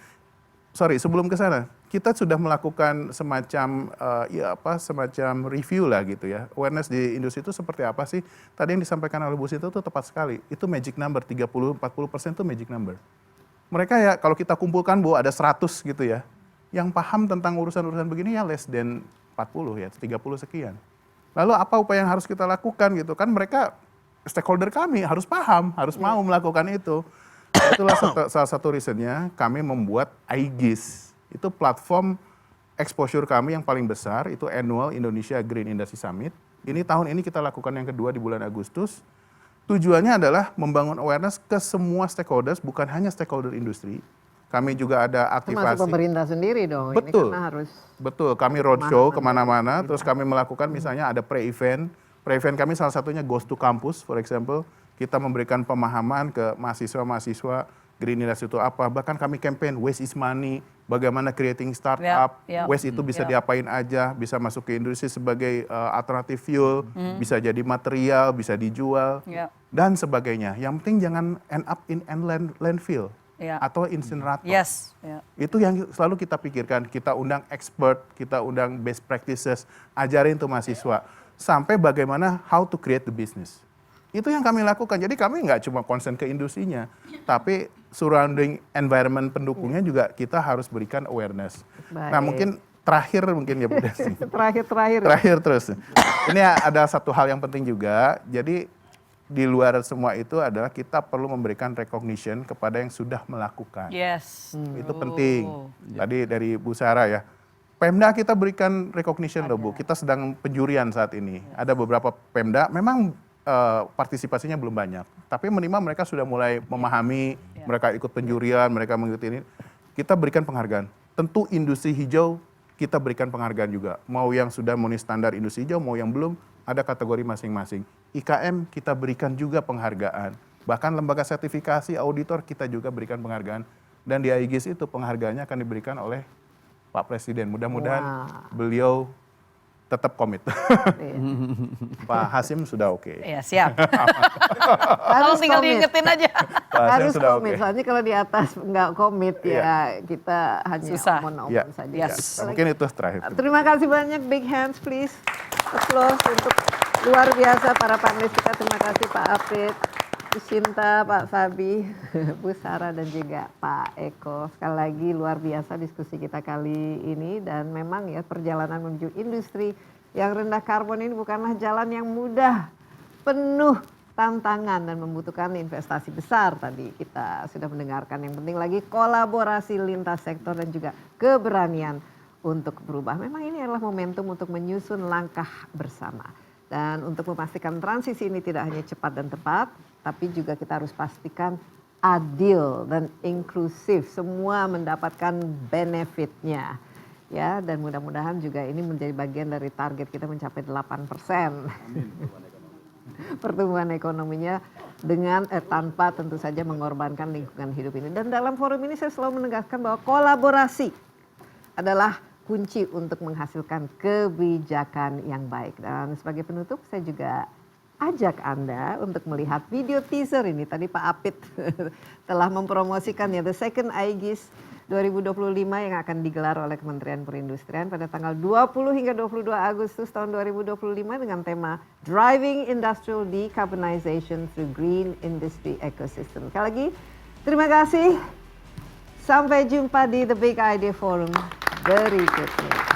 Sorry, sebelum ke sana, kita sudah melakukan semacam semacam review lah gitu ya. Awareness di industri itu seperti apa sih? Tadi yang disampaikan oleh Bu Sinta itu tepat sekali. Itu magic number, 30-40% itu magic number. Mereka ya kalau kita kumpulkan Bu ada 100 gitu ya. Yang paham tentang urusan-urusan begini ya less than 40 ya, 30 sekian. Lalu apa upaya yang harus kita lakukan gitu kan? Mereka stakeholder kami harus paham, harus mau melakukan itu. Itulah salah satu reasonnya kami membuat IGIS. Itu platform exposure kami yang paling besar, itu annual Indonesia Green Industry Summit. Ini tahun ini kita lakukan yang kedua di bulan Agustus. Tujuannya adalah membangun awareness ke semua stakeholders, bukan hanya stakeholder industri. Kami juga ada aktivasi. Termasuk pemerintah sendiri dong. Betul, ini karena harus betul. Kami roadshow kemana-mana, terus kami melakukan misalnya ada pre-event. Pre-event kami salah satunya Goes to Campus, for example. Kita memberikan pemahaman ke mahasiswa-mahasiswa green industry itu apa. Bahkan kami campaign waste is money, bagaimana creating startup, waste itu bisa diapain aja, bisa masuk ke industri sebagai alternative fuel, bisa jadi material, bisa dijual, dan sebagainya. Yang penting jangan end up in landfill atau incinerator. Itu yang selalu kita pikirkan. Kita undang expert, kita undang best practices, ajarin tuh mahasiswa. Sampai bagaimana how to create the business. Itu yang kami lakukan. Jadi kami nggak cuma concern ke industrinya, tapi surrounding environment pendukungnya juga kita harus berikan awareness. Nah mungkin terakhir ya Bu Desi. Terakhir terus. Ini ada satu hal yang penting juga. Jadi di luar semua itu adalah kita perlu memberikan recognition kepada yang sudah melakukan. Itu penting. Tadi dari Bu Sarah ya. Pemda kita berikan recognition loh Bu. Kita sedang penjurian saat ini. Ada beberapa Pemda memang partisipasinya belum banyak. Tapi minimal mereka sudah mulai memahami, mereka ikut penjurian, mereka mengikuti ini. Kita berikan penghargaan. Tentu industri hijau kita berikan penghargaan juga. Mau yang sudah memenuhi standar industri hijau, mau yang belum, ada kategori masing-masing. IKM kita berikan juga penghargaan. Bahkan lembaga sertifikasi auditor kita juga berikan penghargaan. Dan di IGIS itu penghargaannya akan diberikan oleh Pak Presiden. Mudah-mudahan beliau tetap komit. Pak Hasim sudah oke. Iya siap. Harus tinggal diingetin aja. Harus komit. Soalnya kalau di atas nggak komit ya kita hanya omong-omong saja. Mungkin itu terakhir. Terima kasih banyak. Big hands please. Applause untuk luar biasa para panelis kita. Terima kasih Pak Apit, Bu Sinta, Pak Fabi, Bu Sarah dan juga Pak Eko. Sekali lagi luar biasa diskusi kita kali ini dan memang ya perjalanan menuju industri yang rendah karbon ini bukanlah jalan yang mudah, penuh tantangan dan membutuhkan investasi besar. Tadi kita sudah mendengarkan, yang penting lagi kolaborasi lintas sektor dan juga keberanian untuk berubah. Memang ini adalah momentum untuk menyusun langkah bersama. Dan untuk memastikan transisi ini tidak hanya cepat dan tepat, tapi juga kita harus pastikan adil dan inklusif, semua mendapatkan benefitnya. Ya, dan mudah-mudahan juga ini menjadi bagian dari target kita mencapai 8%. pertumbuhan ekonominya dengan tanpa tentu saja mengorbankan lingkungan hidup ini. Dan dalam forum ini saya selalu menegaskan bahwa kolaborasi adalah kunci untuk menghasilkan kebijakan yang baik. Dan sebagai penutup saya juga ajak Anda untuk melihat video teaser ini. Tadi Pak Apit telah mempromosikannya, The Second Aegis 2025 yang akan digelar oleh Kementerian Perindustrian pada tanggal 20 hingga 22 Agustus tahun 2025 dengan tema Driving Industrial Decarbonization Through Green Industry Ecosystem. Sekali lagi, terima kasih. Sampai jumpa di The Big Idea Forum berikutnya.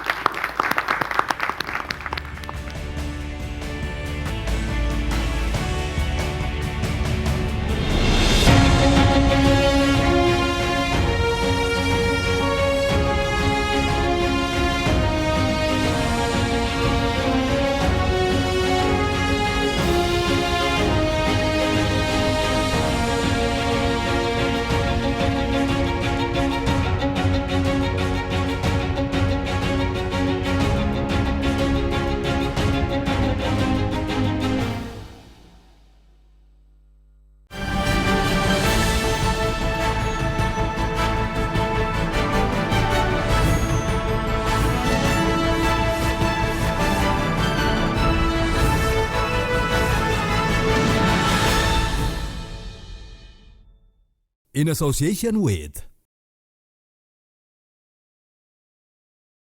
In association with